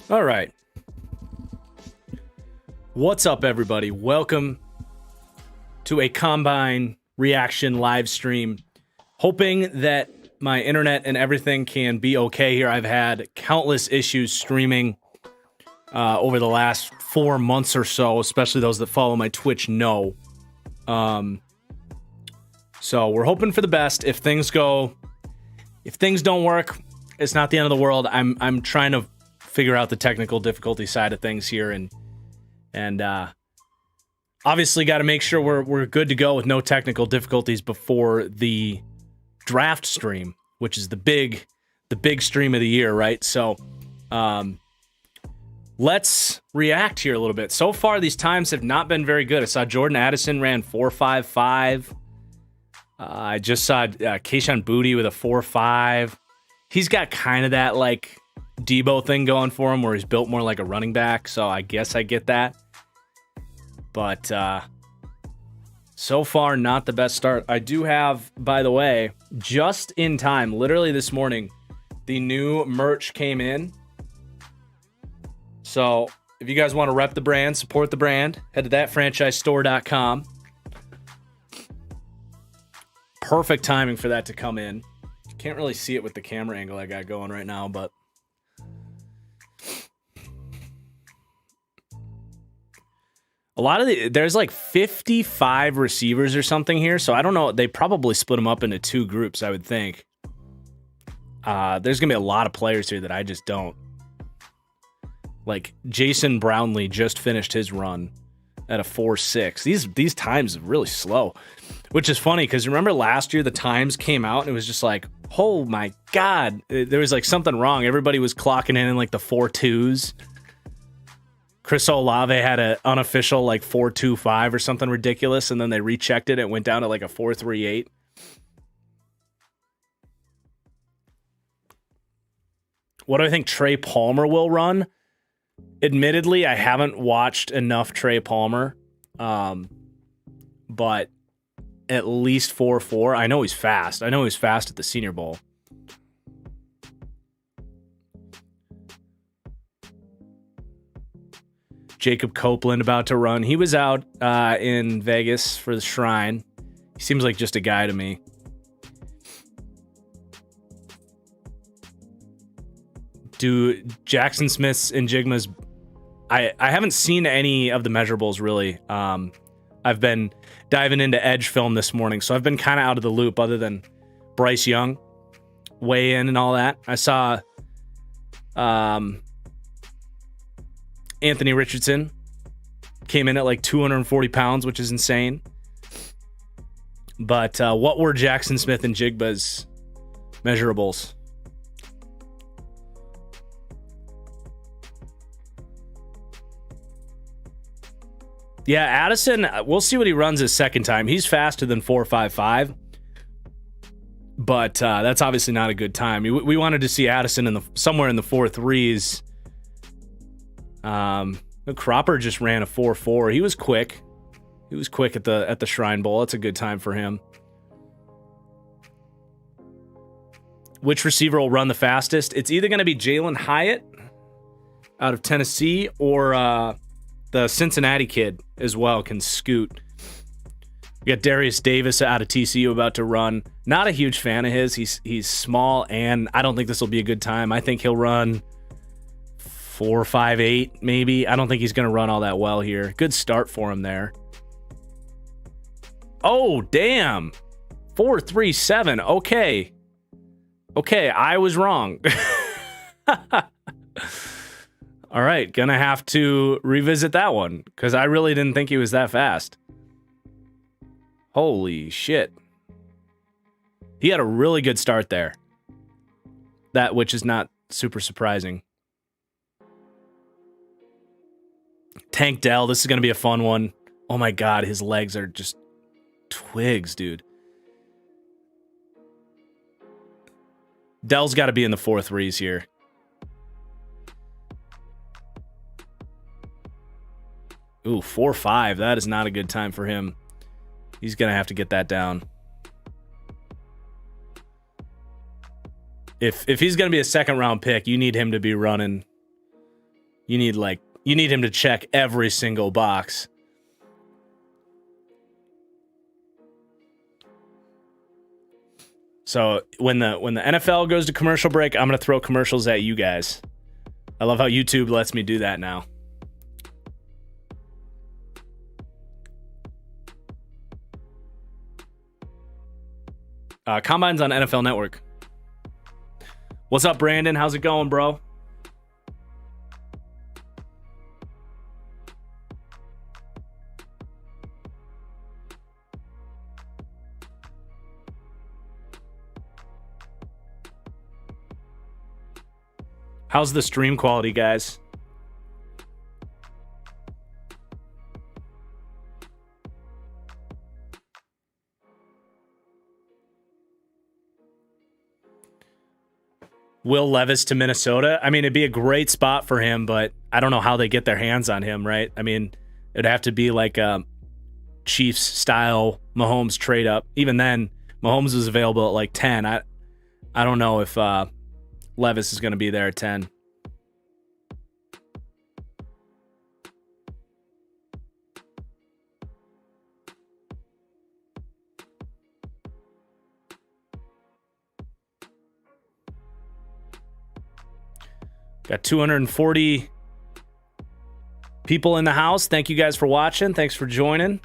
All right. What's up, everybody? Welcome to a Combine reaction live stream. Hoping that my internet and everything can be okay here. I've had countless issues streaming over the last 4 months or so, especially those that follow my Twitch know. So we're hoping for the best. If things don't work, it's not the end of the world. I'm trying to figure out the technical difficulty side of things here, and obviously got to make sure we're good to go with no technical difficulties before the draft stream, which is the big stream of the year, right? So let's react here a little bit. So far, these times have not been very good. I saw Jordan Addison ran 4.55. I just saw Kayshon Boutte with a 4.5. He's got kind of that like Debo thing going for him where he's built more like a running back, so I guess I get that. But so far, not the best start. I do have, by the way, just in time, literally this morning, the new merch came in. So if you guys want to rep the brand, support the brand, head to thatfranchisestore.com. Perfect timing for that to come in. Can't really see it with the camera angle I got going right now, but a lot of there's like 55 receivers or something here, so I don't know. They probably split them up into two groups, I would think. There's gonna be a lot of players here that I just don't like. Jason Brownlee just finished his run at a 4.6. These times are really slow, which is funny because remember last year the times came out and it was just like, oh my god, there was like something wrong. Everybody was clocking in like the 4.2s. Chris Olave had an unofficial like 4.25 or something ridiculous, and then they rechecked it. It went down to like a 4.38. What do I think Trey Palmer will run? Admittedly, I haven't watched enough Trey Palmer, but at least 4.4. I know he's fast. I know he was fast at the Senior Bowl. Jacob Copeland about to run. He was out in Vegas for the Shrine. He seems like just a guy to me. Do Jackson Smith's and Jigma's... I haven't seen any of the measurables, really. I've been diving into Edge film this morning, so I've been kind of out of the loop other than Bryce Young weigh in and all that. I saw Anthony Richardson came in at like 240 pounds, which is insane. But what were Jackson Smith and Jigba's measurables? Yeah, Addison, we'll see what he runs his second time. He's faster than 4.55, but that's obviously not a good time. We wanted to see Addison somewhere in the 4.3s. Cropper just ran a 4.4. He was quick. He was quick at the Shrine Bowl. That's a good time for him. Which receiver will run the fastest? It's either going to be Jalen Hyatt out of Tennessee or the Cincinnati kid as well can scoot. We got Darius Davis out of TCU about to run. Not a huge fan of his. He's small, and I don't think this will be a good time. I think he'll run 4.58 maybe. I don't think he's going to run all that well here. Good start for him there. Oh, damn. 4.37. Okay, I was wrong. All right, gonna have to revisit that one because I really didn't think he was that fast. Holy shit. He had a really good start there. That which is not super surprising. Tank Dell, this is gonna be a fun one. Oh my god, his legs are just twigs, dude. Dell's got to be in the 4.3s here. Ooh, 4.5. That is not a good time for him. He's going to have to get that down. If he's going to be a second round pick, you need him to be running You need him to check every single box. So when the NFL goes to commercial break, I'm going to throw commercials at you guys. I love how YouTube lets me do that now. Combine's on NFL Network. What's up, Brandon? How's it going, bro? How's the stream quality, guys? Will Levis to Minnesota. I mean, it'd be a great spot for him, but I don't know how they get their hands on him, right? I mean, it'd have to be like a Chiefs style Mahomes trade up. Even then, Mahomes was available at like 10. I don't know if Levis is going to be there at 10. Got 240 people in the house. Thank you guys for watching. Thanks for joining.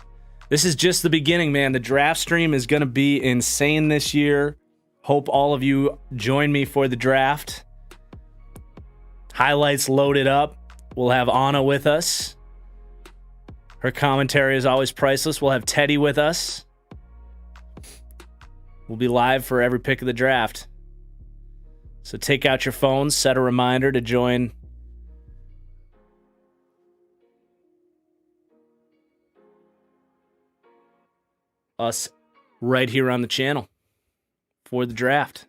This is just the beginning, man. The draft stream is going to be insane this year. Hope all of you join me for the draft. Highlights loaded up. We'll have Anna with us. Her commentary is always priceless. We'll have Teddy with us. We'll be live for every pick of the draft. So take out your phones, set a reminder to join us right here on the channel for the draft.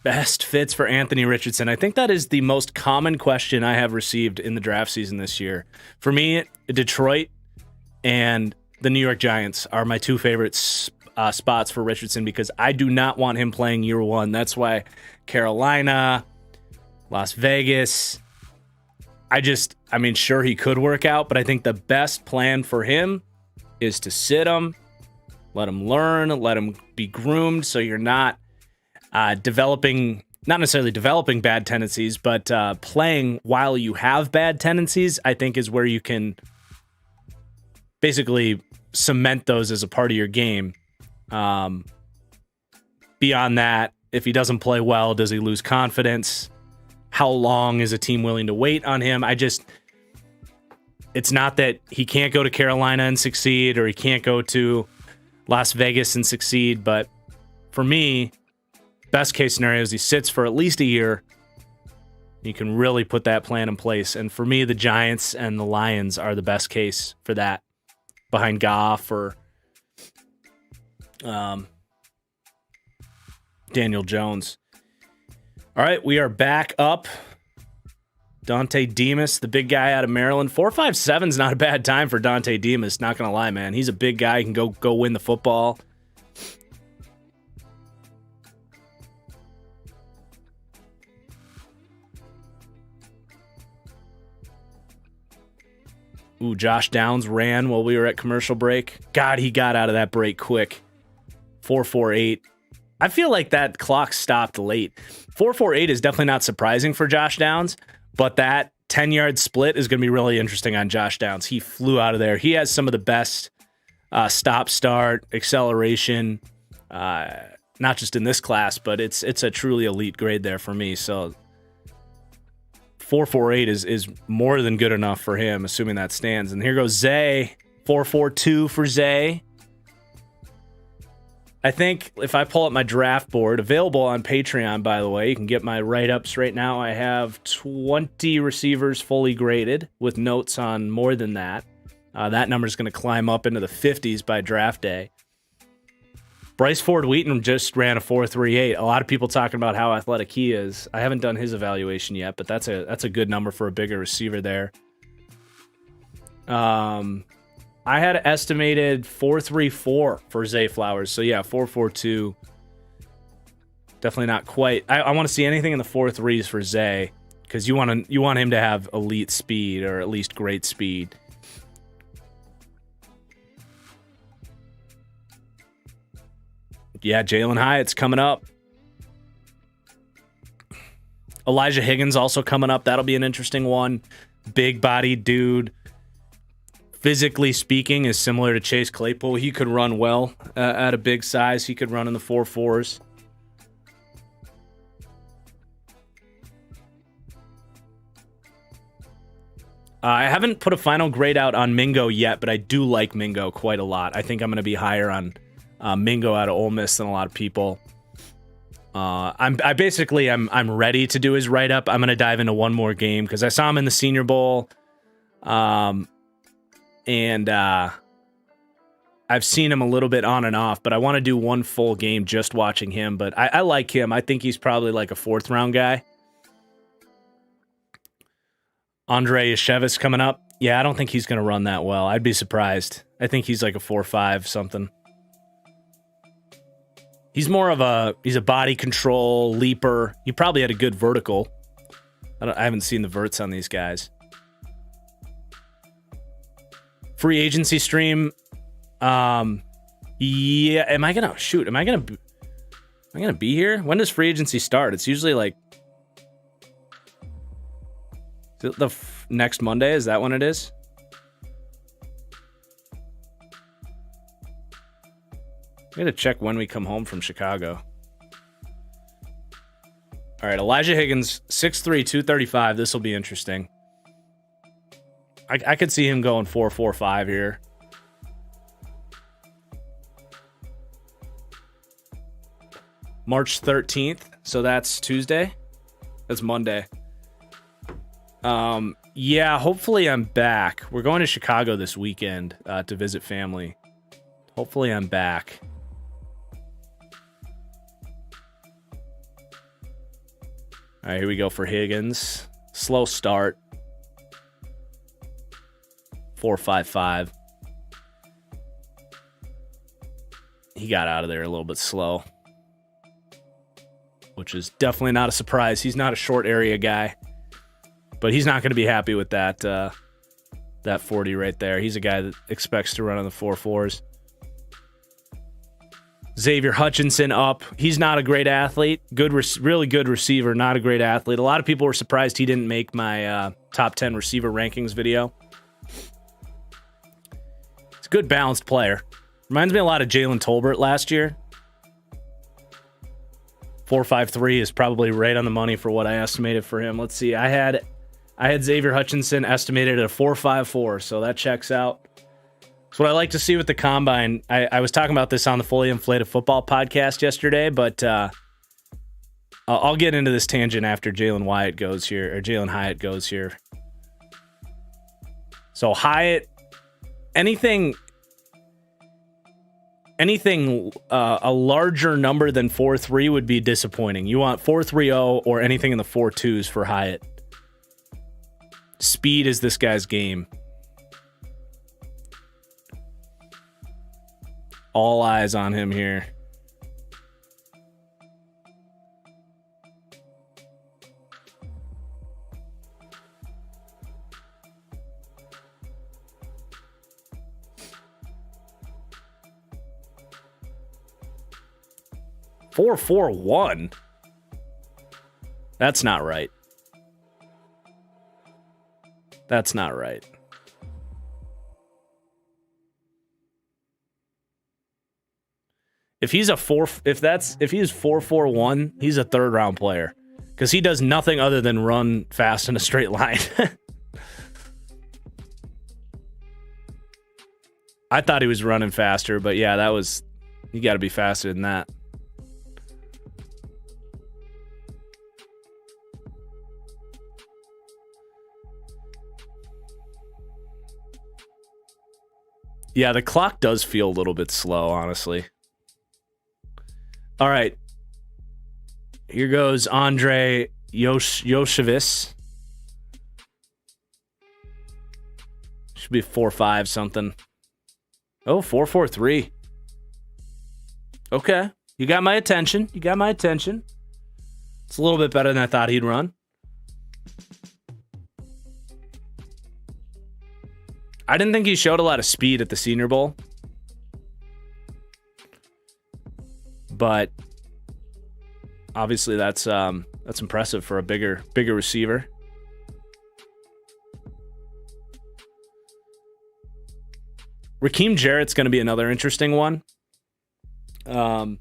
Best fits for Anthony Richardson. I think that is the most common question I have received in the draft season this year. For me, Detroit and the New York Giants are my two favorite spots for Richardson because I do not want him playing year one. That's why Carolina, Las Vegas, sure he could work out, but I think the best plan for him is to sit him, let him learn, let him be groomed so you're not not necessarily developing bad tendencies, but playing while you have bad tendencies, I think is where you can basically cement those as a part of your game. Beyond that, if he doesn't play well, does he lose confidence? How long is a team willing to wait on him? It's not that he can't go to Carolina and succeed or he can't go to Las Vegas and succeed, but for me, best case scenario is he sits for at least a year. You can really put that plan in place. And for me, the Giants and the Lions are the best case for that, behind Goff or Daniel Jones. All right, we are back up. Dante Demas, the big guy out of Maryland. 4.57 is not a bad time for Dante Demas, not going to lie, man. He's a big guy. He can go win the football. Ooh, Josh Downs ran while we were at commercial break. God, he got out of that break quick. 4.48. I feel like that clock stopped late. 4.48 is definitely not surprising for Josh Downs, but that 10-yard split is going to be really interesting on Josh Downs. He flew out of there. He has some of the best stop-start, acceleration, not just in this class, but it's a truly elite grade there for me. So 4.48 is more than good enough for him, assuming that stands. And here goes Zay. 4.42 for Zay. I think if I pull up my draft board, available on Patreon, by the way, you can get my write-ups right now. I have 20 receivers fully graded with notes on more than that. That number is going to climb up into the 50s by draft day. Bryce Ford Wheaton just ran a 4.38. A lot of people talking about how athletic he is. I haven't done his evaluation yet, but that's a good number for a bigger receiver there. I had estimated 4.34 for Zay Flowers. So yeah, 4.42. Definitely not quite. I want to see anything in the 4.3s for Zay, because you want him to have elite speed, or at least great speed. Yeah, Jalen Hyatt's coming up. Elijah Higgins also coming up. That'll be an interesting one. Big body dude. Physically speaking, is similar to Chase Claypool. He could run well at a big size. He could run in the 4.4s. I haven't put a final grade out on Mingo yet, but I do like Mingo quite a lot. I think I'm going to be higher on Mingo out of Ole Miss than a lot of people. I'm ready to do his write-up. I'm going to dive into one more game because I saw him in the Senior Bowl. And I've seen him a little bit on and off, but I want to do one full game just watching him. But I like him. I think he's probably like a 4th-round guy. Andre Yeshevis coming up. Yeah, I don't think he's going to run that well. I'd be surprised. I think he's like a 4.5 something. He's more of he's a body control leaper. He probably had a good vertical. I haven't seen the verts on these guys. Free agency stream. Yeah, am I going to be here? When does free agency start? It's usually like the next Monday. Is that when it is? I gotta check when we come home from Chicago. All right, Elijah Higgins, 6'3", 235. This will be interesting. I could see him going 4.45 here. March 13th, so that's Tuesday. That's Monday. Yeah, hopefully I'm back. We're going to Chicago this weekend to visit family. Hopefully I'm back. All right, here we go for Higgins. Slow start. 4.55. He got out of there a little bit slow, which is definitely not a surprise. He's not a short area guy, but he's not going to be happy with that 40 right there. He's a guy that expects to run on the 4.4s. Xavier Hutchinson up. He's not a great athlete. Really good receiver, not a great athlete. A lot of people were surprised he didn't make my top 10 receiver rankings video. He's a good balanced player. Reminds me a lot of Jalen Tolbert last year. 4.53 is probably right on the money for what I estimated for him. Let's see. I had Xavier Hutchinson estimated at a 4.54, so that checks out. So what I like to see with the combine, I was talking about this on the Fully Inflated Football podcast yesterday, but I'll get into this tangent after Jalen Hyatt goes here. So Hyatt, anything a larger number than 4.3 would be disappointing. You want 4.30 or anything in the 4.2s for Hyatt. Speed is this guy's game. All eyes on him here. $4.41. That's not right. That's not right. If he's 4.41, he's a 3rd-round player because he does nothing other than run fast in a straight line. I thought he was running faster, but yeah, you got to be faster than that. Yeah, the clock does feel a little bit slow, honestly. All right. Here goes Andre Yoshevis. Should be 4.5 something. Oh, 4.43. Okay. You got my attention. You got my attention. It's a little bit better than I thought he'd run. I didn't think he showed a lot of speed at the Senior Bowl. But obviously that's impressive for a bigger receiver. Raheem Jarrett's going to be another interesting one. Yeah,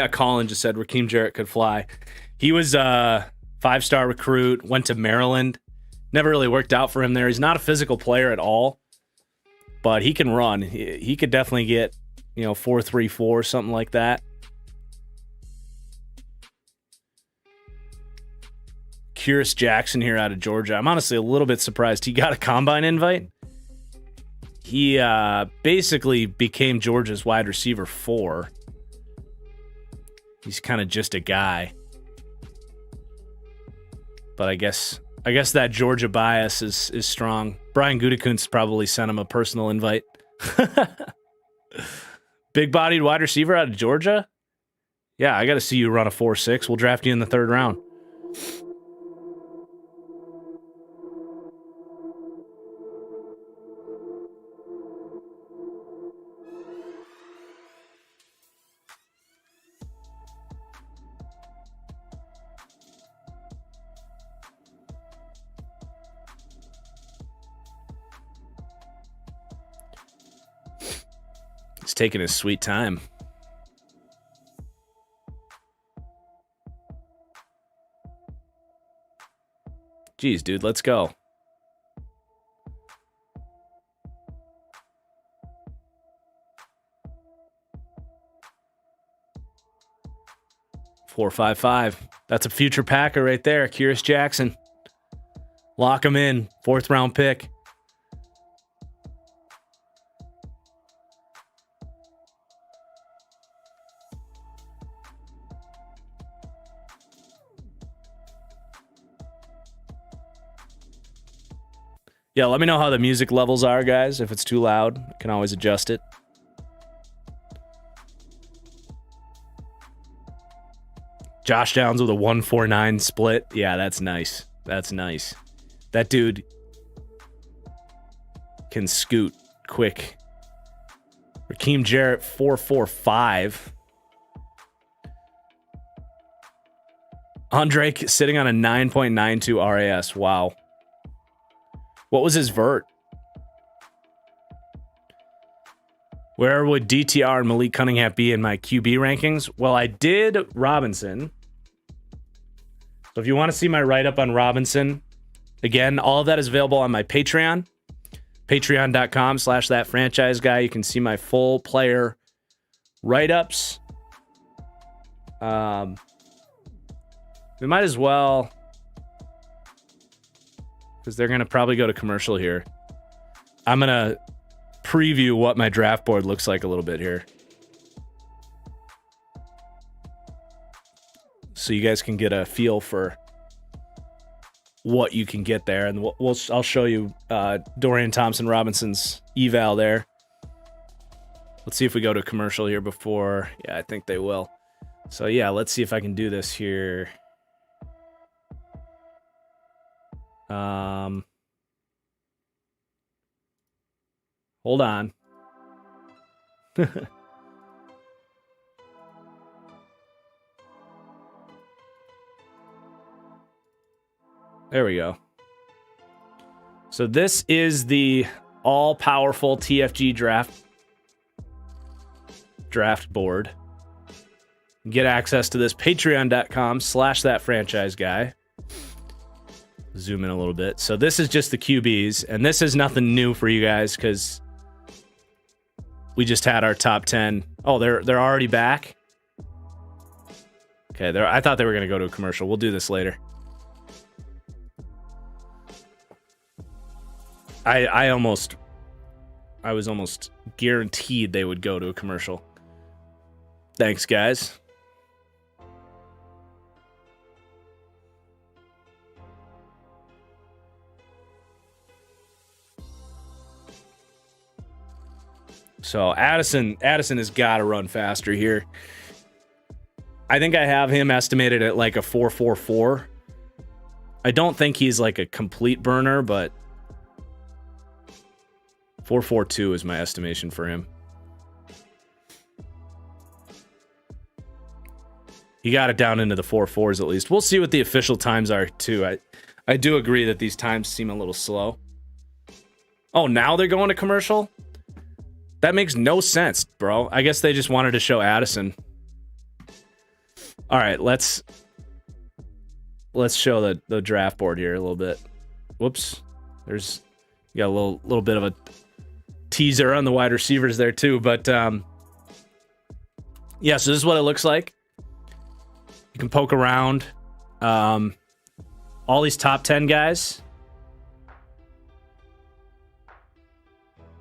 Colin just said Raheem Jarrett could fly. He was a 5-star recruit, went to Maryland. Never really worked out for him there. He's not a physical player at all, but he can run. He could definitely get, 4.34, something like that. Curious Jackson here out of Georgia. I'm honestly a little bit surprised he got a combine invite. He basically became Georgia's wide receiver 4. He's kind of just a guy. But I guess that Georgia bias is strong. Brian Gutekunst probably sent him a personal invite. Big-bodied wide receiver out of Georgia? Yeah, I got to see you run a 4.6. We'll draft you in the 3rd round. He's taking his sweet time. Jeez, dude, let's go. $4.55. That's a future Packer right there. Curious Jackson. Lock him in. 4th round pick. Yeah, let me know how the music levels are, guys. If it's too loud, I can always adjust it. Josh Downs with a 1.49 split. Yeah, that's nice. That's nice. That dude can scoot quick. Raheem Jarrett, 4.45. Andre sitting on a 9.92 RAS. Wow. What was his vert? Where would DTR and Malik Cunningham be in my QB rankings? Well, I did Robinson. So if you want to see my write-up on Robinson, again, all of that is available on my Patreon. Patreon.com/thatfranchiseguy. You can see my full player write-ups. We might as well, because they're going to probably go to commercial here. I'm going to preview what my draft board looks like a little bit here, so you guys can get a feel for what you can get there. And I'll show you Dorian Thompson-Robinson's eval there. Let's see if we go to commercial here before. Yeah, I think they will. So yeah, let's see if I can do this here. Hold on. There we go. So this is the all-powerful TFG draft board. Get access to this patreon.com/thatfranchiseguy. Zoom in a little bit. So this is just the QBs, and this is nothing new for you guys because we just had our top 10. Oh, they're already back? Okay, I thought they were going to go to a commercial. We'll do this later. I was almost guaranteed they would go to a commercial. Thanks, guys. So Addison has got to run faster here. I think I have him estimated at like a 4.44. I don't think he's like a complete burner, but 4.42 is my estimation for him. He got it down into the 4.4s at least. We'll see what the official times are too. I do agree that these times seem a little slow. Oh, now they're going to commercial? That makes no sense, bro. I guess they just wanted to show Addison. All right, let's show the draft board here a little bit. Whoops. You got a little bit of a teaser on the wide receivers there too, but yeah, so this is what it looks like. You can poke around all these top 10 guys.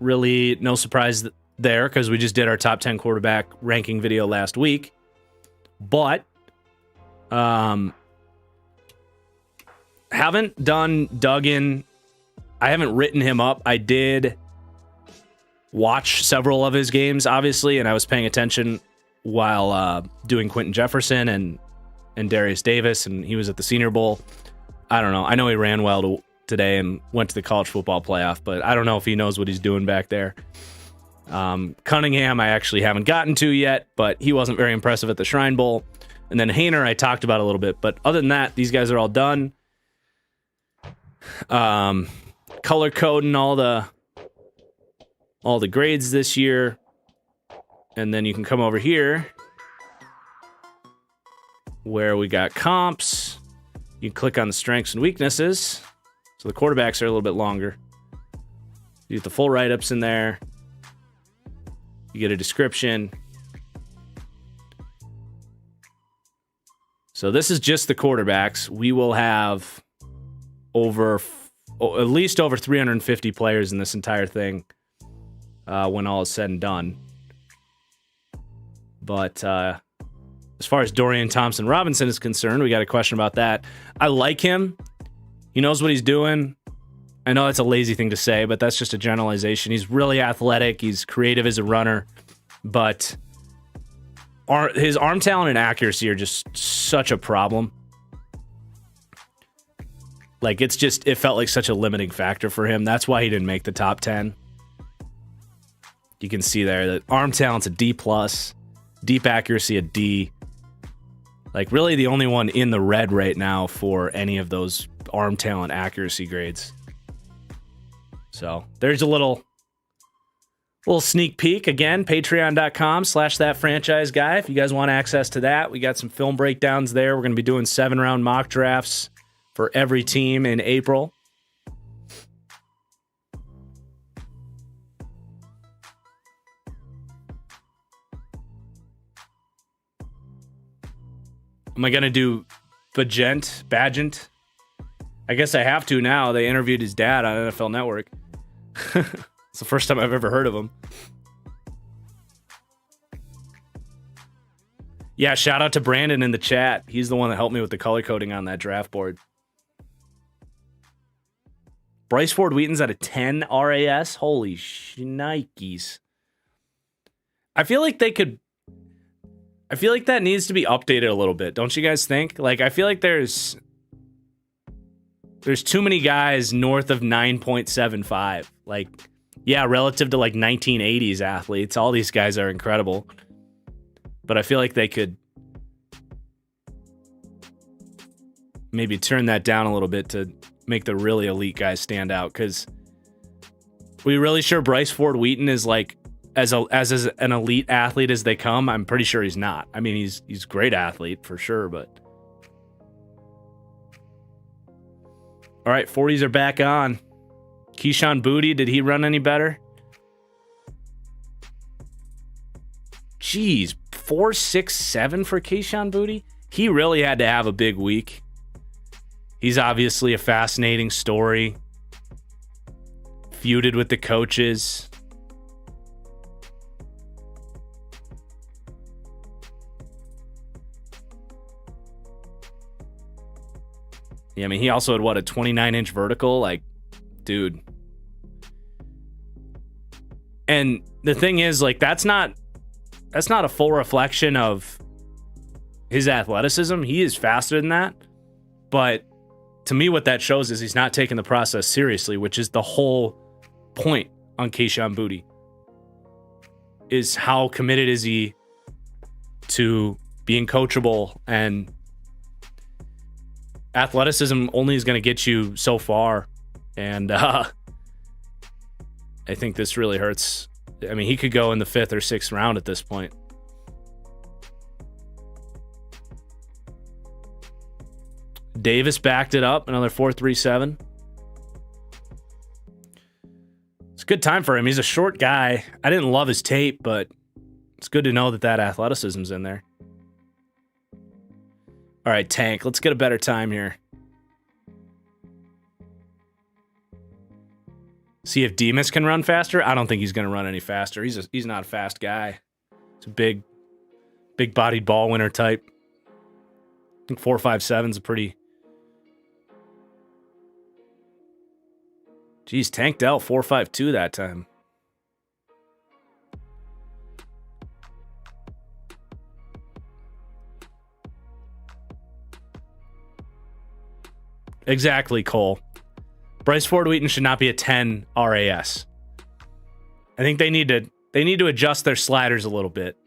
Really no surprise there because we just did our top 10 quarterback ranking video last week. But haven't dug in. I haven't written him up. I did watch several of his games, obviously, and I was paying attention while doing Quentin Jefferson and Darius Davis, and he was at the Senior Bowl. I don't know. I know he ran well today and went to the college football playoff, but I don't know if he knows what he's doing back there. Cunningham I actually haven't gotten to yet, but he wasn't very impressive at the Shrine Bowl. And then Haener I talked about a little bit, but other than that, these guys are all done. Color coding all the grades this year. And then you can come over here where we got comps. You can click on the strengths and weaknesses. So the quarterbacks are a little bit longer. You get the full write-ups in there. You get a description. So this is just the quarterbacks. We will have at least over 350 players in this entire thing when all is said and done. But as far as Dorian Thompson-Robinson is concerned, we got a question about that. I like him. He knows what he's doing. I know that's a lazy thing to say, but that's just a generalization. He's really athletic. He's creative as a runner. But his arm talent and accuracy are just such a problem. Like, it felt like such a limiting factor for him. That's why he didn't make the top 10. You can see there that arm talent's a D+, deep accuracy a D. Like, really the only one in the red right now for any of those arm talent accuracy grades. So there's a little sneak peek. Again, patreon.com/thatfranchise guy. If you guys want access to that, we got some film breakdowns there. We're going to be doing 7-round mock drafts for every team in April. Am I going to do Bagent? I guess I have to now. They interviewed his dad on NFL Network. It's the first time I've ever heard of him. Yeah, shout out to Brandon in the chat. He's the one that helped me with the color coding on that draft board. Bryce Ford Wheaton's at a 10 RAS. Holy shnikes. I feel like that needs to be updated a little bit. Don't you guys think? Like, I feel like there's too many guys north of 9.75. Like, yeah, relative to like 1980s athletes, all these guys are incredible. But I feel like they could maybe turn that down a little bit to make the really elite guys stand out. Because we really sure Bryce Ford Wheaton is like as an elite athlete as they come? I'm pretty sure he's not. I mean, he's a great athlete for sure, but all right, 40s are back on. Keyshawn Boutte, did he run any better? Jeez, 4.67 for Keyshawn Boutte? He really had to have a big week. He's obviously a fascinating story. Feuded with the coaches. Yeah, I mean, he also had, a 29-inch vertical? Like, dude. And the thing is, like, that's not a full reflection of his athleticism. He is faster than that. But to me, what that shows is he's not taking the process seriously, which is the whole point on Kayshon Boutte. Is how committed is he to being coachable, and athleticism only is going to get you so far. And I think this really hurts. I mean, he could go in the 5th or 6th round at this point. Davis backed it up, another 4.37. It's a good time for him. He's a short guy. I didn't love his tape, but it's good to know that athleticism's in there. All right, Tank, let's get a better time here. See if Demas can run faster. I don't think he's going to run any faster. He's not a fast guy. He's a big-bodied ball winner type. I think 4.57 is a pretty... Geez, Tank Dell 4.52 that time. Exactly, Cole. Bryce Ford Wheaton should not be a 10 RAS. I think they need to adjust their sliders a little bit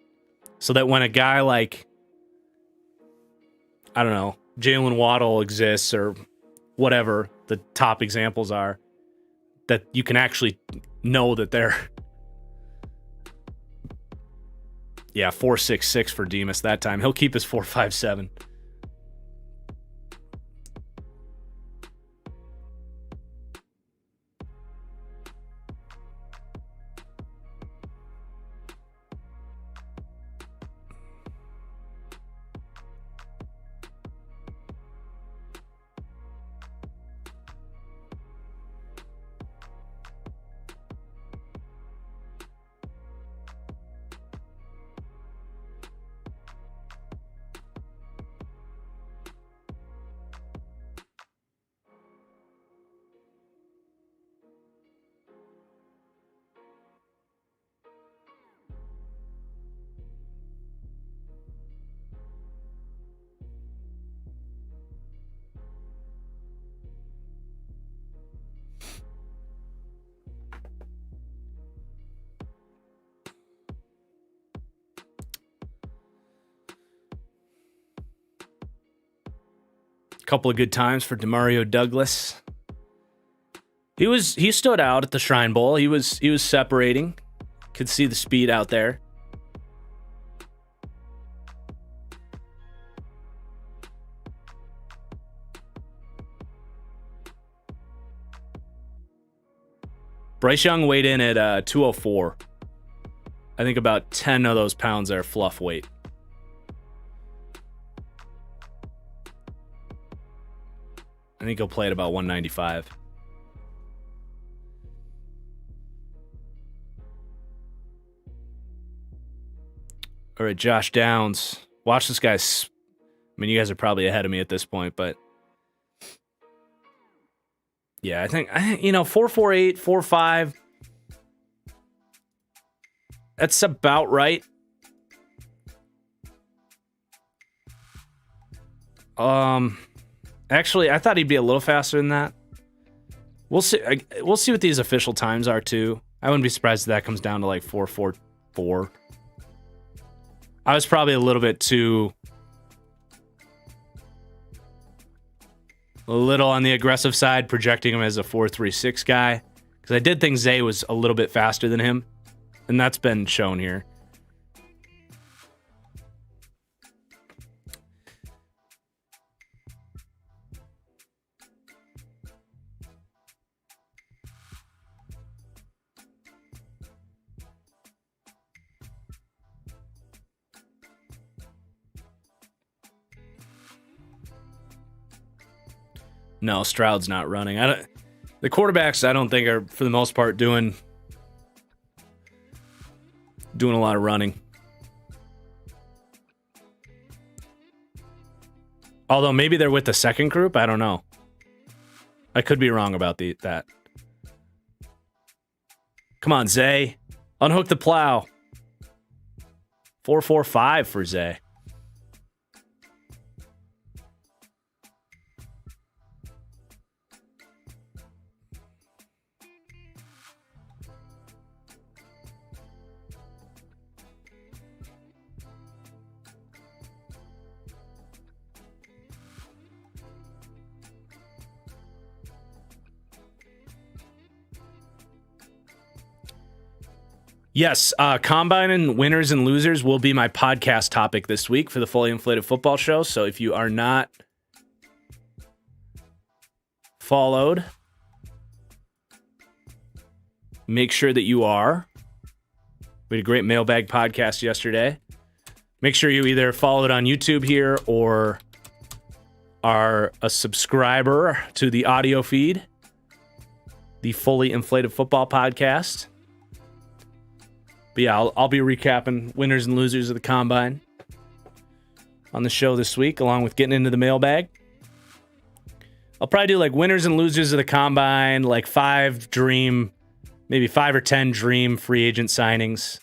so that when a guy like, I don't know, Jalen Waddle exists or whatever the top examples are, that you can actually know that they're 4.66 for Demas that time. He'll keep his 4.57. Couple of good times for Demario Douglas. He stood out at the Shrine Bowl. He was separating. Could see the speed out there. Bryce Young weighed in at 204. I think about 10 of those pounds are fluff weight. I think he'll play at about 195. All right, Josh Downs. Watch this guy. I mean, you guys are probably ahead of me at this point, but yeah, I think 4.48, 4.5. That's about right. Actually, I thought he'd be a little faster than that. We'll see. We'll see what these official times are too. I wouldn't be surprised if that comes down to like 4.44. I was probably a little on the aggressive side, projecting him as a 4.36 guy, because I did think Zay was a little bit faster than him, and that's been shown here. No, Stroud's not running. The quarterbacks, I don't think, are for the most part doing a lot of running. Although maybe they're with the second group. I don't know. I could be wrong about that. Come on, Zay. Unhook the plow. 445 for Zay. Yes, Combine and winners and losers will be my podcast topic this week for the Fully Inflated Football Show. So if you are not followed, make sure that you are. We had a great mailbag podcast yesterday. Make sure you either follow it on YouTube here or are a subscriber to the audio feed, the Fully Inflated Football Podcast. But yeah, I'll be recapping winners and losers of the Combine on the show this week, along with getting into the mailbag. I'll probably do like winners and losers of the Combine, like 5 or 10 dream free agent signings.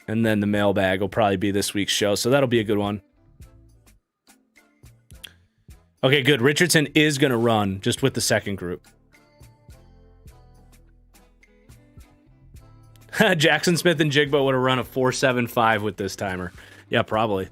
And then the mailbag will probably be this week's show, so that'll be a good one. Okay, good. Richardson is going to run just with the second group. Jackson Smith and Jigba would have run a 4.75 with this timer. Yeah, probably.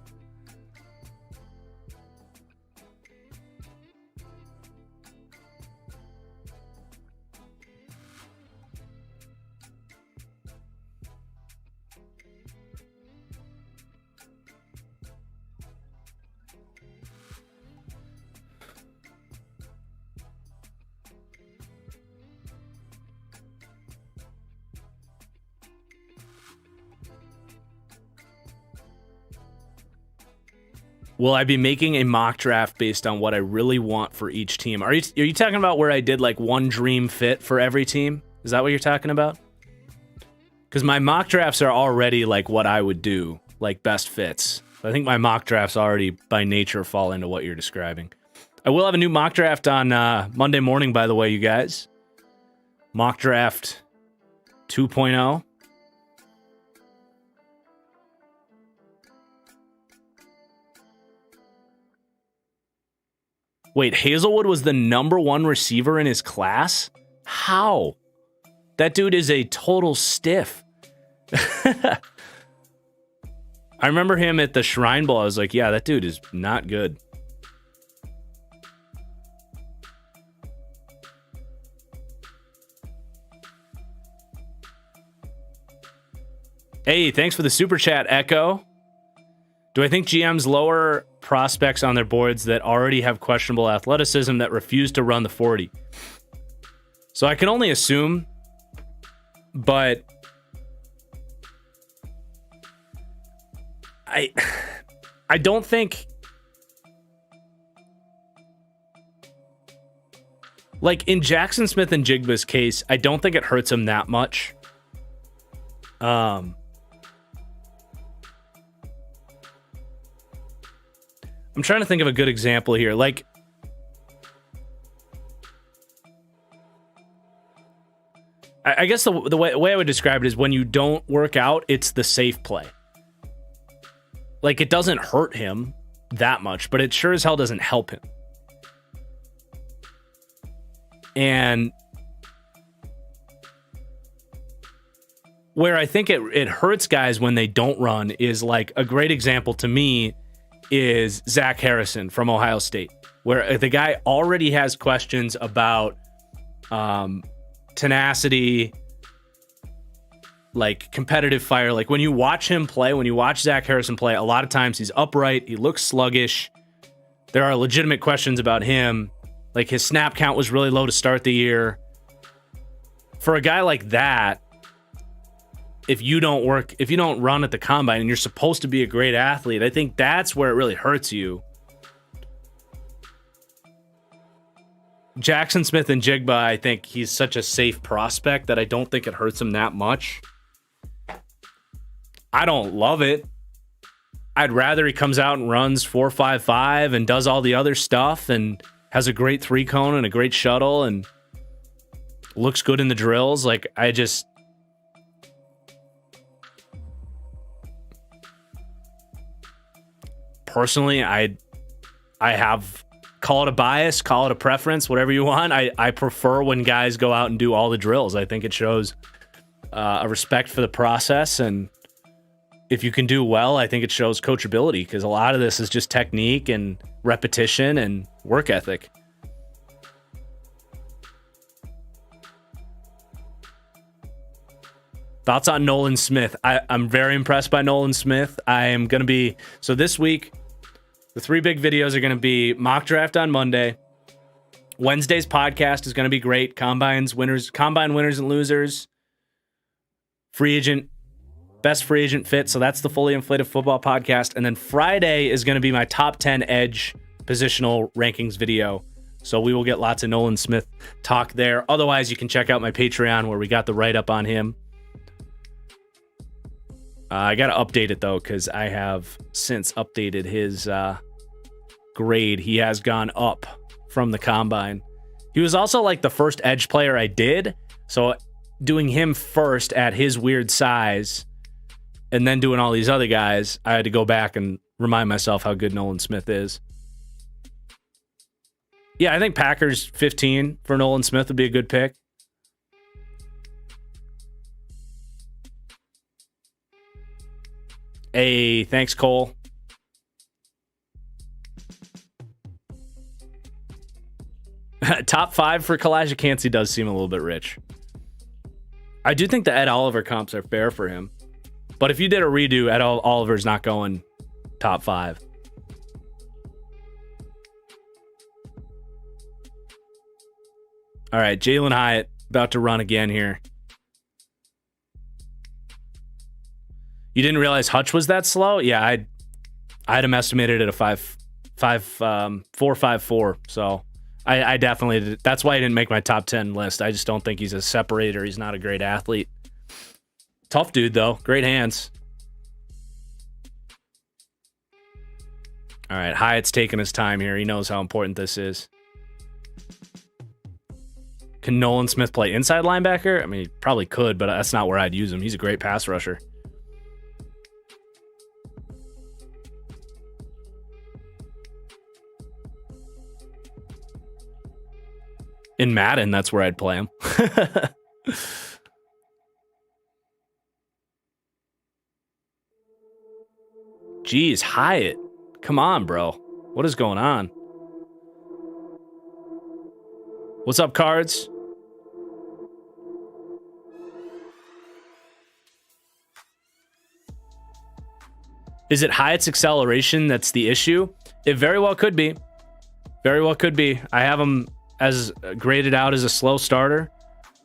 Will I be making a mock draft based on what I really want for each team? Are you talking about where I did like one dream fit for every team? Is that what you're talking about? Because my mock drafts are already like what I would do, like best fits. I think my mock drafts already by nature fall into what you're describing. I will have a new mock draft on Monday morning, by the way, you guys. Mock draft 2.0. Wait, Hazelwood was the number 1 receiver in his class? How? That dude is a total stiff. I remember him at the Shrine Bowl. I was like, yeah, that dude is not good. Hey, thanks for the super chat, Echo. Do I think GMs lower prospects on their boards that already have questionable athleticism that refuse to run the 40? So I can only assume, but I don't think, like in Jackson Smith and Jigba's case, I don't think it hurts him that much. I'm trying to think of a good example here. Like, I guess the way I would describe it is when you don't work out, it's the safe play. Like, it doesn't hurt him that much, but it sure as hell doesn't help him. And where I think it hurts guys when they don't run is like a great example to me is Zach Harrison from Ohio State, where the guy already has questions about tenacity, like competitive fire. Like when you watch him play, when you watch Zach Harrison play, a lot of times he's upright, he looks sluggish. There are legitimate questions about him. Like his snap count was really low to start the year. For a guy like that, if you don't run at the combine and you're supposed to be a great athlete, I think that's where it really hurts you. Jackson Smith and Jigba, I think he's such a safe prospect that I don't think it hurts him that much. I don't love it. I'd rather he comes out and runs 4.55 and does all the other stuff and has a great 3-cone and a great shuttle. And looks good in the drills. Like, personally, I have, call it a bias, call it a preference, whatever you want. I prefer when guys go out and do all the drills. I think it shows a respect for the process, and if you can do well, I think it shows coachability, because a lot of this is just technique and repetition and work ethic. Thoughts on Nolan Smith? I'm very impressed by Nolan Smith. I am going to be, so this week, the 3 big videos are going to be mock draft on Monday. Wednesday's podcast is going to be great. Combine winners and losers. Best free agent fit. So that's the Fully Inflated Football podcast. And then Friday is going to be my top 10 edge positional rankings video. So we will get lots of Nolan Smith talk there. Otherwise, you can check out my Patreon where we got the write-up on him. I got to update it, though, because I have since updated his grade. He has gone up from the combine. He was also like the first edge player I did. So doing him first at his weird size and then doing all these other guys, I had to go back and remind myself how good Nolan Smith is. Yeah, I think Packers 15 for Nolan Smith would be a good pick. Hey, thanks, Cole. Top 5 for Kalijah Cansey does seem a little bit rich. I do think the Ed Oliver comps are fair for him. But if you did a redo, Ed Oliver's not going top 5. All right, Jalen Hyatt about to run again here. You didn't realize Hutch was that slow? Yeah, I had him estimated at a 4.54. So I definitely did. That's why he didn't make my top 10 list. I just don't think he's a separator. He's not a great athlete. Tough dude, though. Great hands. All right, Hyatt's taking his time here. He knows how important this is. Can Nolan Smith play inside linebacker? I mean, he probably could, but that's not where I'd use him. He's a great pass rusher. In Madden, that's where I'd play him. Jeez, Hyatt. Come on, bro. What is going on? What's up, Cards? Is it Hyatt's acceleration that's the issue? It very well could be. Very well could be. I have him as graded out as a slow starter.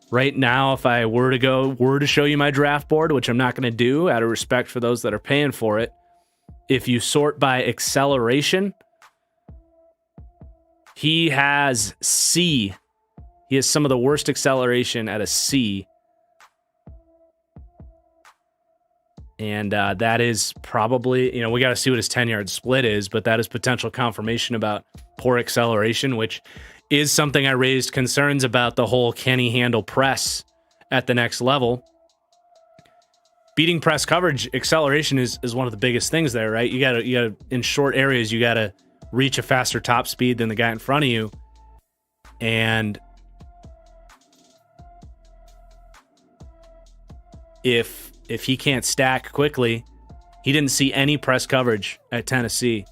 Right now, if I were to show you my draft board, which I'm not going to do out of respect for those that are paying for it, if you sort by acceleration, he has C. He has some of the worst acceleration at a C. And that is probably, we got to see what his 10-yard split is, but that is potential confirmation about poor acceleration, which is something I raised concerns about. The whole, can he handle press at the next level? Beating press coverage, acceleration is one of the biggest things there, right? You gotta in short areas, you gotta reach a faster top speed than the guy in front of you. And if he can't stack quickly, he didn't see any press coverage at Tennessee.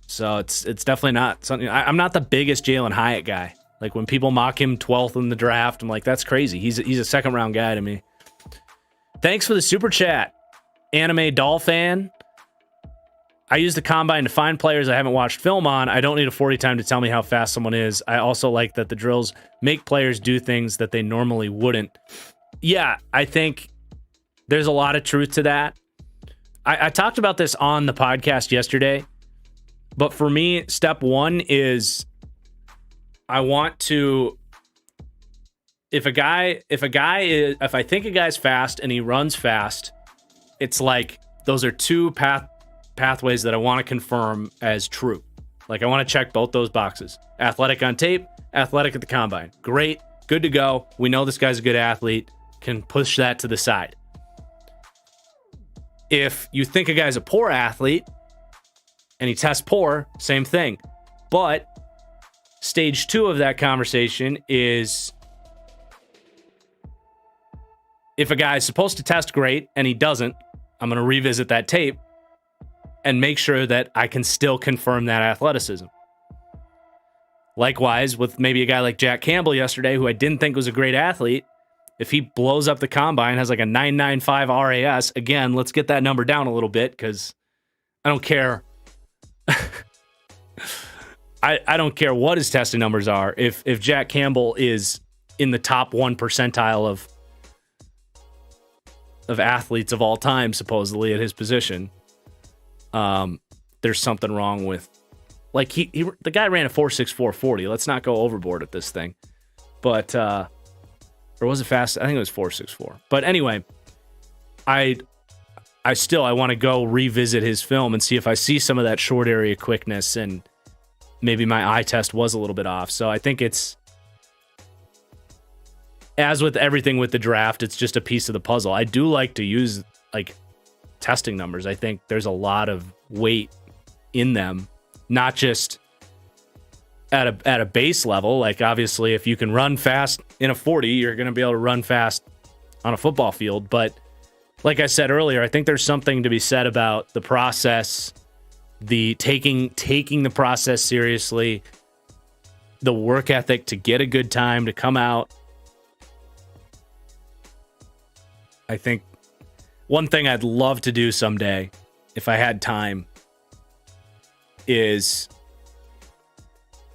So it's definitely not something. I'm not the biggest Jalen Hyatt guy. Like, when people mock him 12th in the draft, I'm like, that's crazy. He's a second round guy to me. Thanks for the super chat, Anime Doll Fan. I use the combine to find players I haven't watched film on. I don't need a 40 time to tell me how fast someone is. I also like that the drills make players do things that they normally wouldn't. Yeah, I think there's a lot of truth to that. I talked about this on the podcast yesterday. But for me, step one is I want to, if I think a guy's fast and he runs fast, it's like those are two pathways that I want to confirm as true. Like, I want to check both those boxes. Athletic on tape, athletic at the combine. Great, good to go. We know this guy's a good athlete. Can push that to the side. If you think a guy's a poor athlete and he tests poor, same thing. But stage 2 of that conversation is if a guy is supposed to test great and he doesn't, I'm going to revisit that tape and make sure that I can still confirm that athleticism. Likewise, with maybe a guy like Jack Campbell yesterday, who I didn't think was a great athlete, if he blows up the combine, has like a 9.95 RAS, again, let's get that number down a little bit because I don't care. I don't care what his testing numbers are. If Jack Campbell is in the top 1 percentile of athletes of all time, supposedly at his position, there's something wrong with, like, the guy ran a 4.64 40. Let's not go overboard at this thing. But or was it fast? I think it was 4.64. But anyway, I want to go revisit his film and see if I see some of that short area quickness, and maybe my eye test was a little bit off. So I think it's, as with everything with the draft, it's just a piece of the puzzle. I do like to use like testing numbers. I think there's a lot of weight in them, not just at a base level. Like, obviously, if you can run fast in a 40, you're going to be able to run fast on a football field. But like I said earlier, I think there's something to be said about the process, the taking the process seriously, the work ethic to get a good time, to come out. I think one thing I'd love to do someday, if I had time, is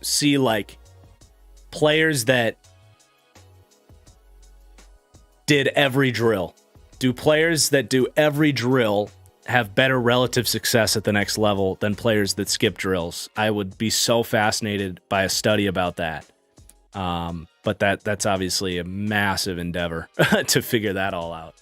see like players that did every drill. Do players that do every drill have better relative success at the next level than players that skip drills? I would be so fascinated by a study about that. But that's obviously a massive endeavor to figure that all out.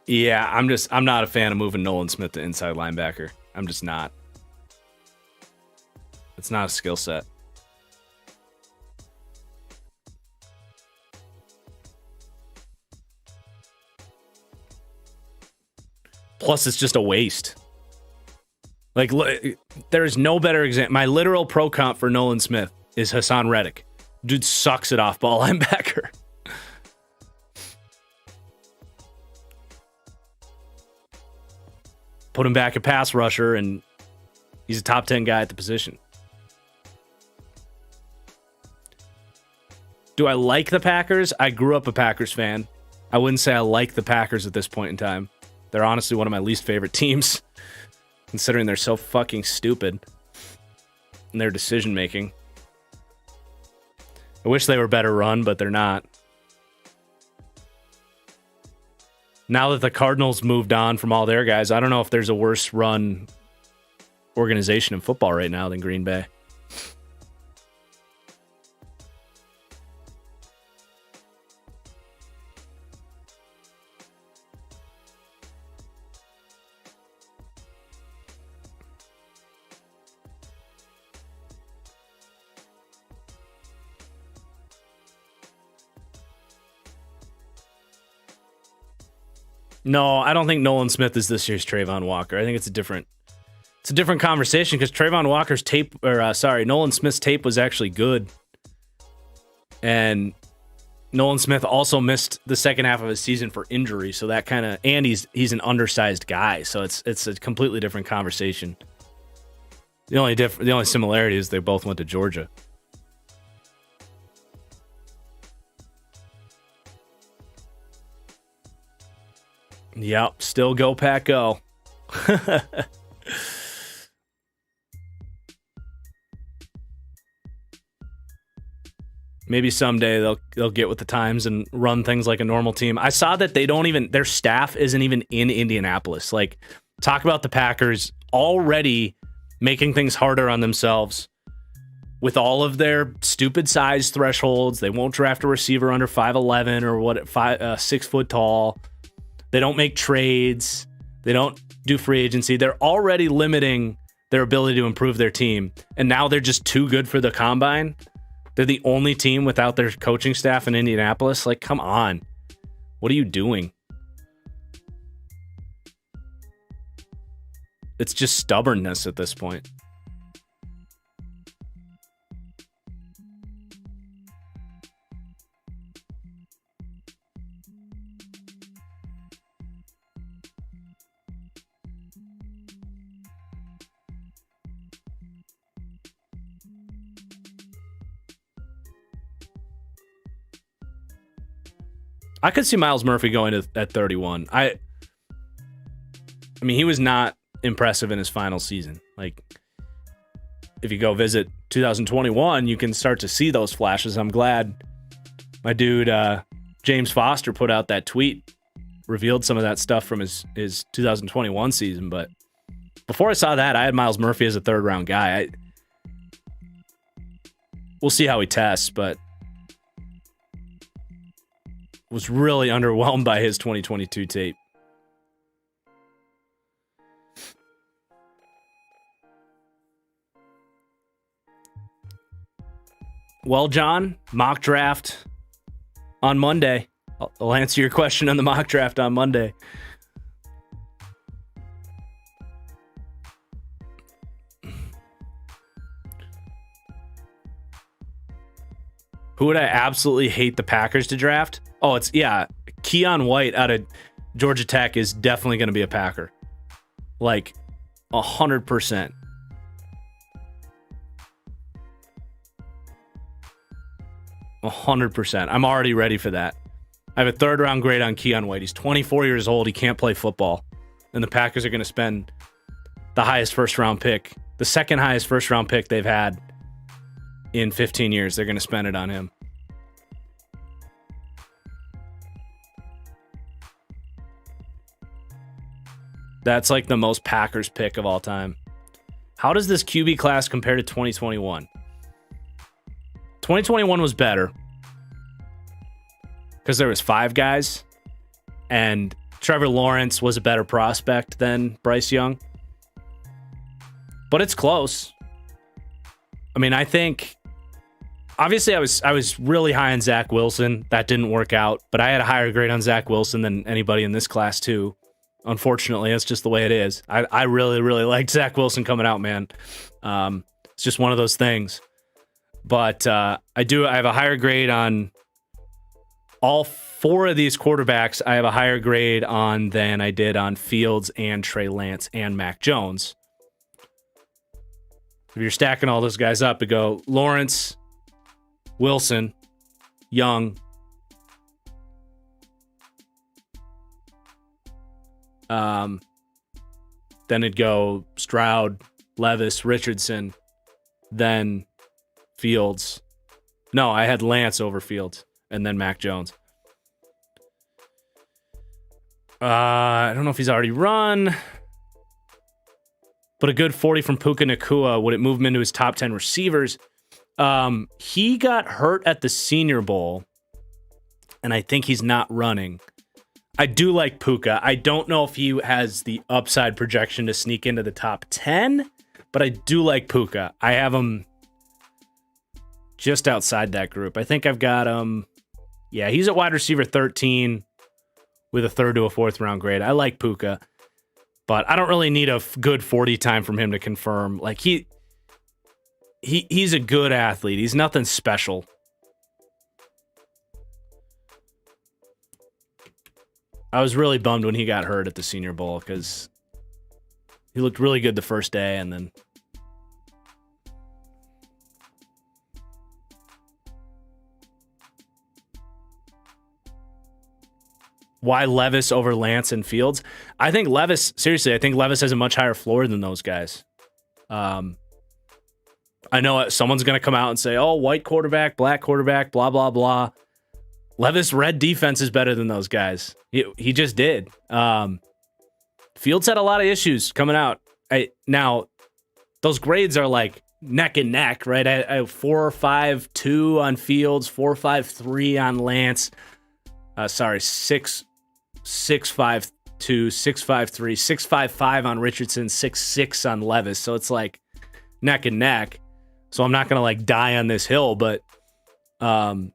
Yeah, I'm not a fan of moving Nolan Smith to inside linebacker. I'm just not. It's not a skill set. Plus, it's just a waste. Like, there is no better example. My literal pro comp for Nolan Smith is Hassan Reddick. Dude sucks at off-ball linebacker. Put him back at pass rusher, and he's a top 10 guy at the position. Do I like the Packers? I grew up a Packers fan. I wouldn't say I like the Packers at this point in time. They're honestly one of my least favorite teams, considering they're so fucking stupid in their decision making. I wish they were better run, but they're not. Now that the Cardinals moved on from all their guys, I don't know if there's a worse run organization in football right now than Green Bay. No, I don't think Nolan Smith is this year's Trayvon Walker. I think it's a different conversation because Trayvon Walker's tape, Nolan Smith's tape was actually good. And Nolan Smith also missed the second half of his season for injury, so that kind of, and he's an undersized guy, so it's a completely different conversation. The only similarity is they both went to Georgia. Yep, still go Pack go. Maybe someday they'll get with the times and run things like a normal team. I saw that their staff isn't even in Indianapolis. Like, talk about the Packers already making things harder on themselves with all of their stupid size thresholds. They won't draft a receiver under 5'11" or 6 foot tall. They don't make trades. They don't do free agency. They're already limiting their ability to improve their team. And now they're just too good for the combine. They're the only team without their coaching staff in Indianapolis. Like, come on. What are you doing? It's just stubbornness at this point. I could see Myles Murphy going at 31. I mean, he was not impressive in his final season. Like, if you go visit 2021, you can start to see those flashes. I'm glad my dude James Foster put out that tweet, revealed some of that stuff from his 2021 season. But before I saw that, I had Myles Murphy as a third-round guy. We'll see how he tests, but was really underwhelmed by his 2022 tape. Well, John, mock draft on Monday. I'll answer your question on the mock draft on Monday. Who would I absolutely hate the Packers to draft? Oh, Keon White out of Georgia Tech is definitely going to be a Packer. Like, 100%. I'm already ready for that. I have a third-round grade on Keon White. He's 24 years old. He can't play football. And the Packers are going to spend the highest first-round pick, the second highest first-round pick they've had in 15 years. They're going to spend it on him. That's like the most Packers pick of all time. How does this QB class compare to 2021? 2021 was better because there was 5 guys, and Trevor Lawrence was a better prospect than Bryce Young. But it's close. I mean, I think obviously I was really high on Zach Wilson. That didn't work out, but I had a higher grade on Zach Wilson than anybody in this class too. Unfortunately, that's just the way it is. I really, really liked Zach Wilson coming out, man. It's just one of those things. But I have a higher grade on all 4 of these quarterbacks. I have a higher grade on than I did on Fields and Trey Lance and Mac Jones. If you're stacking all those guys up, you go Lawrence, Wilson, Young, then it'd go Stroud, Levis, Richardson, then Fields. No, I had Lance over Fields, and then Mac Jones. I don't know if he's already run, but a good 40 from Puka Nacua. Would it move him into his top 10 receivers? He got hurt at the Senior Bowl, and I think he's not running. I do like Puka. I don't know if he has the upside projection to sneak into the top 10, but I do like Puka. I have him just outside that group. I think I've got him. Yeah, he's at wide receiver 13 with a 3rd to a 4th round grade. I like Puka, but I don't really need a good 40 time from him to confirm. Like he's a good athlete. He's nothing special. I was really bummed when he got hurt at the Senior Bowl because he looked really good the first day, and then why Levis over Lance and Fields. I think Levis has a much higher floor than those guys. I know someone's going to come out and say, oh, white quarterback, black quarterback, blah, blah, blah. Levis red defense is better than those guys. He just did. Fields had a lot of issues coming out. Now, those grades are like neck and neck, right? I 4.52 on Fields, 4.53 on Lance. 6.52, 6.53, 6.55 on Richardson, 6.6 on Levis. So it's like neck and neck. So I'm not going to like die on this hill, but no,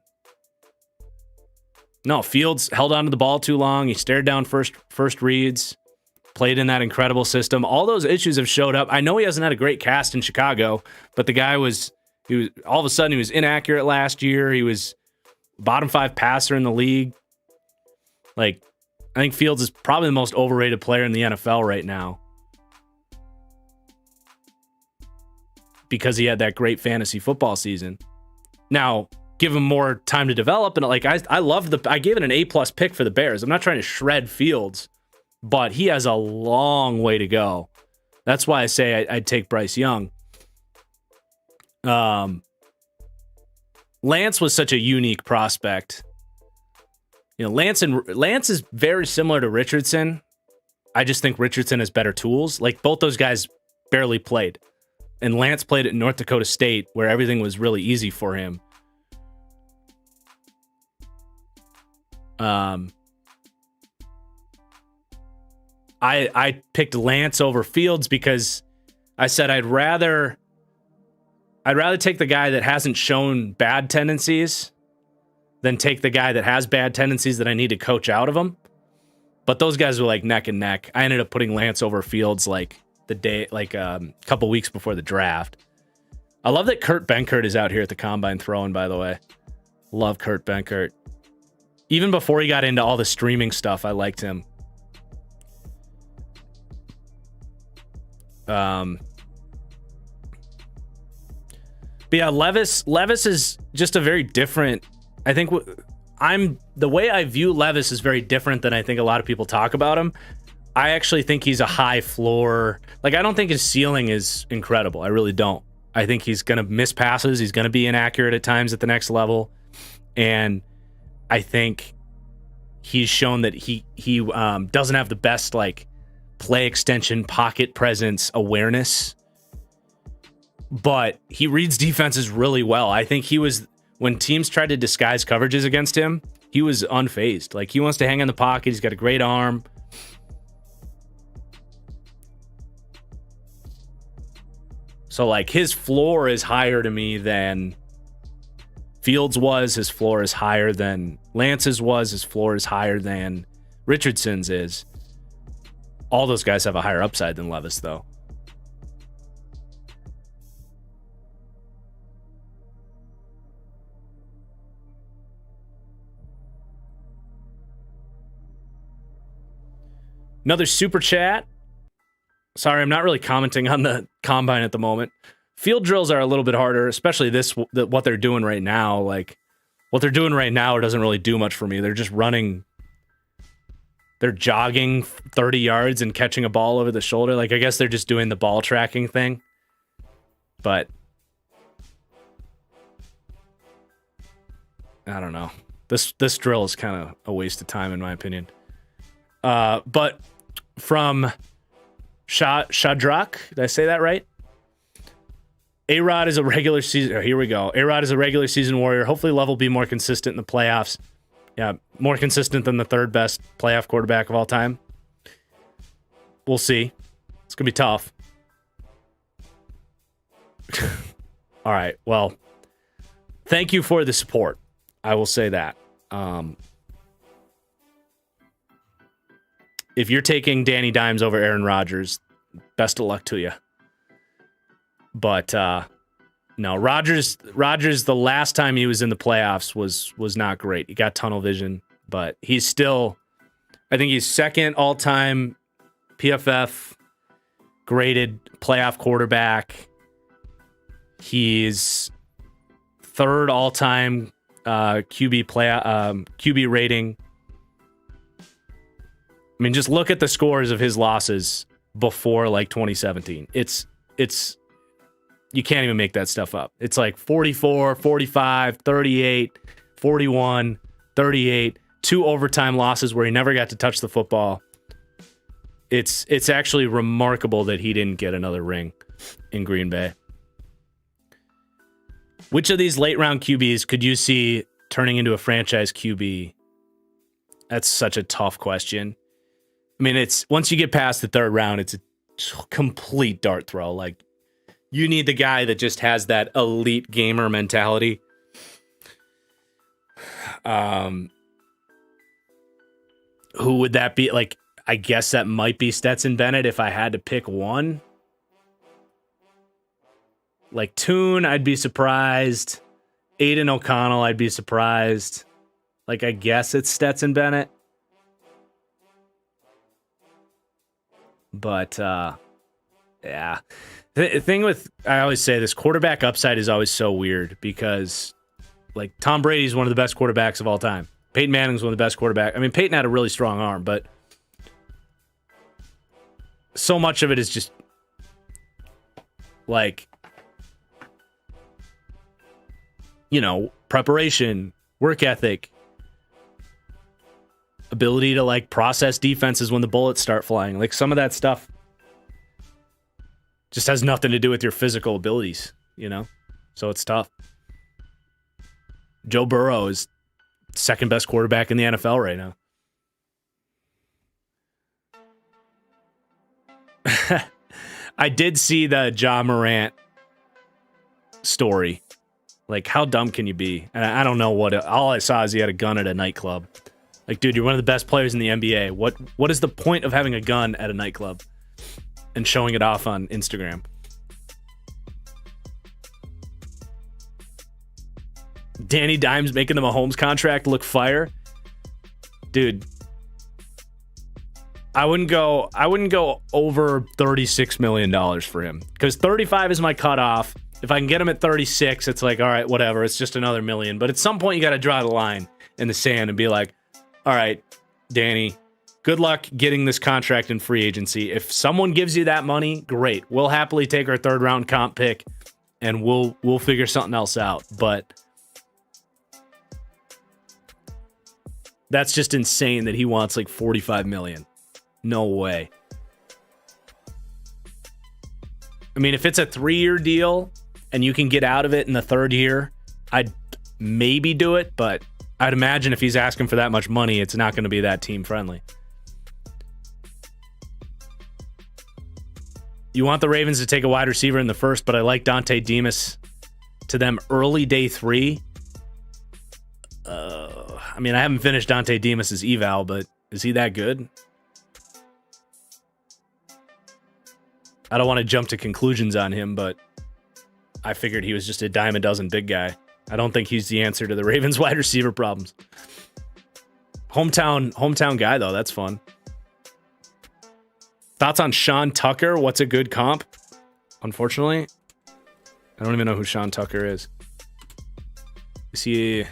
Fields held onto the ball too long. He stared down first reads, played in that incredible system. All those issues have showed up. I know he hasn't had a great cast in Chicago, but the guy was all of a sudden he was inaccurate last year. He was bottom 5 passer in the league. Like, I think Fields is probably the most overrated player in the NFL right now because he had that great fantasy football season. Now, give him more time to develop, and like I gave it an A+ pick for the Bears. I'm not trying to shred Fields, but he has a long way to go. That's why I say I'd take Bryce Young. Lance was such a unique prospect. You know, Lance is very similar to Richardson. I just think Richardson has better tools. Like, both those guys barely played. And Lance played at North Dakota State, where everything was really easy for him. I picked Lance over Fields because I said I'd rather take the guy that hasn't shown bad tendencies than take the guy that has bad tendencies that I need to coach out of him. But those guys were like neck and neck. I ended up putting Lance over Fields like a couple weeks before the draft. I love that Kurt Benkert is out here at the combine throwing, by the way. Love Kurt Benkert. Even before he got into all the streaming stuff, I liked him. But yeah, Levis is just a very different. I think the way I view Levis is very different than I think a lot of people talk about him. I actually think he's a high floor. Like, I don't think his ceiling is incredible. I really don't. I think he's going to miss passes. He's going to be inaccurate at times at the next level. And I think he's shown that he doesn't have the best like play extension, pocket presence, awareness. But he reads defenses really well. I think when teams tried to disguise coverages against him, he was unfazed. Like, he wants to hang in the pocket. He's got a great arm. So, like, his floor is higher to me than Fields was. His floor is higher than Lance's was. His floor is higher than Richardson's is. All those guys have a higher upside than Levis, though. Another super chat. Sorry, I'm not really commenting on the combine at the moment. Field drills are a little bit harder, especially what they're doing right now. Like, what they're doing right now doesn't really do much for me. They're just running. They're jogging 30 yards and catching a ball over the shoulder. Like, I guess they're just doing the ball tracking thing. But I don't know. This drill is kind of a waste of time, in my opinion. But from Shadrach, did I say that right? A-Rod is a regular season. Here we go. A-Rod is a regular season warrior. Hopefully, Love will be more consistent in the playoffs. Yeah, more consistent than the third best playoff quarterback of all time. We'll see. It's going to be tough. All right. Well, thank you for the support. I will say that. If you're taking Danny Dimes over Aaron Rodgers, best of luck to you. But no, Rodgers, the last time he was in the playoffs was not great. He got tunnel vision, but he's still, I think he's second all-time PFF graded playoff quarterback. He's third all-time QB rating. I mean, just look at the scores of his losses before like 2017. It's you can't even make that stuff up. It's like 44, 45, 38, 41, 38, 2 overtime losses where he never got to touch the football. It's actually remarkable that he didn't get another ring in Green Bay. Which of these late round QBs could you see turning into a franchise QB? That's such a tough question. I mean, it's once you get past the third round, it's a complete dart throw. Like, you need the guy that just has that elite gamer mentality. Who would that be? Like, I guess that might be Stetson Bennett if I had to pick one. Like Toon, I'd be surprised. Aiden O'Connell, I'd be surprised. Like, I guess it's Stetson Bennett. But, yeah. The thing with, I always say this, quarterback upside is always so weird because, like, Tom Brady's one of the best quarterbacks of all time. Peyton Manning's one of the best quarterbacks. I mean, Peyton had a really strong arm, but so much of it is just, like, you know, preparation, work ethic, ability to, like, process defenses when the bullets start flying. Like, some of that stuff just has nothing to do with your physical abilities, you know? So it's tough. Joe Burrow is second best quarterback in the NFL right now. I did see the Ja Morant story. Like, how dumb can you be? And I don't know all I saw is he had a gun at a nightclub. Like, dude, you're one of the best players in the NBA. What is the point of having a gun at a nightclub and showing it off on Instagram? Danny Dimes making the Mahomes contract look fire. Dude, I wouldn't go over $36 million for him because 35 is my cutoff. If I can get him at 36, it's like, all right, whatever. It's just another million. But at some point, you got to draw the line in the sand and be like, all right, Danny, good luck getting this contract in free agency. If someone gives you that money, great. We'll happily take our third round comp pick and we'll figure something else out. But that's just insane that he wants like 45 million. No way. I mean, if it's a 3-year deal and you can get out of it in the third year, I'd maybe do it, but I'd imagine if he's asking for that much money, it's not going to be that team friendly. You want the Ravens to take a wide receiver in the first, but I like Dante Demas to them early day 3. I mean, I haven't finished Dante Demas's eval, but is he that good? I don't want to jump to conclusions on him, but I figured he was just a dime a dozen big guy. I don't think he's the answer to the Ravens wide receiver problems. Hometown guy, though. That's fun. Thoughts on Sean Tucker? What's a good comp? Unfortunately, I don't even know who Sean Tucker is. Is he...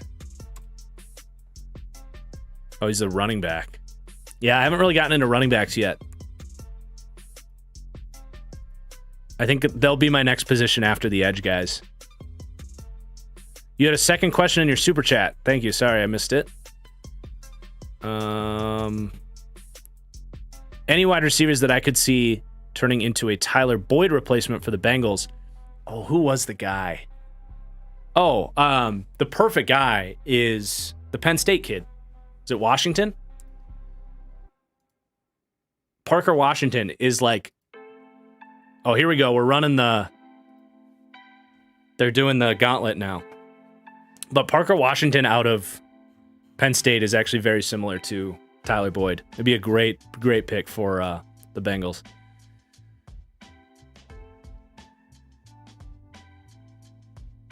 Oh, he's a running back. Yeah, I haven't really gotten into running backs yet. I think they'll be my next position after the edge guys. You had a second question in your super chat. Thank you. Sorry, I missed it. Any wide receivers that I could see turning into a Tyler Boyd replacement for the Bengals? Oh, who was the guy? Oh, the perfect guy is the Penn State kid. Is it Washington? Parker Washington is like... Oh, here we go. We're running they're doing the gauntlet now. But Parker Washington out of Penn State is actually very similar to Tyler Boyd. It'd be a great pick for the Bengals.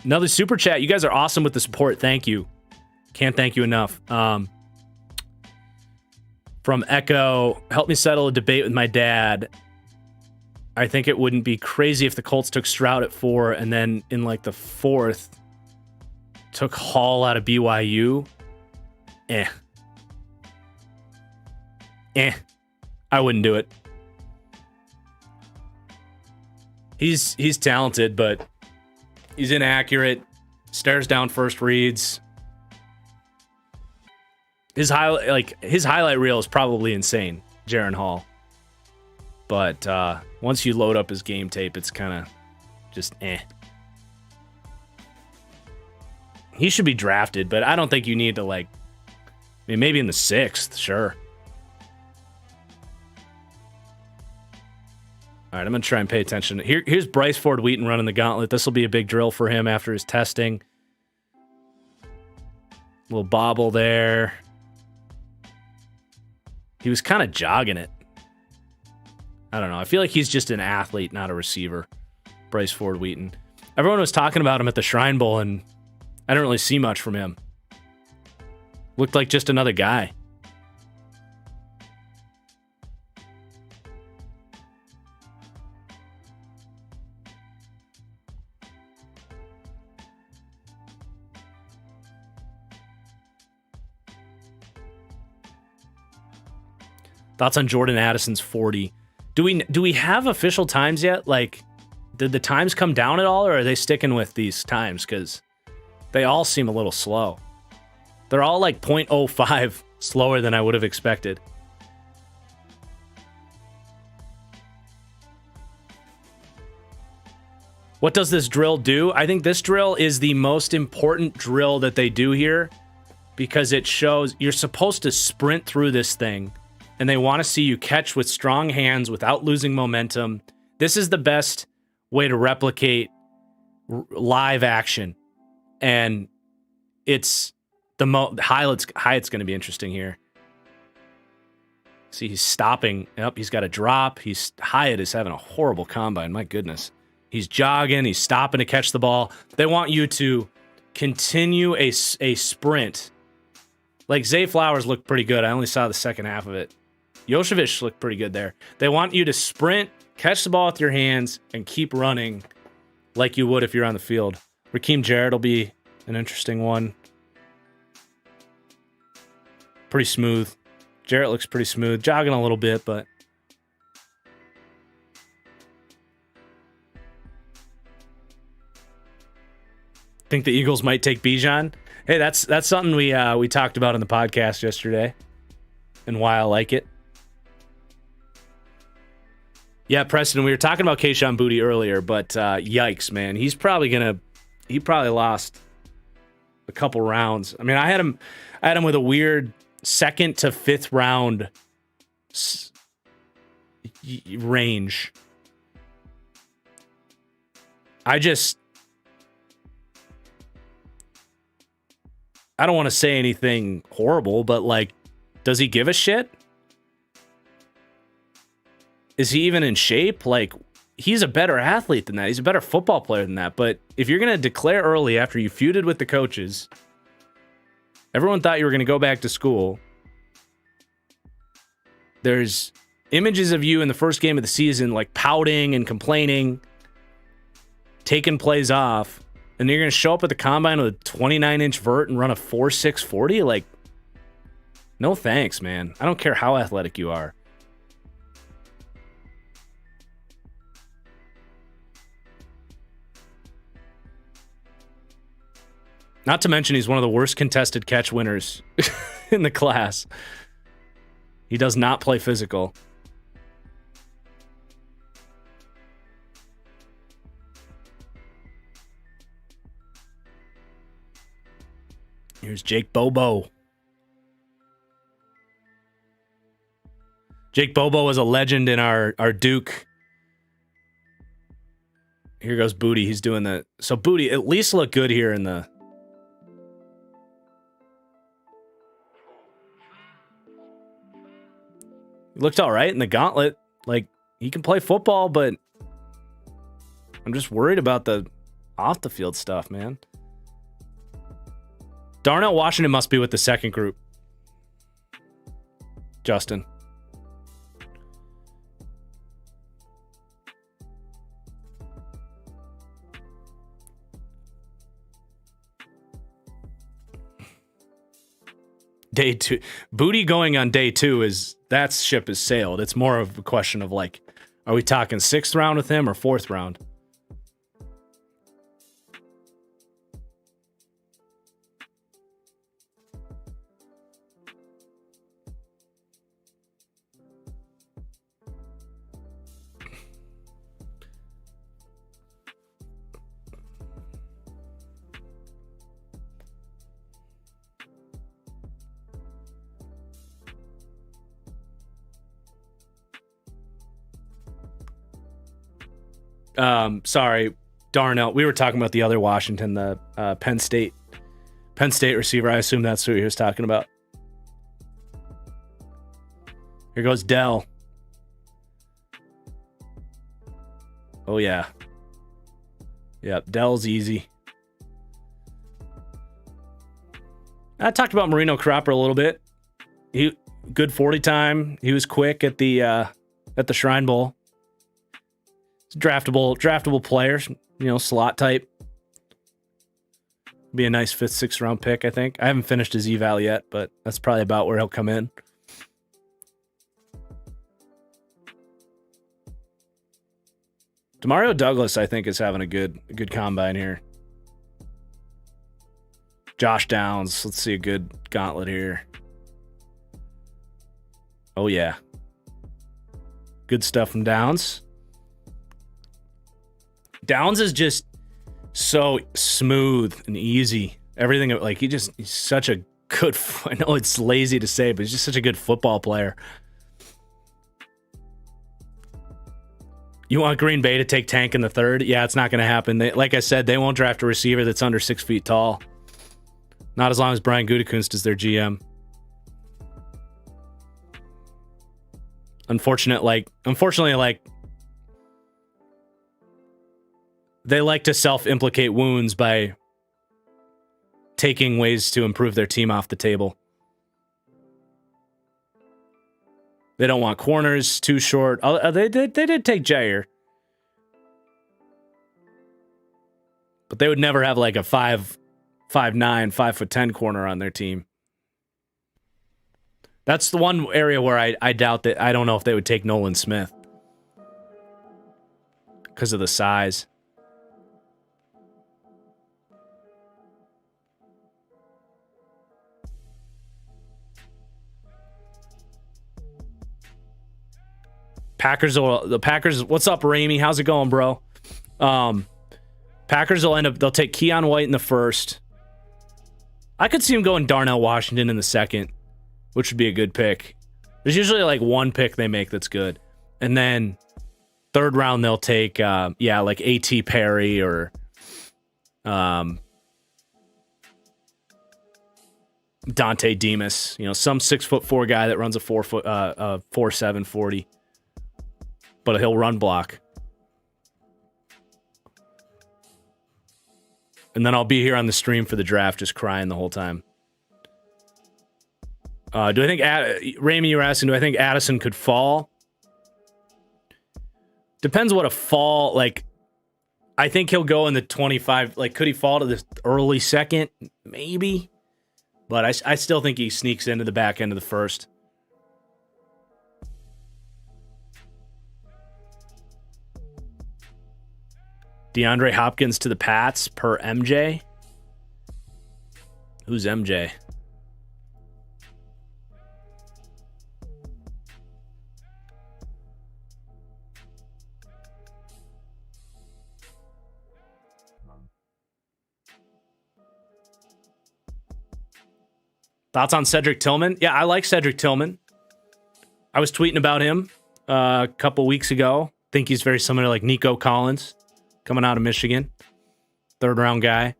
Another super chat. You guys are awesome with the support. Thank you. Can't thank you enough. From Echo, help me settle a debate with my dad. I think it wouldn't be crazy if the Colts took Stroud at 4 and then in like the 4th took Hall out of BYU. I wouldn't do it. He's talented, but he's inaccurate. Stares down first reads. His highlight reel is probably insane, Jaren Hall. But once you load up his game tape, it's kind of just eh. He should be drafted, but I don't think you need to maybe in the 6th, sure. All right, I'm going to try and pay attention. Here's Bryce Ford Wheaton running the gauntlet. This will be a big drill for him after his testing. Little bobble there. He was kind of jogging it. I don't know. I feel like he's just an athlete, not a receiver. Bryce Ford Wheaton. Everyone was talking about him at the Shrine Bowl, and I didn't really see much from him. Looked like just another guy. Thoughts on Jordan Addison's 40? Do we have official times yet? Did the times come down at all, or are they sticking with these times? Because they all seem a little slow. They're all 0.05 slower than I would have expected. What does this drill do? I think this drill is the most important drill that they do here because it shows you're supposed to sprint through this thing. And they want to see you catch with strong hands without losing momentum. This is the best way to replicate live action. And it's the Hyatt's going to be interesting here. See, he's stopping. Yep, he's got a drop. Hyatt is having a horrible combine. My goodness. He's jogging. He's stopping to catch the ball. They want you to continue a sprint. Zay Flowers looked pretty good. I only saw the second half of it. Yoshevich looked pretty good there. They want you to sprint, catch the ball with your hands, and keep running like you would if you're on the field. Raheem Jarrett will be an interesting one. Pretty smooth. Jarrett looks pretty smooth. Jogging a little bit, but... Think the Eagles might take Bijan? Hey, that's something we talked about in the podcast yesterday, and why I like it. Yeah, Preston, we were talking about Kayshon Boutte earlier, but yikes, man. He probably lost a couple rounds. I mean, I had him with a weird 2nd to 5th round range. I don't want to say anything horrible, but does he give a shit? Is he even in shape? He's a better athlete than that. He's a better football player than that. But if you're going to declare early after you feuded with the coaches, everyone thought you were going to go back to school. There's images of you in the first game of the season, pouting and complaining, taking plays off, and you're going to show up at the combine with a 29-inch vert and run a 4.6 40? No thanks, man. I don't care how athletic you are. Not to mention he's one of the worst contested catch winners in the class. He does not play physical. Here's Jake Bobo. Jake Bobo is a legend in our Duke. Here goes Boutte. He's doing the... So Boutte at least looked good here in the... He looked all right in the gauntlet. He can play football, but I'm just worried about the off the field stuff, man. Darnell Washington must be with the second group. Justin. Day two. Booty going on day two that ship has sailed. It's more of a question of like, are we talking 6th round with him or 4th round? Sorry, Darnell. We were talking about the other Washington, the Penn State receiver. I assume that's who he was talking about. Here goes Dell. Oh yeah. Yep, Dell's easy. I talked about Marino Cropper a little bit. He good 40 time. He was quick at the Shrine Bowl. Draftable players, slot type. Be a nice 5th, 6th round pick, I think. I haven't finished his eval yet, but that's probably about where he'll come in. Demario Douglas, I think, is having a good combine here. Josh Downs, let's see a good gauntlet here. Oh yeah. Good stuff from Downs. Downs is just so smooth and easy. Everything, like he's such a good, I know it's lazy to say, but he's just such a good football player. You want Green Bay to take Tank in the 3rd? Yeah, it's not going to happen. Like I said, they won't draft a receiver that's under 6 feet tall. Not as long as Brian Gutekunst is their GM. Unfortunately, they like to self-implicate wounds by taking ways to improve their team off the table. They don't want corners too short. They did take Jair. But they would never have like a 5'9", 5'10" corner on their team. That's the one area where I doubt that. I don't know if they would take Nolan Smith because of the size. Packers, what's up, Ramey? How's it going, bro? Packers they'll take Keon White in the 1st. I could see him going Darnell Washington in the 2nd, which would be a good pick. There's usually like one pick they make that's good. And then 3rd round, they'll take, like A.T. Perry or Dante Demas, some 6'4" guy that runs a 4.7 40. But he'll run block. And then I'll be here on the stream for the draft just crying the whole time. Do I think, Ramey, you were asking, do I think Addison could fall? Depends what a fall, like, I think he'll go in the 25, like, could he fall to the early 2nd? Maybe. But I still think he sneaks into the back end of the 1st. DeAndre Hopkins to the Pats per MJ. Who's MJ? Thoughts on Cedric Tillman? Yeah, I like Cedric Tillman. I was tweeting about him a couple weeks ago. Think he's very similar to like Nico Collins. Coming out of Michigan. 3rd round guy.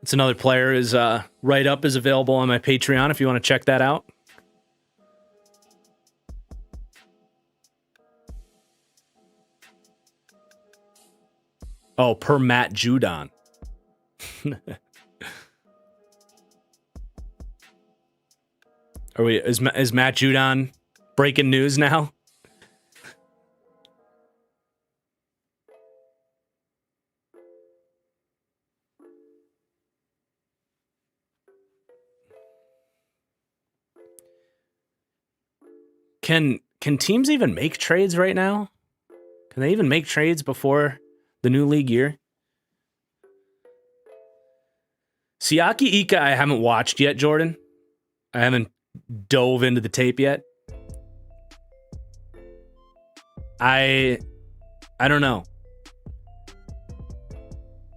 It's another player. His write-up is available on my Patreon if you want to check that out. Oh, per Matt Judon. Is Matt Judon breaking news now? Can teams even make trades right now? Can they even make trades before the new league year? Siaki Ika, I haven't watched yet, Jordan. I haven't dove into the tape yet. I don't know.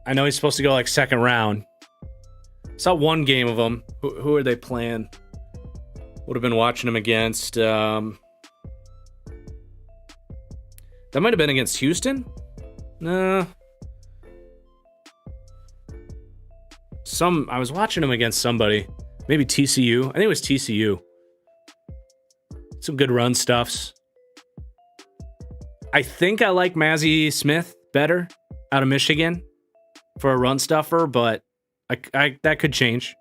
I know he's supposed to go like second round. Saw one game of him. Who are they playing? Would have been watching him against. That might have been against Houston? No. I was watching him against somebody. Maybe TCU. I think it was TCU. Some good run stuffs. I think I like Mazi Smith better out of Michigan for a run stuffer, but I that could change.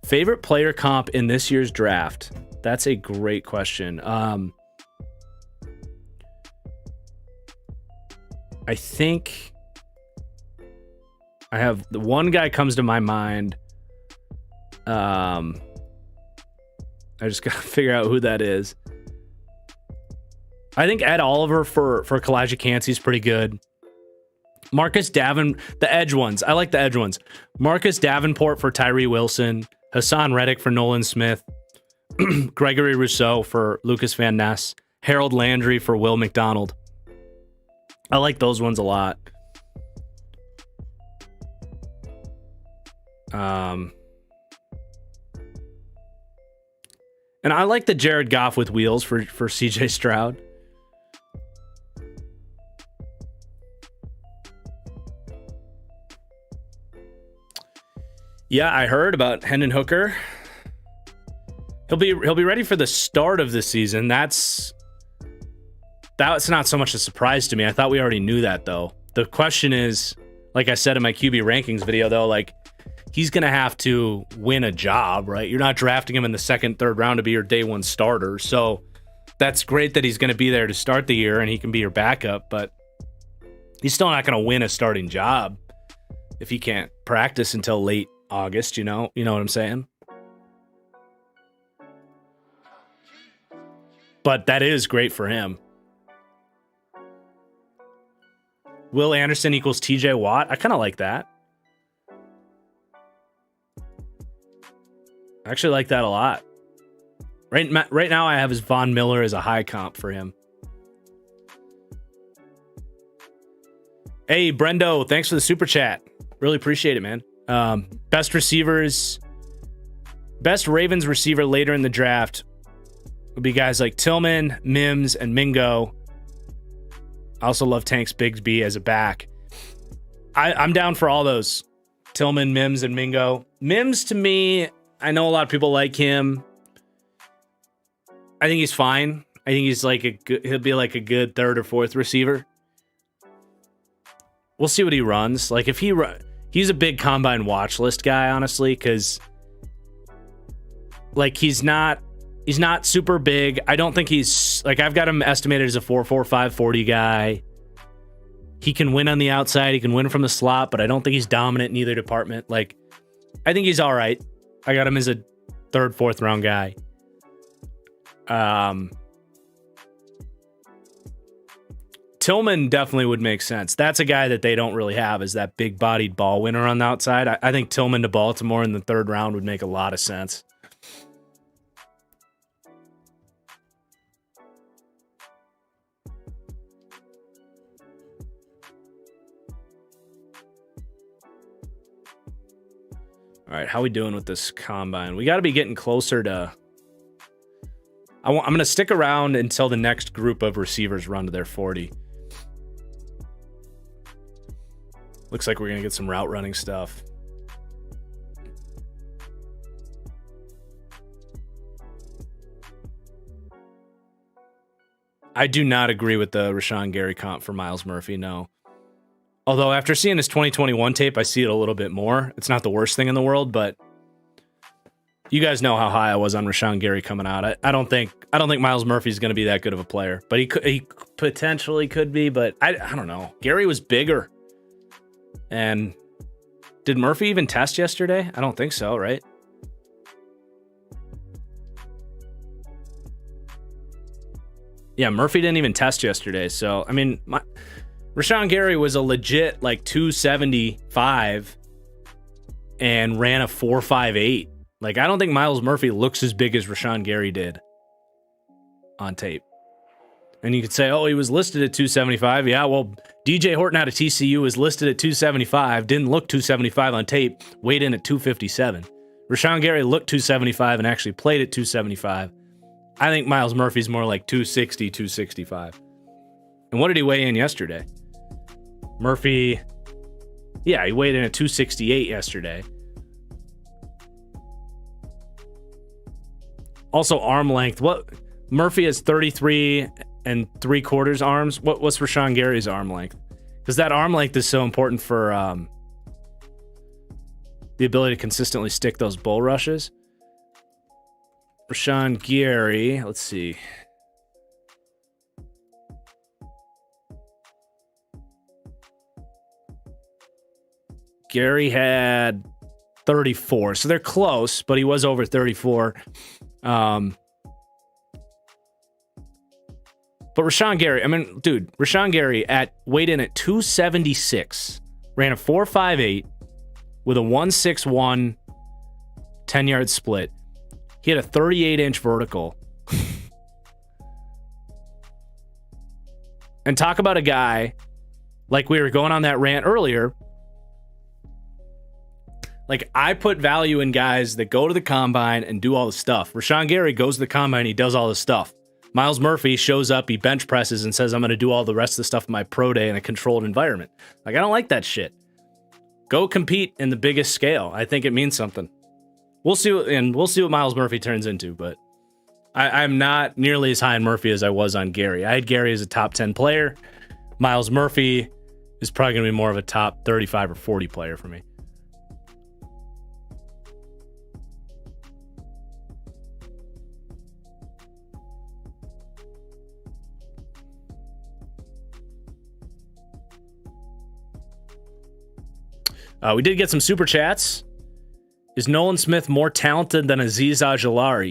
Favorite player comp in this year's draft? That's a great question. I think I have the one guy comes to my mind. I just gotta figure out who that is. I think Ed Oliver for Kalijah Kancey is pretty good. Marcus Davenport, the edge ones. I like the edge ones. Marcus Davenport for Tyree Wilson. Hassan Reddick for Nolan Smith. Gregory Rousseau for Lucas Van Ness. Harold Landry for Will McDonald. I like those ones a lot. And I like the Jared Goff with wheels for CJ Stroud. Yeah, I heard about Hendon Hooker. He'll be ready for the start of the season. That's not so much a surprise to me. I thought we already knew that, though. The question is, like I said in my QB rankings video, though, like he's going to have to win a job, right? You're not drafting him in the second, third round to be your day one starter. So that's great that he's going to be there to start the year and he can be your backup, but he's still not going to win a starting job if he can't practice until late August, you know what I'm saying? But that is great for him. Will Anderson equals TJ Watt. I kind of like that. I actually like that a lot. Right now, I have his Von Miller as a high comp for him. Hey, Brendo, thanks for the super chat. Really appreciate it, man. Best receivers, best Ravens receiver later in the draft would be guys like Tillman, Mims, and Mingo. I also love Tanks Bigsby as a back. I'm down for all those. Tillman, Mims, and Mingo. Mims, to me, I know a lot of people like him. I think he's fine. I think he's he'll be like a good third or fourth receiver. We'll see what he runs. Like if he's a big combine watch list guy, honestly, because like he's not super big. I don't think he's like, I've got him estimated as a 4.45 40 guy. He can win on the outside. He can win from the slot, but I don't think he's dominant in either department. Like, I think he's all right. I got him as a third, fourth round guy. Tillman definitely would make sense. That's a guy that they don't really have, is that big bodied ball winner on the outside. I think Tillman to Baltimore in the third round would make a lot of sense. All right, how we doing with this combine? We got to be getting closer to... I'm going to stick around until the next group of receivers run to their 40. Looks like we're going to get some route running stuff. I do not agree with the Rashawn Gary comp for Myles Murphy, no. Although after seeing his 2021 tape, I see it a little bit more. It's not the worst thing in the world, but You guys know how high I was on Rashawn Gary coming out. I don't think Myles Murphy is going to be that good of a player, but he potentially could be. But I don't know. Gary was bigger, and did Murphy even test yesterday? I don't think so, right? Yeah, Murphy didn't even test yesterday. So I mean, Rashawn Gary was a legit like 275 and ran a 4.58. Like, I don't think Myles Murphy looks as big as Rashawn Gary did on tape. And you could say, oh, he was listed at 275. Yeah, well, DJ Horton out of TCU was listed at 275, didn't look 275 on tape, weighed in at 257. Rashawn Gary looked 275 and actually played at 275. I think Myles Murphy's more like 260, 265. And what did he weigh in yesterday? Murphy, yeah, he weighed in at 268 yesterday. Also, arm length. What Murphy has 33 3/4 arms. What's Rashawn Gary's arm length? Because that arm length is so important for the ability to consistently stick those bull rushes. Rashawn Gary, let's see. Gary had 34, so they're close, but he was over 34. But Rashawn Gary, I mean, dude, Rashawn Gary weighed in at 276, ran a 4.58 with a 1.61 10-yard split. He had a 38-inch vertical. And talk about a guy, like we were going on that rant earlier. Like, I put value in guys that go to the combine and do all the stuff. Rashawn Gary goes to the combine, he does all the stuff. Myles Murphy shows up, he bench presses and says, I'm going to do all the rest of the stuff in my pro day in a controlled environment. Like, I don't like that shit. Go compete in the biggest scale. I think it means something. We'll see what Myles Murphy turns into, but I'm not nearly as high on Murphy as I was on Gary. I had Gary as a top 10 player. Myles Murphy is probably going to be more of a top 35 or 40 player for me. We did get some super chats. Is Nolan Smith more talented than Azeez Ojulari?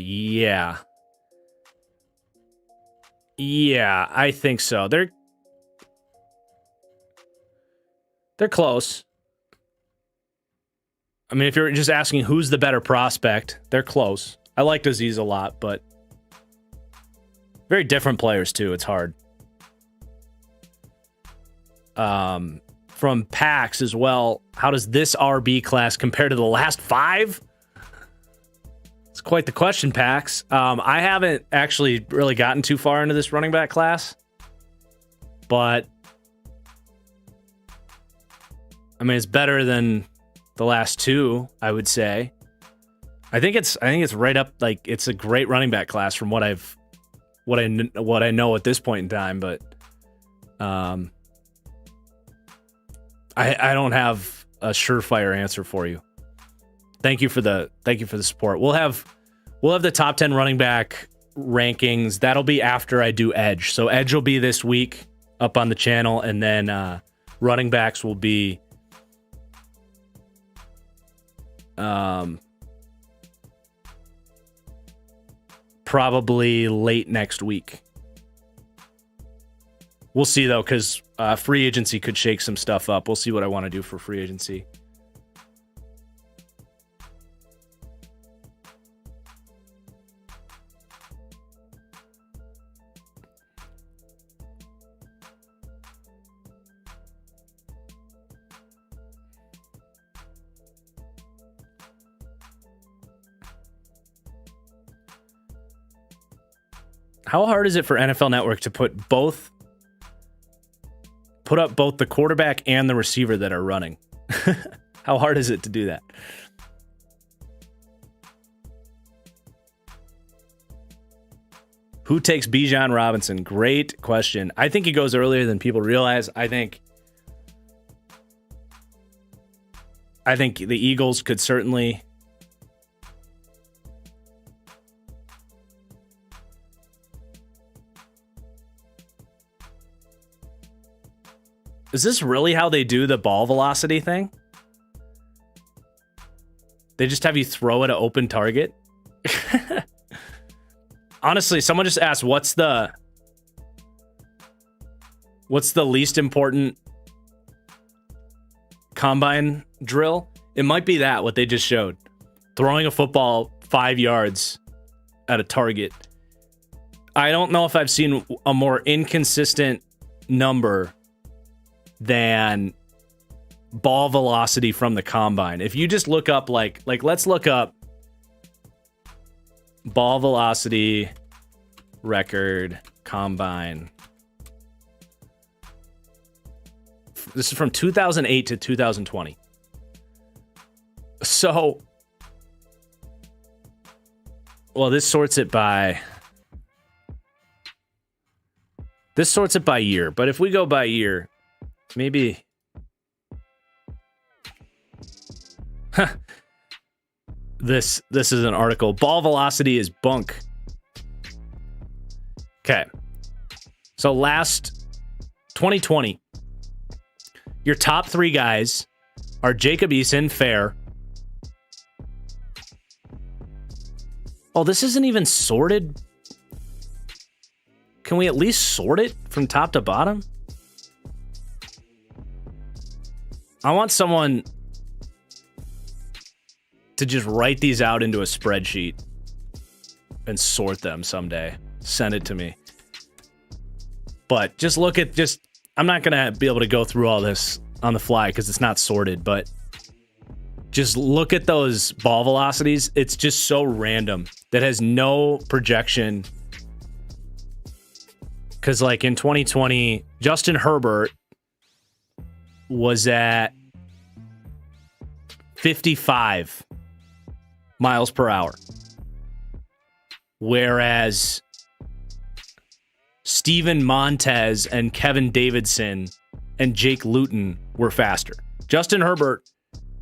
Yeah, I think so. They're close. I mean, if you're just asking who's the better prospect, they're close. I liked Azeez a lot, but very different players too. It's hard. From PAX as well. How does this RB class compare to the last 5? It's quite the question, PAX. I haven't actually really gotten too far into this running back class, but I mean, it's better than the last 2, I would say. I think it's right up, like, it's a great running back class from what I know at this point in time, but I don't have a surefire answer for you. Thank you for the support. We'll have the top 10 running back rankings. That'll be after I do Edge. So Edge will be this week up on the channel, and then running backs will be probably late next week. We'll see, though, because free agency could shake some stuff up. We'll see what I want to do for free agency. How hard is it for NFL Network to put up both the quarterback and the receiver that are running? How hard is it to do that? Who takes Bijan Robinson? Great question. I think he goes earlier than people realize. I think the Eagles could certainly Is this really how they do the ball velocity thing? They just have you throw at an open target? Honestly, someone just asked, what's the least important combine drill? It might be that, what they just showed. Throwing a football 5 yards at a target. I don't know if I've seen a more inconsistent number than ball velocity from the combine. If you just look up like let's look up ball velocity record combine. This is from 2008 to 2020. So, well, this sorts it by year, but if we go by year, maybe this is an article. Ball velocity is bunk. Okay. So last 2020, your top 3 guys are Jacob Eason, fair. Oh, this isn't even sorted. Can we at least sort it from top to bottom? I want someone to just write these out into a spreadsheet and sort them someday. Send it to me. But just look at I'm not going to be able to go through all this on the fly because it's not sorted, but just look at those ball velocities. It's just so random. That has no projection. Because like in 2020, Justin Herbert was at 55 miles per hour. Whereas Steven Montez and Kevin Davidson and Jake Luton were faster. Justin Herbert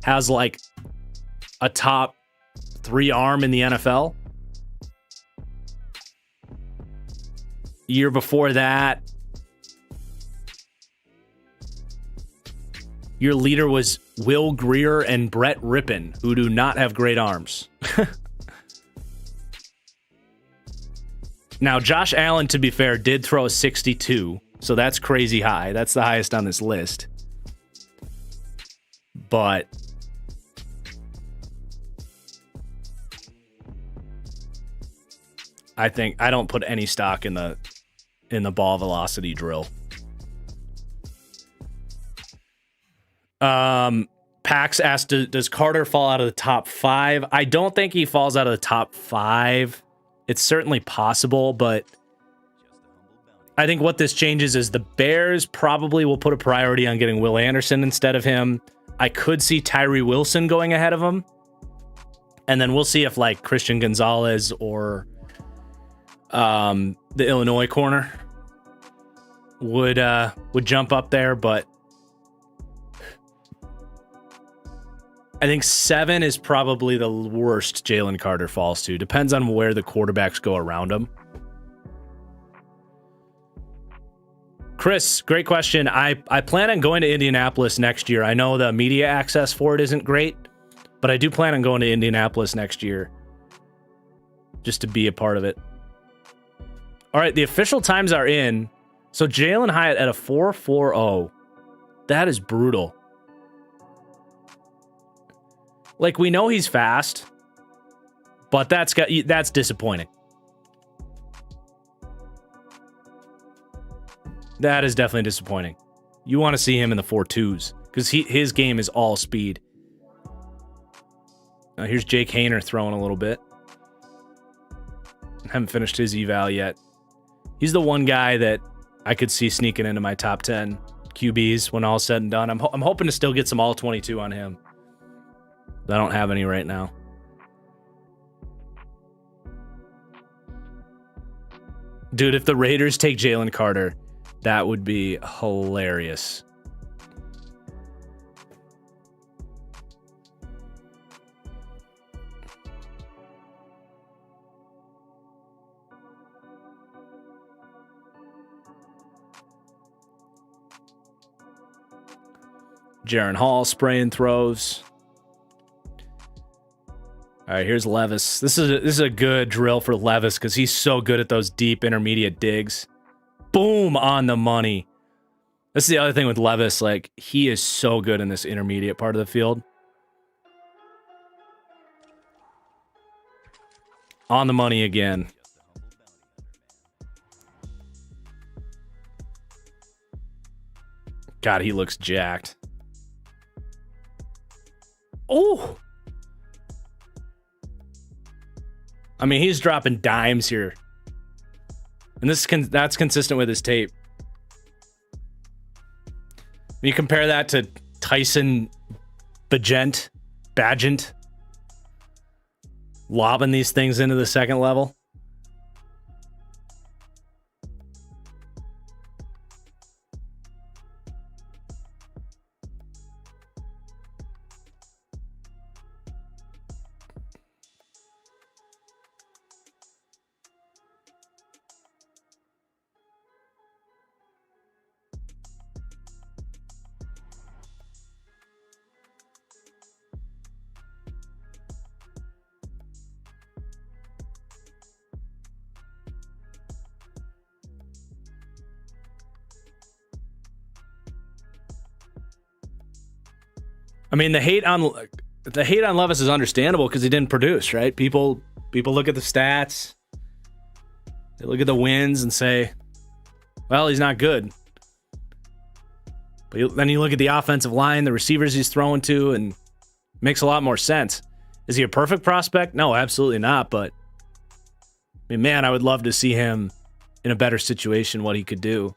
has like a top 3 arm in the NFL. Year before that, your leader was Will Grier and Brett Rippon, who do not have great arms. Now, Josh Allen, to be fair, did throw a 62, so that's crazy high. That's the highest on this list. But I don't put any stock in the ball velocity drill. Pax asked, does Carter fall out of the top 5? I don't think he falls out of the top 5. It's certainly possible, but I think what this changes is the Bears probably will put a priority on getting Will Anderson instead of him. I could see Tyree Wilson going ahead of him. And then we'll see if like Christian Gonzalez or the Illinois corner would jump up there, but I think 7 is probably the worst Jalen Carter falls to. Depends on where the quarterbacks go around him. Chris, great question. I plan on going to Indianapolis next year. I know the media access for it isn't great, but I do plan on going to Indianapolis next year just to be a part of it. All right, the official times are in. So Jalen Hyatt at a 4.40. That is brutal. Like, we know he's fast, but that's disappointing. That is definitely disappointing. You want to see him in the 4.2s because his game is all speed. Now here's Jake Haener throwing a little bit. Haven't finished his eval yet. He's the one guy that I could see sneaking into my top 10 QBs when all's said and done. I'm hoping to still get some all 22 on him. I don't have any right now. Dude, if the Raiders take Jalen Carter, that would be hilarious. Jaron Hall spraying throws. All right, here's Levis. This is a good drill for Levis because he's so good at those deep intermediate digs. Boom, on the money. That's the other thing with Levis. Like, he is so good in this intermediate part of the field. On the money again. God, he looks jacked. Oh! I mean, he's dropping dimes here. And that's consistent with his tape. When you compare that to Tyson Bagent, lobbing these things into the second level. I mean, the hate on Levis is understandable because he didn't produce, right? People look at the stats, they look at the wins and say, well, he's not good. But then you look at the offensive line, the receivers he's throwing to, and it makes a lot more sense. Is he a perfect prospect? No, absolutely not. But I mean, man, I would love to see him in a better situation, what he could do.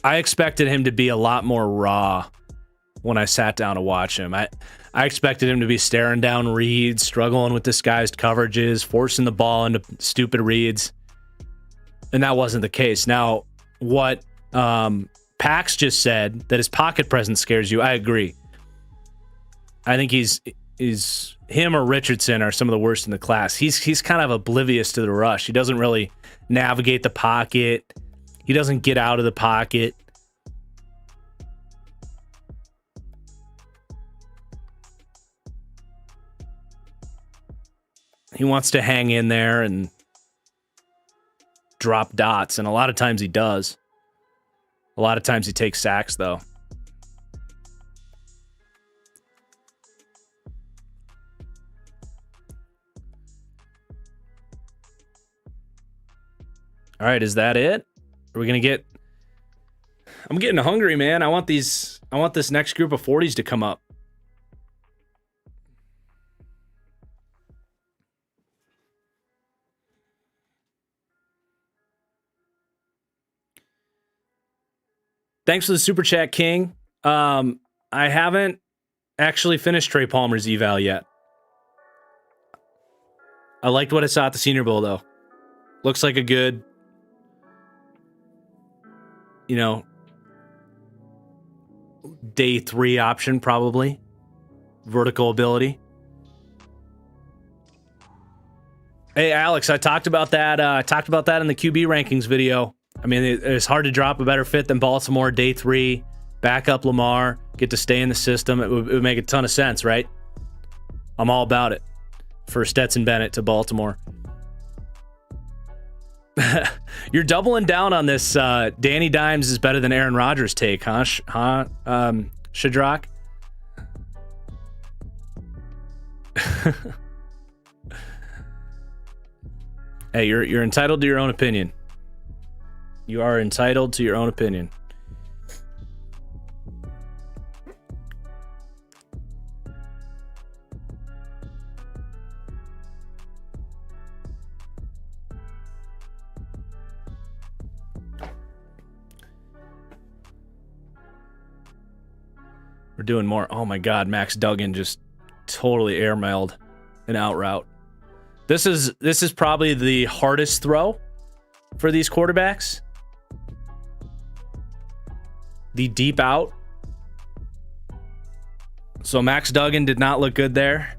I expected him to be a lot more raw when I sat down to watch him. I expected him to be staring down reads, struggling with disguised coverages, forcing the ball into stupid reads. And that wasn't the case. Now, what Pax just said, that his pocket presence scares you, I agree. I think he's him or Richardson are some of the worst in the class. He's kind of oblivious to the rush. He doesn't really navigate the pocket. He doesn't get out of the pocket. He wants to hang in there and drop dots, and a lot of times he does. A lot of times he takes sacks, though. All right, is that it? Are we gonna get? I'm getting hungry, man. I want this next group of 40s to come up. Thanks for the super chat, King. I haven't actually finished Trey Palmer's eval yet. I liked what I saw at the Senior Bowl, though. Looks like a good, day 3 option, probably. Vertical ability. Hey, Alex, I talked about that. I talked about that in the QB rankings video. I mean, it's hard to drop a better fit than Baltimore. Day 3, back up Lamar, get to stay in the system. It would make a ton of sense, right? I'm all about it. For Stetson Bennett to Baltimore. You're doubling down on this. Danny Dimes is better than Aaron Rodgers take, huh? Shadrach? Hey, you're entitled to your own opinion. You are entitled to your own opinion. We're doing more. Oh my God, Max Duggan just totally airmailed an out route. This is probably the hardest throw for these quarterbacks. The deep out. So Max Duggan did not look good there.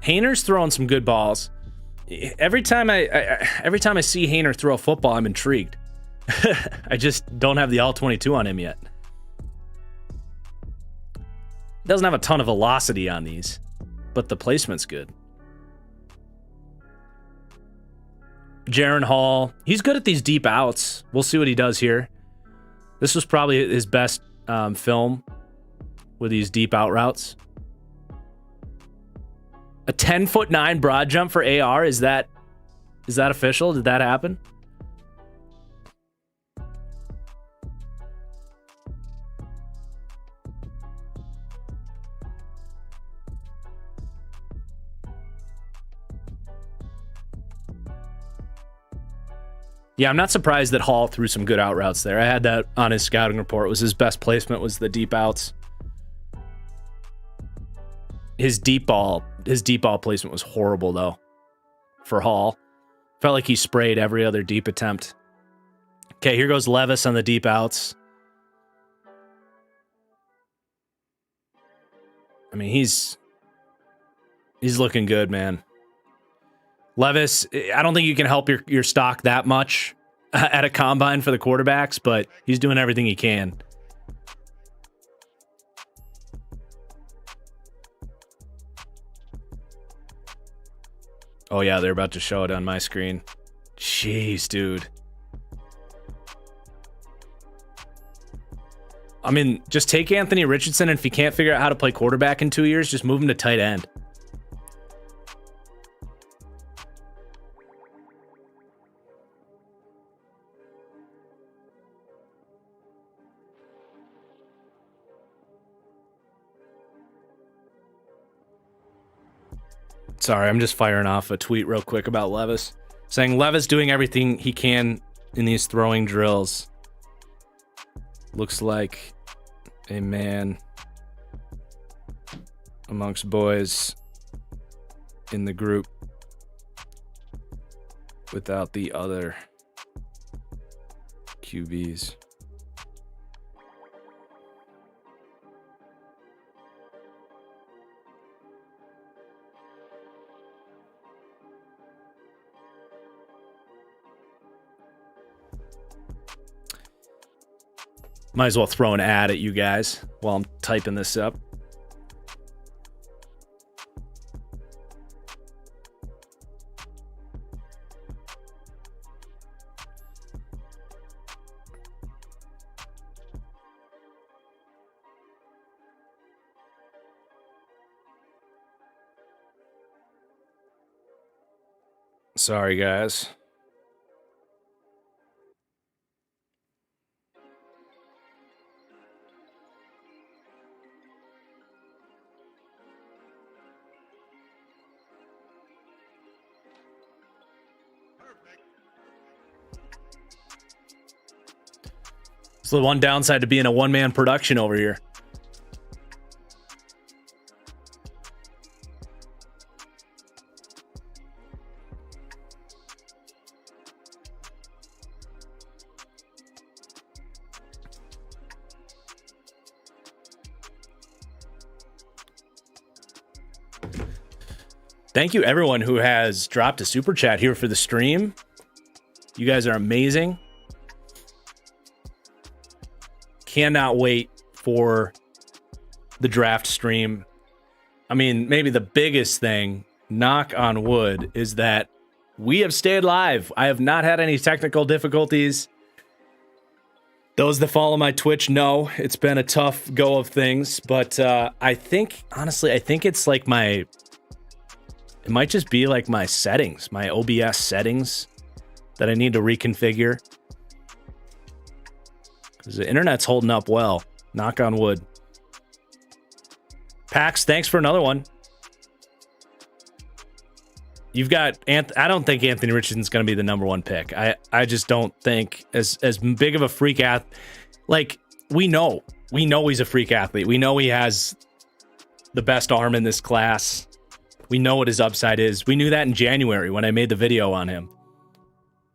Hayner's throwing some good balls. Every time I see Hayner throw a football, I'm intrigued. I just don't have the all-22 on him yet. Doesn't have a ton of velocity on these, but the placement's good. Jaron Hall, he's good at these deep outs. We'll see what he does here. This was probably his best film with these deep out routes. A 10'9" broad jump for AR. Is that official? Did that happen? Yeah, I'm not surprised that Hall threw some good out routes there. I had that on his scouting report. It was his best placement was the deep outs. His deep ball placement was horrible though for Hall. Felt like he sprayed every other deep attempt. Okay, here goes Levis on the deep outs. I mean, he's looking good, man. Levis, I don't think you can help your stock that much at a combine for the quarterbacks, but he's doing everything he can. Oh yeah, they're about to show it on my screen. Jeez, dude. I mean, just take Anthony Richardson, and if he can't figure out how to play quarterback in 2 years, just move him to tight end. Sorry, I'm just firing off a tweet real quick about Levis. Saying Levis doing everything he can in these throwing drills. Looks like a man amongst boys in the group without the other QBs. Might as well throw an ad at you guys while I'm typing this up. Sorry, guys. It's the one downside to being a one-man production over here. Thank you, everyone who has dropped a super chat here for the stream. You guys are amazing. Cannot wait for the draft stream. I mean, maybe the biggest thing, knock on wood, is that we have stayed live. I have not had any technical difficulties. Those that follow my Twitch know it's been a tough go of things, but I think, honestly, it's like it might just be like my settings, my OBS settings that I need to reconfigure. Because the internet's holding up well. Knock on wood. Pax, thanks for another one. You've got... I don't think Anthony Richardson's going to be the number one pick. I just don't think as big of a freak athlete... Like, we know he's a freak athlete. We know he has the best arm in this class. We know what his upside is. We knew that in January when I made the video on him.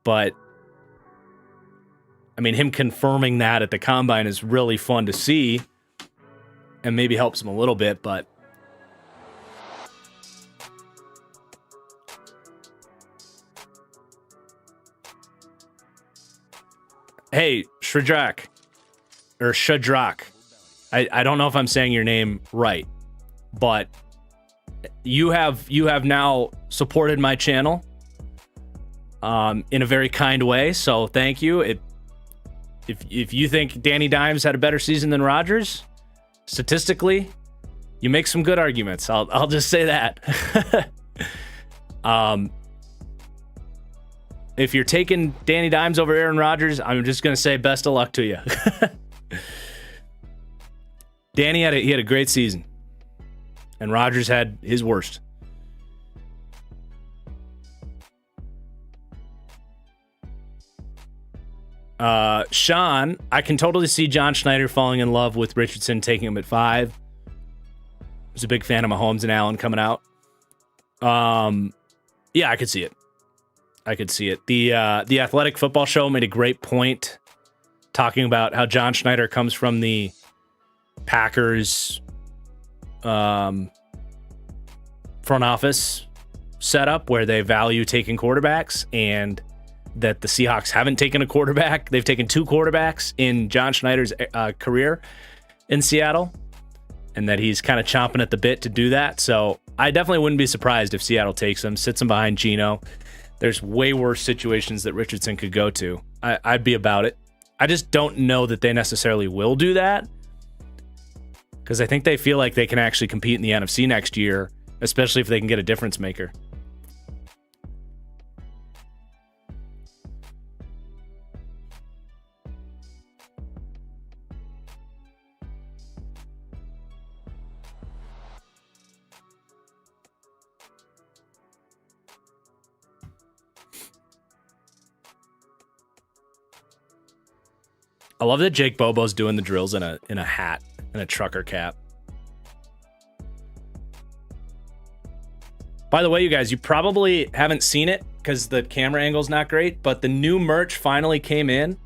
But, I mean, him confirming that at the Combine is really fun to see. And maybe helps him a little bit, but... Hey, Shadrak, or Shadrak. I don't know if I'm saying your name right, but you have now supported my channel in a very kind way. So thank you. If you think Danny Dimes had a better season than Rodgers, statistically, you make some good arguments. I'll just say that. If you're taking Danny Dimes over Aaron Rodgers, I'm just gonna say best of luck to you. Danny had a great season, and Rodgers had his worst. Sean, I can totally see John Schneider falling in love with Richardson, taking him at 5. Was a big fan of Mahomes and Allen coming out. Yeah, I could see it. The Athletic Football Show made a great point talking about how John Schneider comes from the Packers front office setup where they value taking quarterbacks, and that the Seahawks haven't taken a quarterback. They've taken 2 quarterbacks in John Schneider's career in Seattle, and that he's kind of chomping at the bit to do that. So I definitely wouldn't be surprised if Seattle takes him, sits him behind Geno. There's way worse situations that Richardson could go to. I'd be about it. I just don't know that they necessarily will do that, because I think they feel like they can actually compete in the NFC next year, especially if they can get a difference maker. I love that Jake Bobo's doing the drills in a hat and a trucker cap. By the way, you guys, you probably haven't seen it because the camera angle's not great, but the new merch finally came in.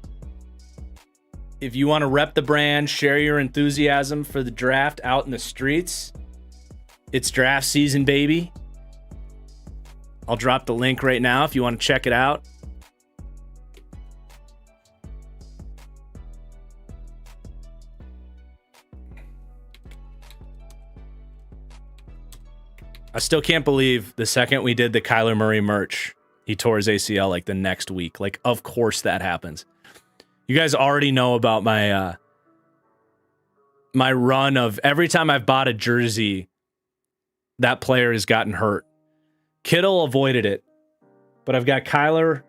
If you want to rep the brand, share your enthusiasm for the draft out in the streets, it's draft season, baby. I'll drop the link right now if you want to check it out. I still can't believe the second we did the Kyler Murray merch, he tore his ACL like the next week. Like, of course that happens. You guys already know about my my run of every time I've bought a jersey, that player has gotten hurt. Kittle avoided it, but I've got Kyler.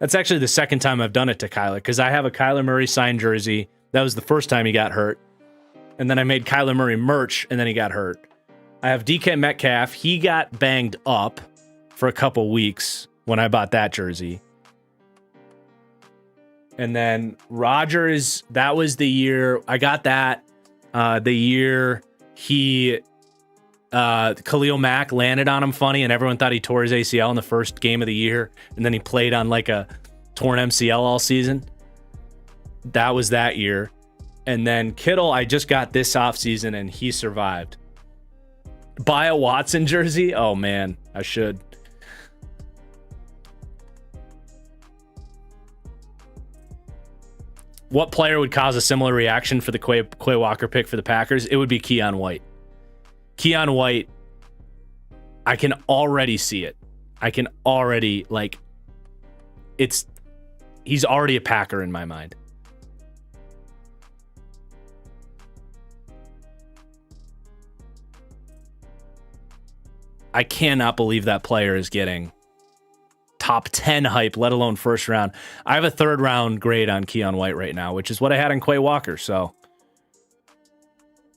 That's actually the second time I've done it to Kyler, because I have a Kyler Murray signed jersey. That was the first time he got hurt. And then I made Kyler Murray merch, and then he got hurt. I have DK Metcalf. He got banged up for a couple weeks when I bought that jersey. And then Rodgers, that was the year I got that. The year Khalil Mack landed on him funny, and everyone thought he tore his ACL in the first game of the year. And then he played on like a torn MCL all season. That was that year. And then Kittle, I just got this offseason, and he survived. Buy a Watson jersey? Oh, man, I should. What player would cause a similar reaction for the Quay Walker pick for the Packers? It would be Keion White. Keion White, I can already see it. I can already, like, he's already a Packer in my mind. I cannot believe that player is getting top 10 hype, let alone first round. I have a 3rd round grade on Keion White right now, which is what I had on Quay Walker. So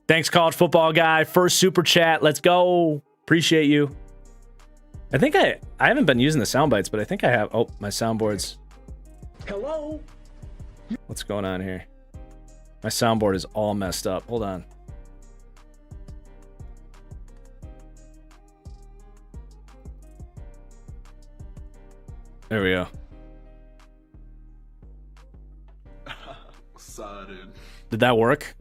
thanks, college football guy. First super chat. Let's go. Appreciate you. I think I haven't been using the sound bites, but I think I have. Oh, my soundboard's. Hello. What's going on here? My soundboard is all messed up. Hold on. There we go. Excited. Did that work?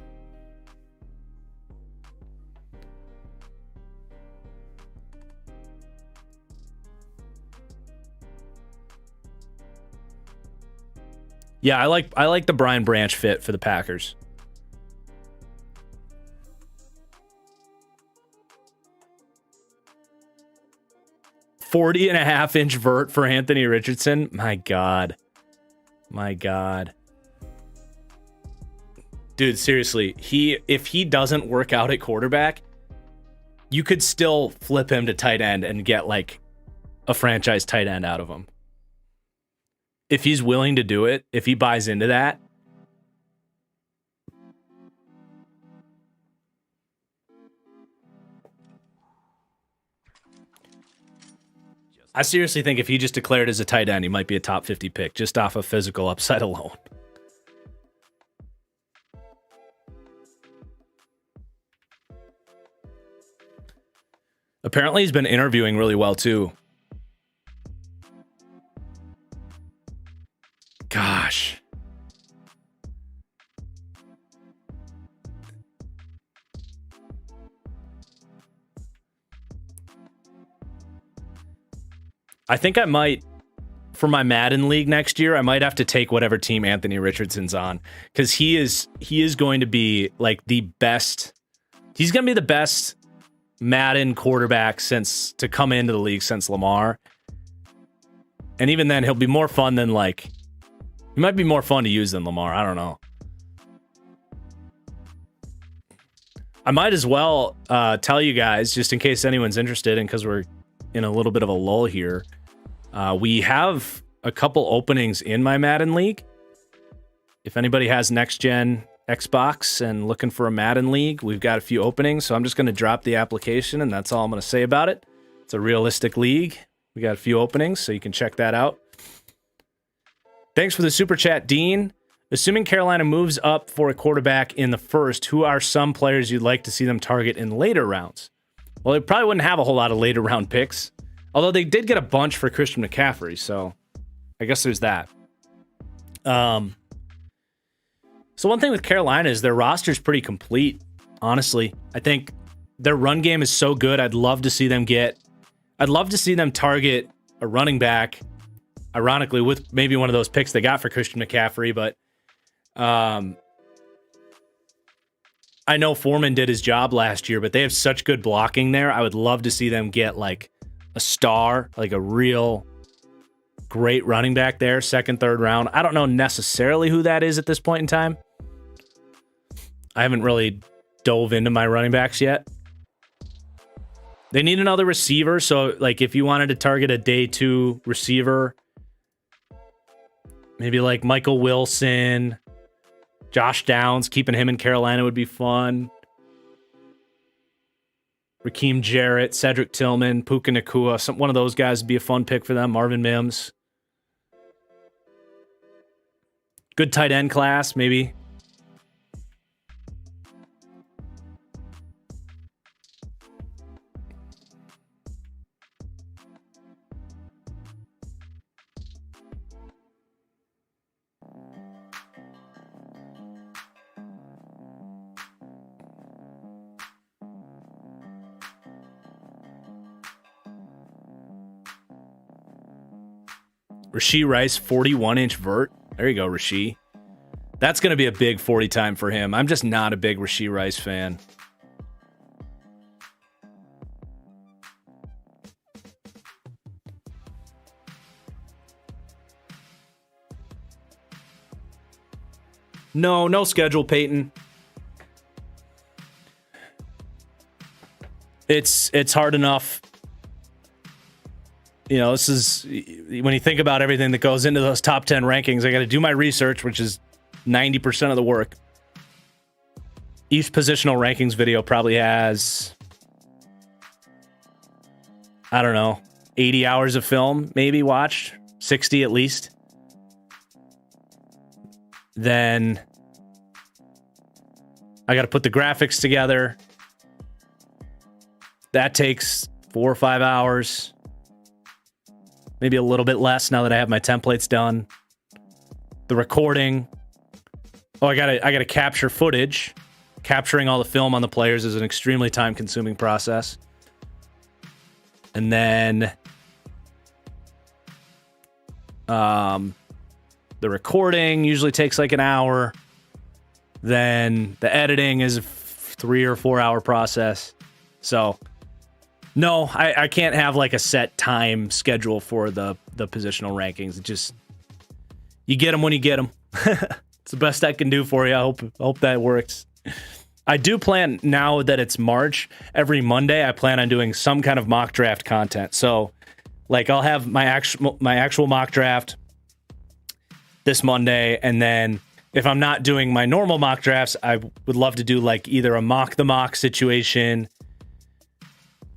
Yeah, I like the Brian Branch fit for the Packers. .40.5-inch vert for Anthony Richardson. My God. Dude, seriously, if he doesn't work out at quarterback, you could still flip him to tight end and get like a franchise tight end out of him. If he's willing to do it, if he buys into that. I seriously think if he just declared as a tight end, he might be a top 50 pick just off of physical upside alone. Apparently, he's been interviewing really well, too. Gosh. I think I might, for my Madden league next year, I might have to take whatever team Anthony Richardson's on, because he is going to be like the best. He's going to be the best Madden quarterback to come into the league since Lamar. And even then, he'll be more fun than he might be more fun to use than Lamar. I don't know. I might as well tell you guys, just in case anyone's interested, and because we're in a little bit of a lull here, we have a couple openings in my Madden league. If anybody has next gen Xbox and looking for a Madden league, we've got a few openings, so I'm just going to drop the application, and that's all I'm going to say about it. It's a realistic league. We got a few openings, so you can check that out. Thanks for the super chat, Dean. Assuming Carolina moves up for a quarterback in the first, who are some players you'd like to see them target in later rounds? Well, they probably wouldn't have a whole lot of later round picks, although they did get a bunch for Christian McCaffrey, so I guess there's that. So one thing with Carolina is their roster's pretty complete, honestly. I think their run game is so good. I'd love to see them target a running back, ironically, with maybe one of those picks they got for Christian McCaffrey, but I know Foreman did his job last year, but they have such good blocking there. I would love to see them get like a star, like a real great running back there, second, third round. I don't know necessarily who that is at this point in time. I haven't really dove into my running backs yet. They need another receiver, so like if you wanted to target a day 2 receiver, maybe like Michael Wilson, Josh Downs, keeping him in Carolina would be fun. Raheem Jarrett, Cedric Tillman, Puka Nacua, one of those guys would be a fun pick for them. Marvin Mims. Good tight end class, maybe. Rashee Rice, 41-inch vert. There you go, Rashee. That's going to be a big 40 time for him. I'm just not a big Rashee Rice fan. No schedule, Peyton. It's hard enough. You know, this is when you think about everything that goes into those top 10 rankings, I got to do my research, which is 90% of the work. Each positional rankings video probably has, I don't know, 80 hours of film, maybe watched, 60 at least. Then I got to put the graphics together. That takes 4 or 5 hours. Maybe a little bit less now that I have my templates done. The recording. Oh, I gotta capture footage. Capturing all the film on the players is an extremely time-consuming process. And then The recording usually takes like an hour. Then the editing is a 3 or 4 hour process. So no, I can't have like a set time schedule for the positional rankings. It just, you get them when you get them. It's the best I can do for you. I hope that works. I do plan, now that it's March, every Monday I plan on doing some kind of mock draft content. So like I'll have my actual mock draft this Monday, and then if I'm not doing my normal mock drafts, I would love to do like either a mock the mock situation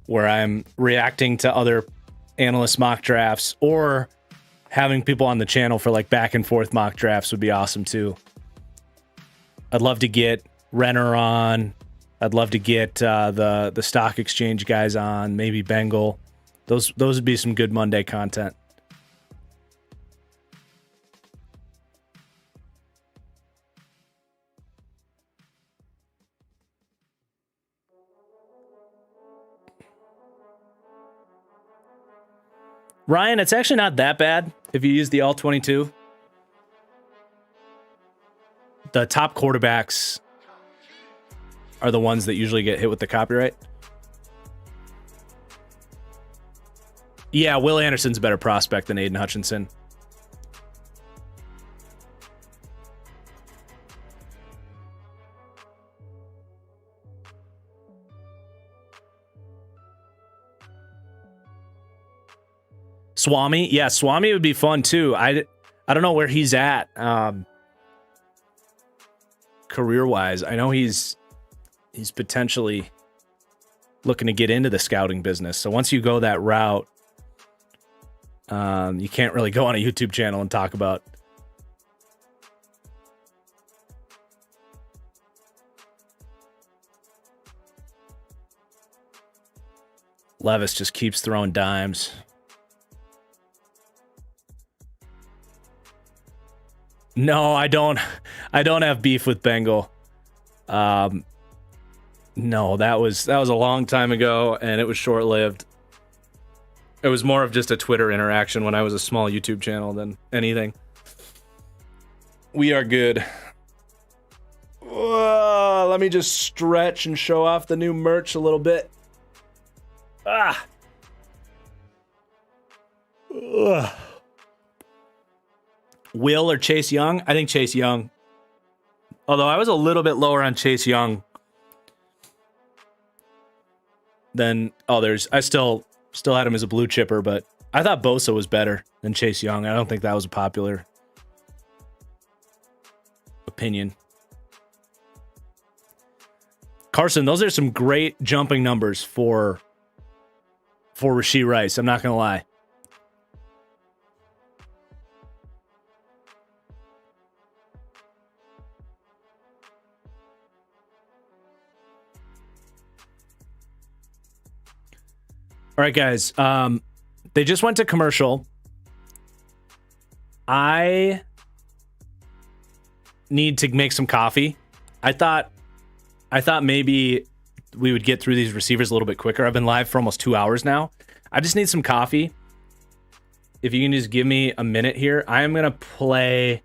where I'm reacting to other analyst mock drafts, or having people on the channel for like back and forth mock drafts would be awesome too. I'd love to get Renner on. I'd love to get the stock exchange guys on, maybe Bengal. Those would be some good Monday content. Ryan, it's actually not that bad if you use the All-22. The top quarterbacks are the ones that usually get hit with the copyright. Yeah, Will Anderson's a better prospect than Aiden Hutchinson. Swami, yeah, Swami would be fun too. I don't know where he's at career-wise. I know he's potentially looking to get into the scouting business. So once you go that route, you can't really go on a YouTube channel and talk about. Levis just keeps throwing dimes. No, I don't have beef with Bengal. No, that was a long time ago, and it was short-lived. It was more of just a Twitter interaction when I was a small YouTube channel than anything. We are good. Let me just stretch and show off the new merch a little bit. Will or Chase Young? I think Chase Young. Although I was a little bit lower on Chase Young than others. I still had him as a blue chipper, but I thought Bosa was better than Chase Young. I don't think that was a popular opinion. Carson, those are some great jumping numbers for Rashee Rice. I'm not going to lie. All right, guys. They just went to commercial. I need to make some coffee. I thought maybe we would get through these receivers a little bit quicker. I've been live for almost 2 hours now. I just need some coffee. If you can just give me a minute here, I am going to play.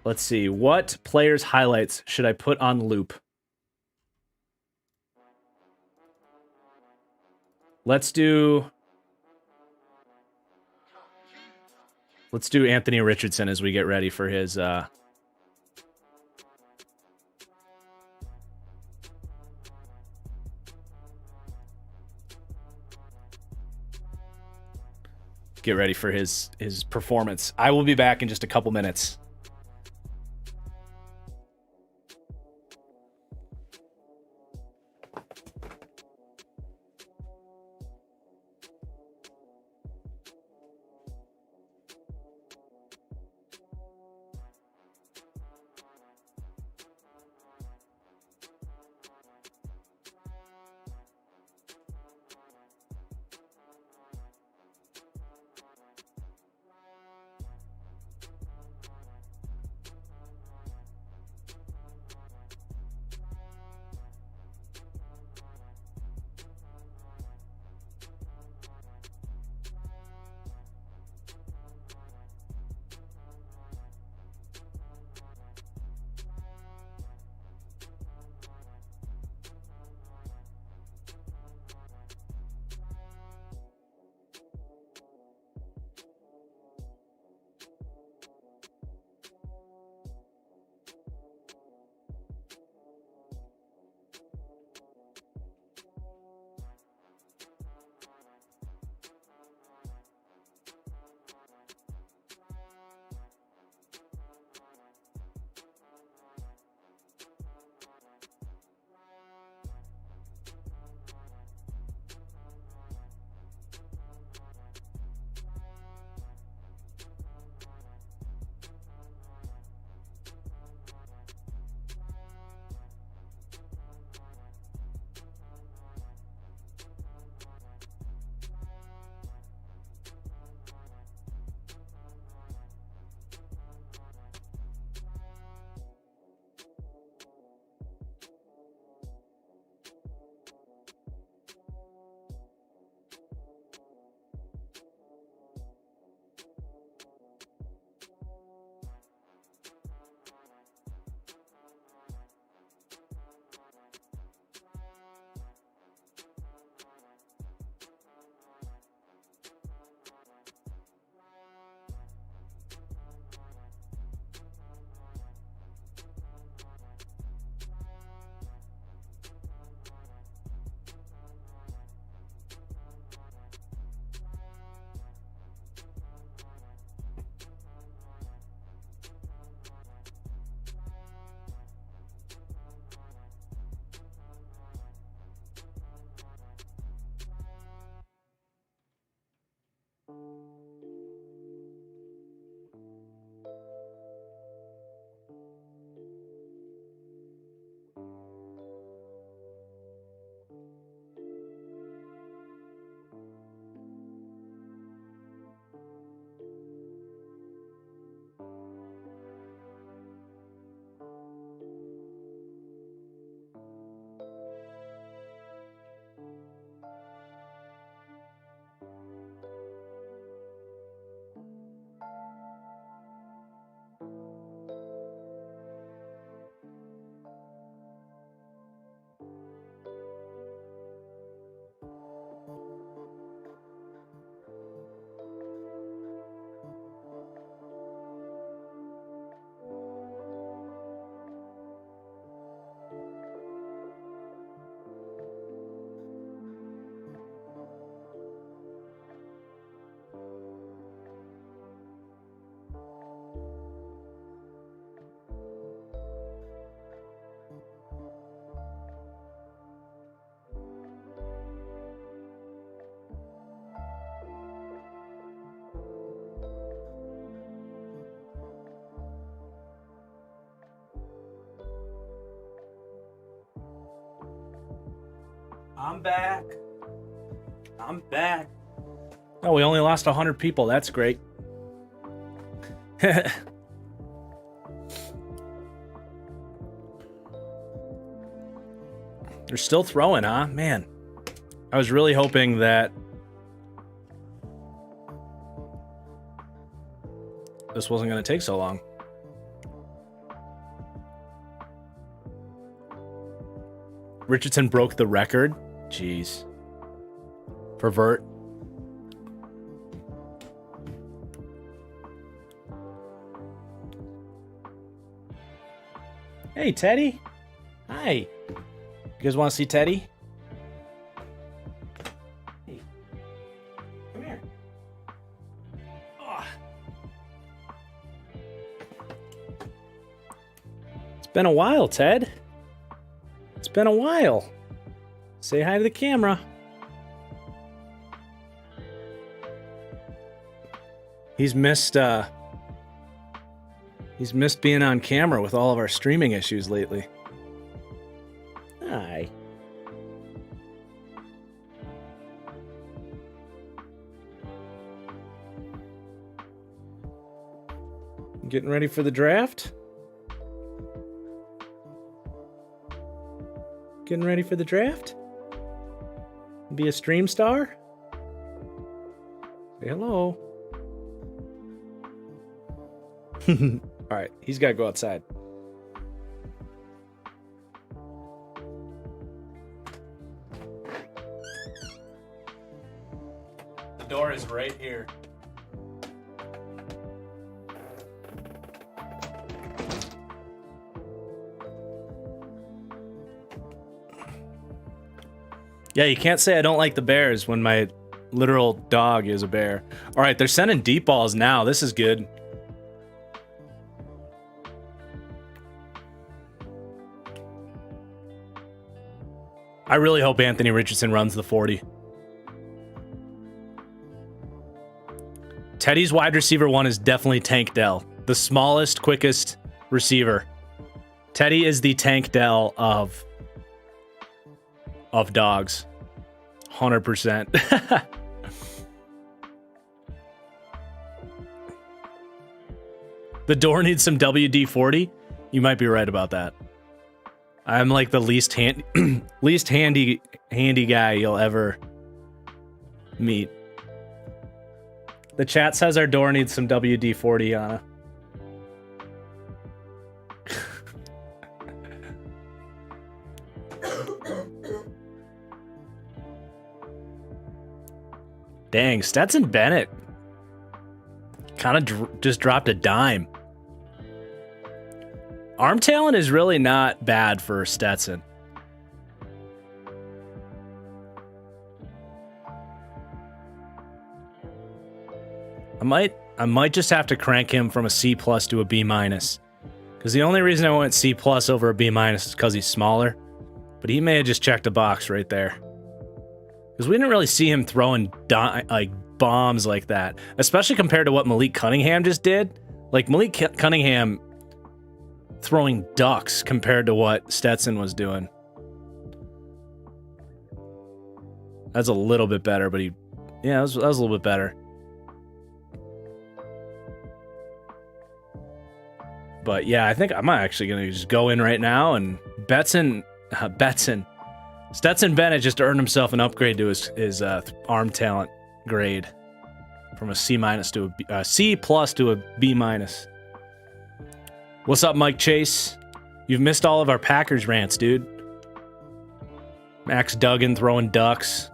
Let's see. What players' highlights should I put on loop? Let's do Anthony Richardson as we get ready for his performance. I will be back in just a couple minutes. I'm back. Oh, we only lost 100 people. That's great. They're still throwing, huh? Man, I was really hoping that this wasn't going to take so long. Richardson broke the record. Jeez. Pervert. Hey, Teddy. Hi. You guys want to see Teddy? Hey. Come here. Oh. It's been a while, Ted. It's been a while. Say hi to the camera. He's missed being on camera with all of our streaming issues lately. Hi. Getting ready for the draft? Getting ready for the draft? Be a stream star? Say hello. All right, he's got to go outside. The door is right here. Yeah, you can't say I don't like the Bears when my literal dog is a bear. All right, they're sending deep balls now. This is good. I really hope Anthony Richardson runs the 40. Teddy's wide receiver 1 is definitely Tank Dell. The smallest, quickest receiver. Teddy is the Tank Dell of dogs. 100%. The door needs some WD-40. You might be right about that. I'm like the least handy guy you'll ever meet. The chat says our door needs some WD-40 on it. Dang, Stetson Bennett kind of just dropped a dime. Arm talent is really not bad for Stetson. I might just have to crank him from a C+ to a B-. Because the only reason I went C+ over a B- is because he's smaller. But he may have just checked a box right there. Because we didn't really see him throwing bombs like that. Especially compared to what Malik Cunningham just did. Like, Malik Cunningham throwing ducks compared to what Stetson was doing. That's a little bit better, but that was a little bit better. But yeah, I think I'm actually going to just go in right now and Stetson Bennett just earned himself an upgrade to his arm talent grade from a C- to a C+ to a B-. What's up, Mike Chase? You've missed all of our Packers rants, dude. Max Duggan throwing ducks.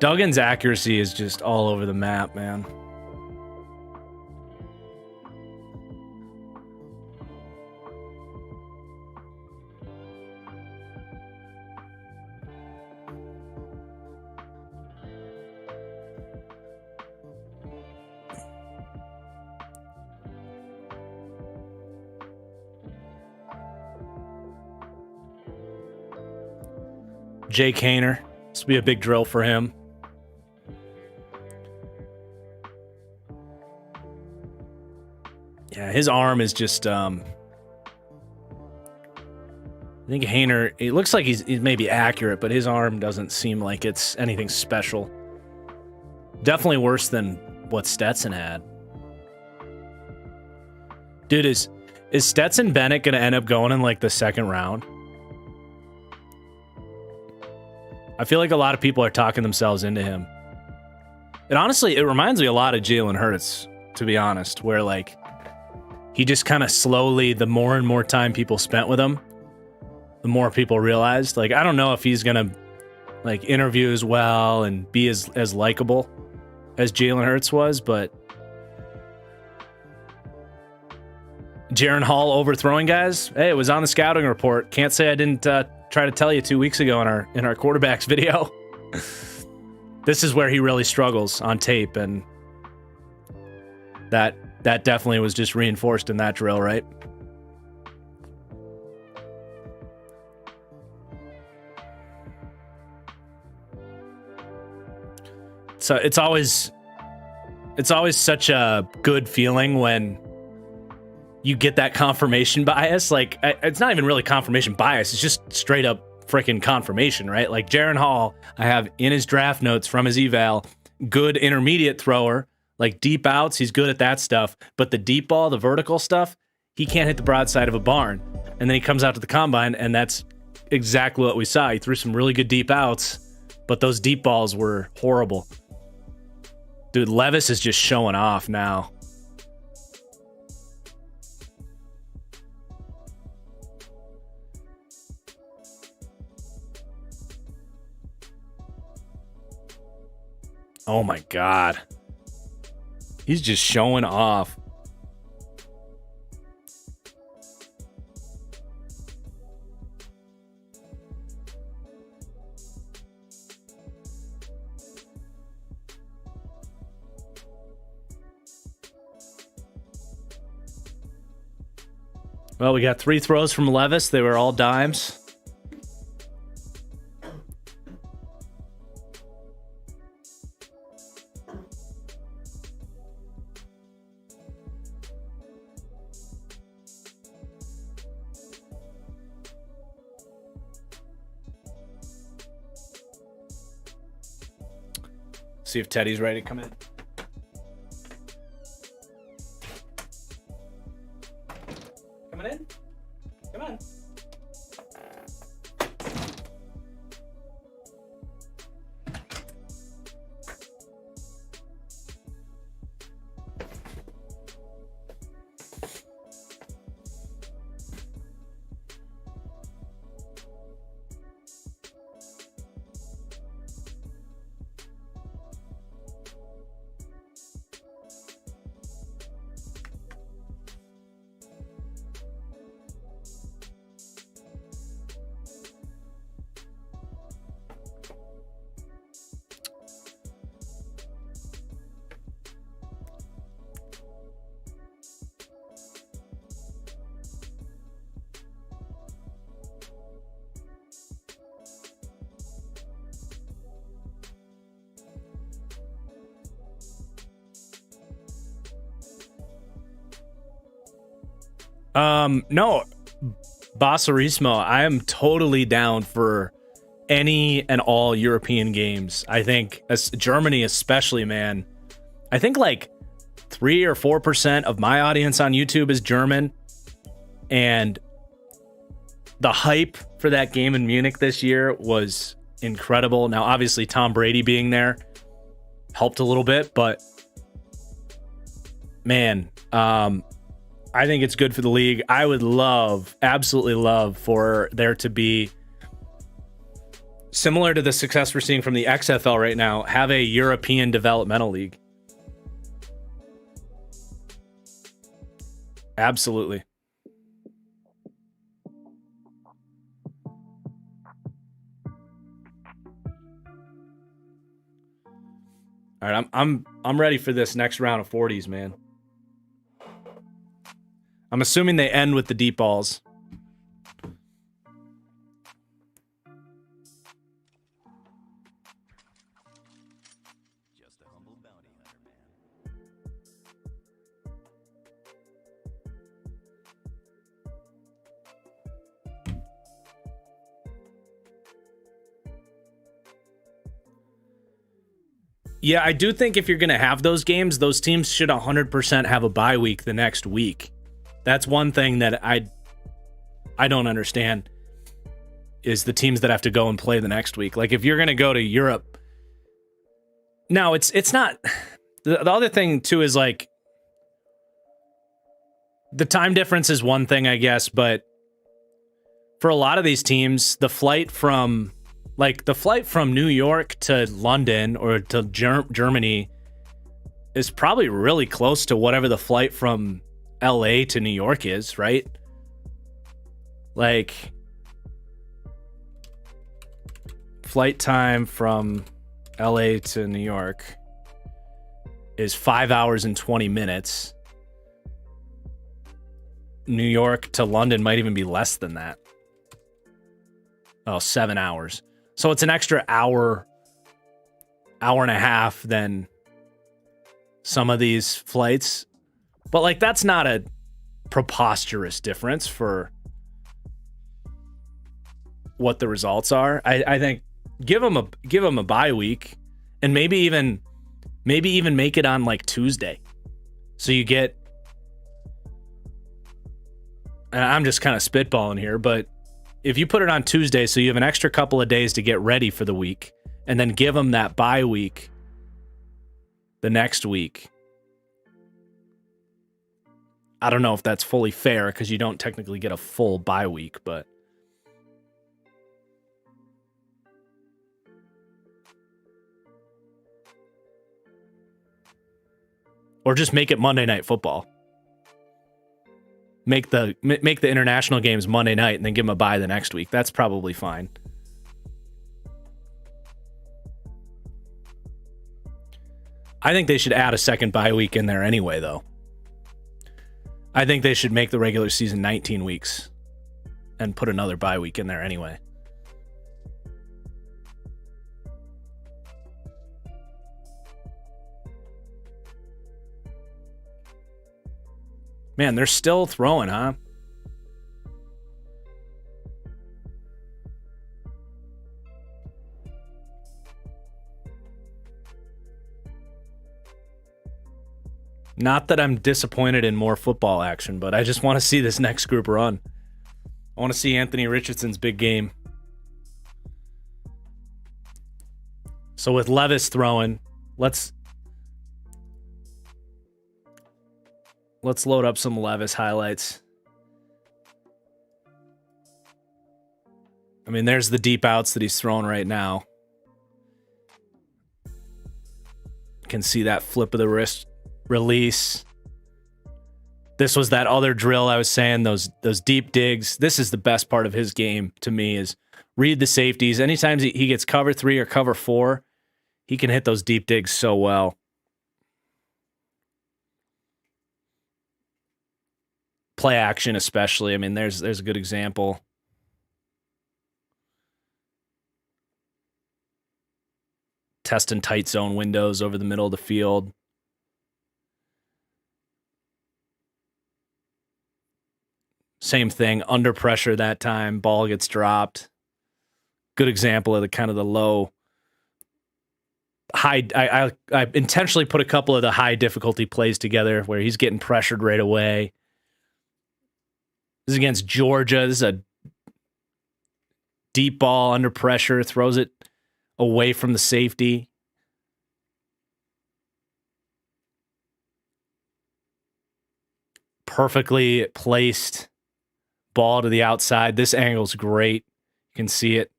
Duggan's accuracy is just all over the map, man. Jake Haener. This will be a big drill for him. Yeah, his arm is just I think Haener, it looks like he's maybe accurate, but his arm doesn't seem like it's anything special. Definitely worse than what Stetson had. Dude, is Stetson Bennett going to end up going in like the second round? I feel like a lot of people are talking themselves into him. And honestly, it reminds me a lot of Jalen Hurts, to be honest, where like he just kind of slowly, the more and more time people spent with him, the more people realized. Like, I don't know if he's going to like interview as well and be as likable as Jalen Hurts was, but Jaren Hall overthrowing guys. Hey, it was on the scouting report. Can't say I didn't try to tell you 2 weeks ago in our quarterbacks video. This is where he really struggles on tape, and that definitely was just reinforced in that drill, right? So it's always such a good feeling when you get that confirmation bias. Like, it's not even really confirmation bias. It's just straight up freaking confirmation, right? Like Jaren Hall, I have in his draft notes from his eval, good intermediate thrower, like deep outs. He's good at that stuff. But the deep ball, the vertical stuff, he can't hit the broadside of a barn. And then he comes out to the combine, and that's exactly what we saw. He threw some really good deep outs, but those deep balls were horrible. Dude, Levis is just showing off now. Oh my God. He's just showing off. Well, we got 3 throws from Levis. They were all dimes. See if Teddy's ready to come in. Coming in? Come on. No, Bassarismo, I am totally down for any and all European games. I think Germany especially, man. I think like 3 or 4% of my audience on YouTube is German, and the hype for that game in Munich this year was incredible. Now, obviously, Tom Brady being there helped a little bit, but man, I think it's good for the league. I would absolutely love for there to be, similar to the success we're seeing from the XFL right now, have a European developmental league. Absolutely. All right, I'm ready for this next round of 40s, man. I'm assuming they end with the deep balls. Just a humble bounty hunter, man. Yeah, I do think if you're going to have those games, those teams should 100% have a bye week the next week. That's one thing that I don't understand is the teams that have to go and play the next week. Like if you're going to go to Europe, now it's not. The other thing too is like the time difference is one thing, I guess, but for a lot of these teams, the flight from New York to London or to Germany is probably really close to whatever the flight from LA to New York is, right? Like flight time from LA to New York is 5 hours and 20 minutes. New York to London might even be less than that. Oh, 7 hours. So it's an extra hour and a half than some of these flights. But like that's not a preposterous difference for what the results are. I think give them a bye week and maybe even make it on like Tuesday. So you get, and I'm just kind of spitballing here, but if you put it on Tuesday, so you have an extra couple of days to get ready for the week, and then give them that bye week the next week. I don't know if that's fully fair because you don't technically get a full bye week, but or just make it Monday Night Football. Make the international games Monday night and then give them a bye the next week. That's probably fine. I think they should add a second bye week in there anyway, though. I think they should make the regular season 19 weeks and put another bye week in there anyway. Man, they're still throwing, huh? Not that I'm disappointed in more football action, but I just want to see this next group run. I want to see Anthony Richardson's big game. So with Levis throwing, let's load up some Levis highlights. I mean, there's the deep outs that he's throwing right now. Can see that flip of the wrist release. This was that other drill I was saying, those deep digs. This is the best part of his game to me is read the safeties. Anytime he gets cover 3 or cover 4, he can hit those deep digs so well. Play action especially. I mean, there's a good example. Testing tight zone windows over the middle of the field. Same thing, under pressure that time, ball gets dropped. Good example of the kind of the low, high. I intentionally put a couple of the high difficulty plays together where he's getting pressured right away. This is against Georgia. This is a deep ball under pressure, throws it away from the safety. Perfectly placed ball to the outside. This angle's great. You can see it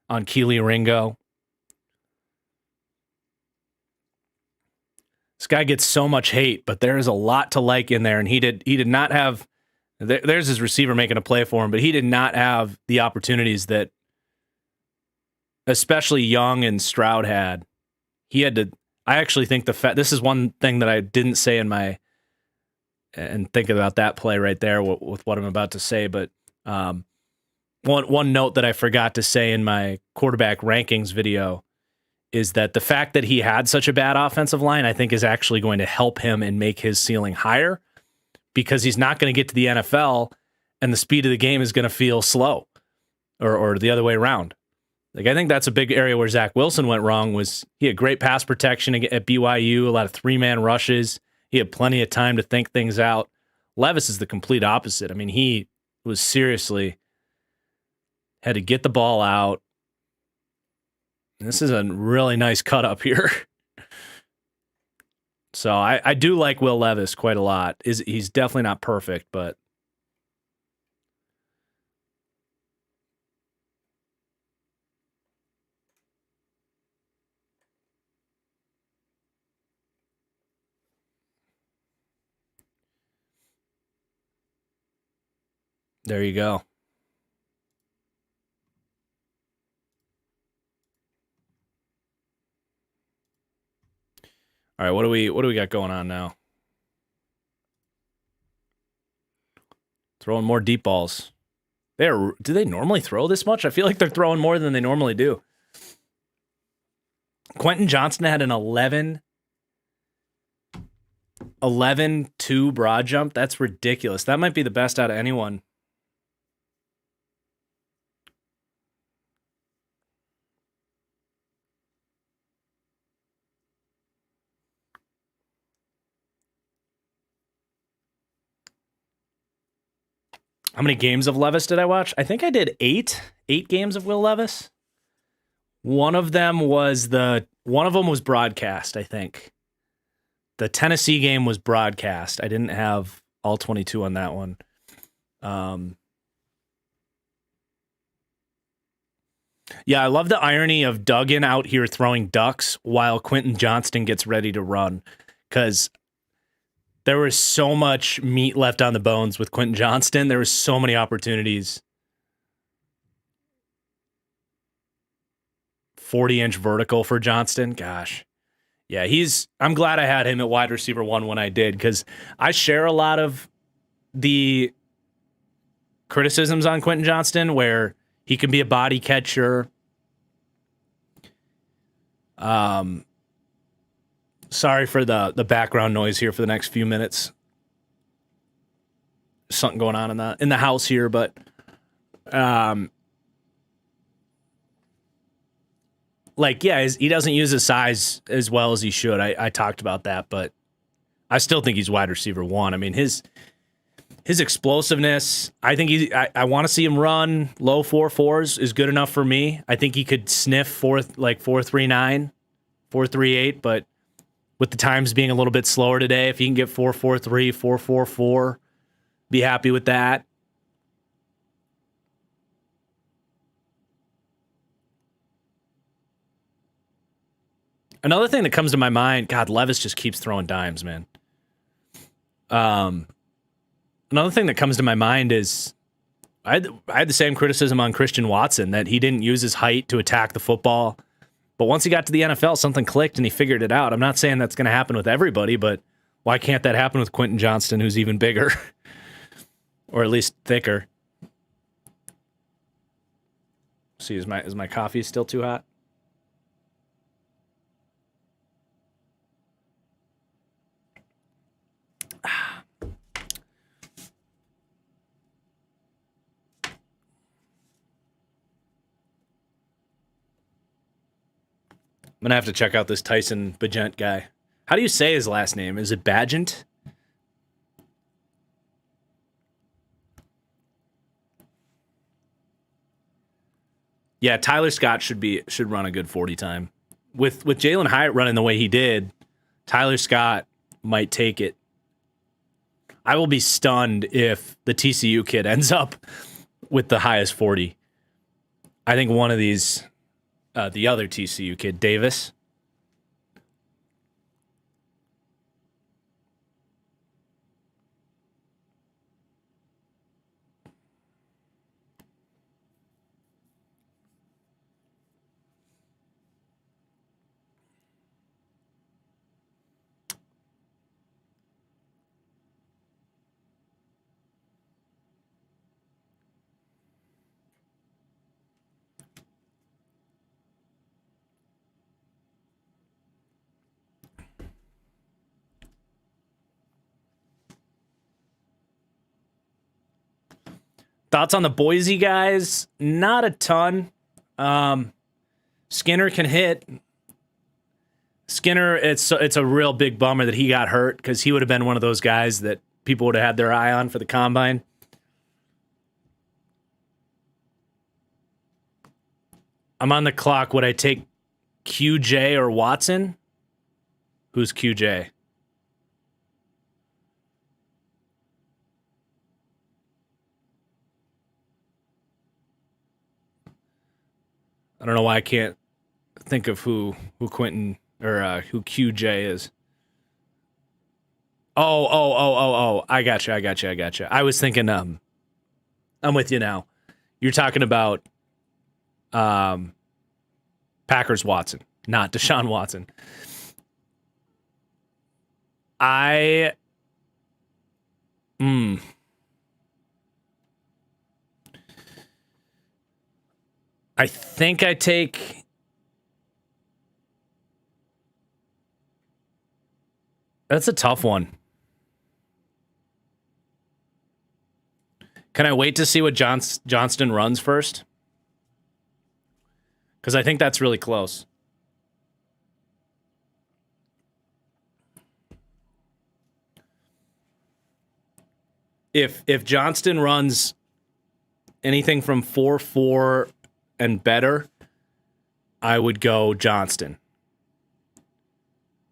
on Keely Ringo. This guy gets so much hate, but there is a lot to like in there, and he did not have. There's his receiver making a play for him, but he did not have the opportunities that especially Young and Stroud had. He had to. I actually think this is one thing that I didn't say in my. And think about that play right there with what I'm about to say. But one note that I forgot to say in my quarterback rankings video is that the fact that he had such a bad offensive line, I think, is actually going to help him and make his ceiling higher because he's not going to get to the NFL and the speed of the game is going to feel slow or the other way around. Like, I think that's a big area where Zach Wilson went wrong. Was he had great pass protection at BYU, a lot of 3-man rushes. He had plenty of time to think things out. Levis is the complete opposite. I mean, he was seriously had to get the ball out. And this is a really nice cut up here. So I do like Will Levis quite a lot. He's definitely not perfect, but there you go. All right, what do we got going on now? Throwing more deep balls. Do they normally throw this much? I feel like they're throwing more than they normally do. Quentin Johnston had an 11-2 broad jump. That's ridiculous. That might be the best out of anyone. How many games of Levis did I watch? I think I did 8 games of Will Levis. One of them was broadcast, I think. The Tennessee game was broadcast. I didn't have all 22 on that one. Yeah, I love the irony of Duggan out here throwing ducks while Quentin Johnston gets ready to run, because there was so much meat left on the bones with Quentin Johnston. There were so many opportunities. 40-inch vertical for Johnston. Gosh. Yeah, I'm glad I had him at wide receiver 1 when I did, because I share a lot of the criticisms on Quentin Johnston where he can be a body catcher. Sorry for the background noise here for the next few minutes. Something going on in the house here, but he doesn't use his size as well as he should. I talked about that, but I still think he's wide receiver 1. I mean, his explosiveness, I think I want to see him run low 4.4s is good enough for me. I think he could sniff 4.39, 4.38, but with the times being a little bit slower today, if he can get 4.43, 4.44, be happy with that. Another thing that comes to my mind, God, Levis just keeps throwing dimes, man. Another thing that comes to my mind is I had the same criticism on Christian Watson, that he didn't use his height to attack the football. But once he got to the NFL, something clicked and he figured it out. I'm not saying that's going to happen with everybody, but why can't that happen with Quentin Johnston, who's even bigger? Or at least thicker? See, is my coffee still too hot? I'm going to have to check out this Tyson Bagent guy. How do you say his last name? Is it Bagent? Yeah, Tyler Scott should run a good 40 time. With Jalen Hyatt running the way he did, Tyler Scott might take it. I will be stunned if the TCU kid ends up with the highest 40. I think one of these, the other TCU kid, Davis. Thoughts on the Boise guys? Not a ton. Skinner can hit. Skinner, it's a real big bummer that he got hurt because he would have been one of those guys that people would have had their eye on for the combine. I'm on the clock. Would I take QJ or Watson? Who's QJ? I don't know why I can't think of who Quentin or who QJ is. Oh. I got you. I was thinking, I'm with you now. You're talking about Packers Watson, not Deshaun Watson. I think I take that's a tough one. Can I wait to see what Johnston runs first? Because I think that's really close. If Johnston runs anything from 4.4 and better, I would go Johnston.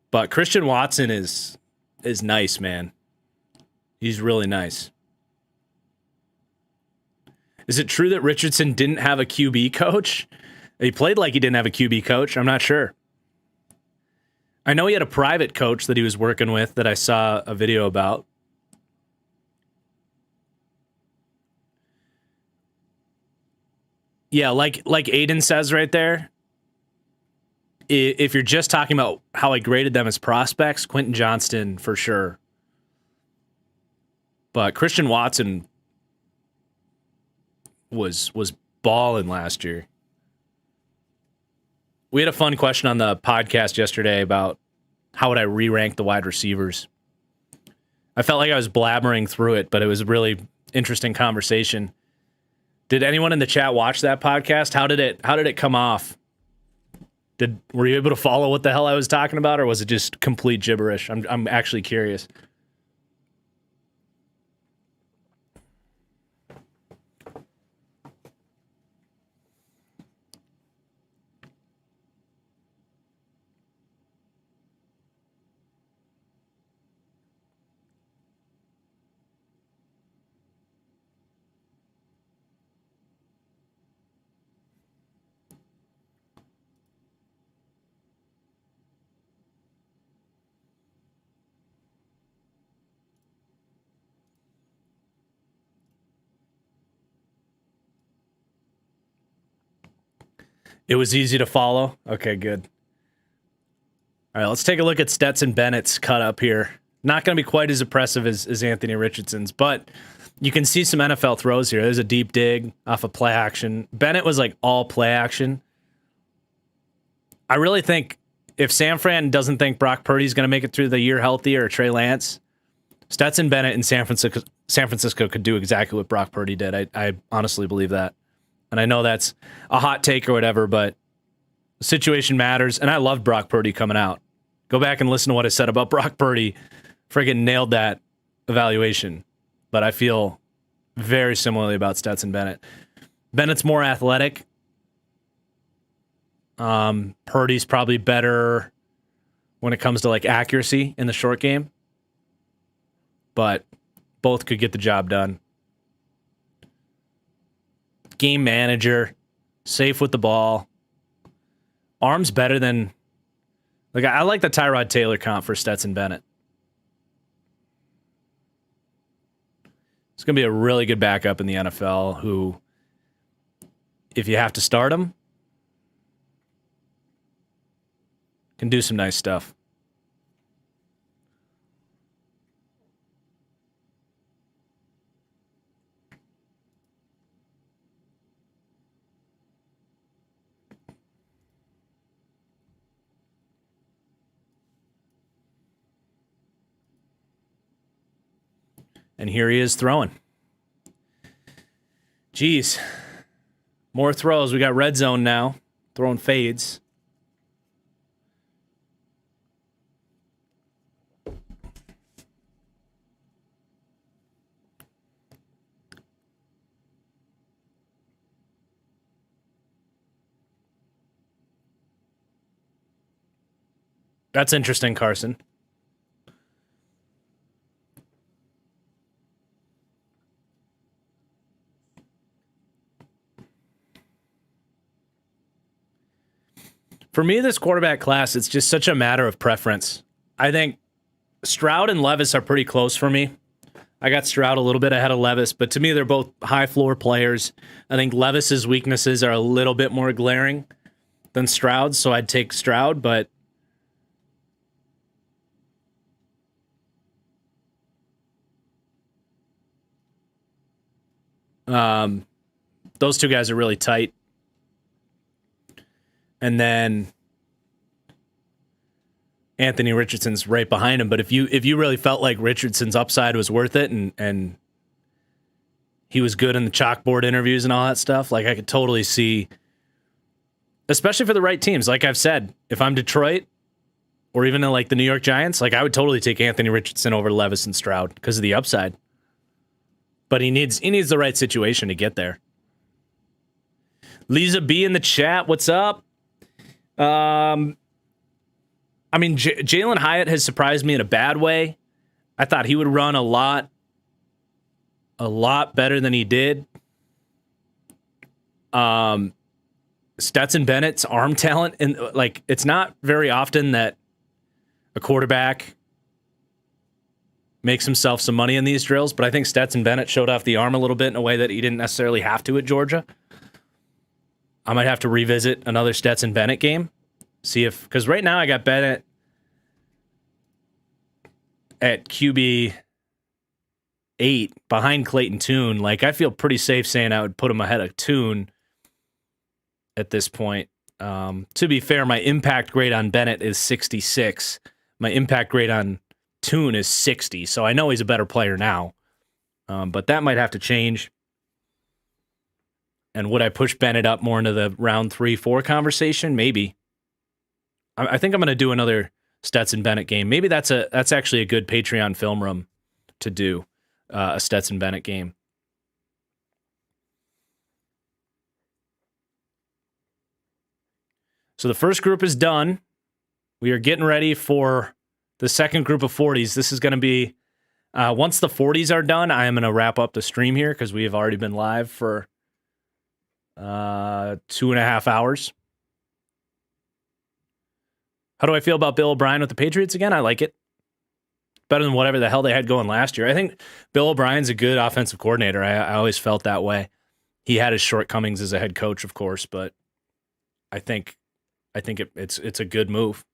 But Christian Watson is nice, man. He's really nice. Is it true that Richardson didn't have a QB coach? He played like he didn't have a QB coach. I'm not sure. I know he had a private coach that he was working with that I saw a video about. Yeah, like Aiden says right there, if you're just talking about how I graded them as prospects, Quentin Johnston for sure. But Christian Watson was balling last year. We had a fun question on the podcast yesterday about how would I re-rank the wide receivers. I felt like I was blabbering through it, but it was a really interesting conversation. Did anyone in the chat watch that podcast? How did it come off? Were you able to follow what the hell I was talking about, or was it just complete gibberish? I'm actually curious. It was easy to follow? Okay, good. All right, let's take a look at Stetson Bennett's cut up here. Not going to be quite as impressive as Anthony Richardson's, but you can see some NFL throws here. There's a deep dig off of play action. Bennett was like all play action. I really think if San Fran doesn't think Brock Purdy's going to make it through the year healthy or Trey Lance, Stetson Bennett in San Francisco could do exactly what Brock Purdy did. I honestly believe that. And I know that's a hot take or whatever, but the situation matters. And I loved Brock Purdy coming out. Go back and listen to what I said about Brock Purdy. Friggin' nailed that evaluation. But I feel very similarly about Stetson Bennett. Bennett's more athletic. Purdy's probably better when it comes to like accuracy in the short game. But both could get the job done. Game manager, safe with the ball. Arm's better than... Like, I like the Tyrod Taylor comp for Stetson Bennett. It's going to be a really good backup in the NFL who, if you have to start him, can do some nice stuff. And here he is throwing. Jeez. More throws. We got red zone now. throwing fades. That's interesting, Carson. For me, this quarterback class, it's just such a matter of preference. I think Stroud and Levis are pretty close for me. I got Stroud a little bit ahead of Levis, but to me, they're both high floor players. I think Levis's weaknesses are a little bit more glaring than Stroud's, so I'd take Stroud, but those two guys are really tight. And then Anthony Richardson's right behind him. But if you really felt like Richardson's upside was worth it and he was good in the chalkboard interviews and all that stuff, like I could totally see, especially for the right teams. Like I've said, if I'm Detroit or even like the New York Giants, like I would totally take Anthony Richardson over Levis and Stroud because of the upside. But he needs the right situation to get there. Lisa B in the chat, what's up? I mean, Jalen Hyatt has surprised me in a bad way. I thought he would run a lot better than he did. Stetson Bennett's arm talent, and like it's not very often that a quarterback makes himself some money in these drills, but I think Stetson Bennett showed off the arm a little bit in a way that he didn't necessarily have to at Georgia. I might have to revisit another Stetson Bennett game. See if, because right now I got Bennett at QB 8 behind Clayton Tune. Like I feel pretty safe saying I would put him ahead of Tune at this point. To be fair, my impact grade on Bennett is 66. My impact grade on Tune is 60. So I know he's a better player now. But that might have to change. And would I push Bennett up more into the round 3-4 conversation? Maybe. I think I'm going to do another Stetson Bennett game. Maybe that's actually a good Patreon film room to do, a Stetson Bennett game. So the first group is done. We are getting ready for the second group of 40s. This is going to be, once the 40s are done, I am going to wrap up the stream here because we have already been live for 2.5 hours. How do I feel about Bill O'Brien with the Patriots again? I like it. Better than whatever the hell they had going last year. I think Bill O'Brien's a good offensive coordinator. I always felt that way. He had his shortcomings as a head coach, of course, but I think it's a good move.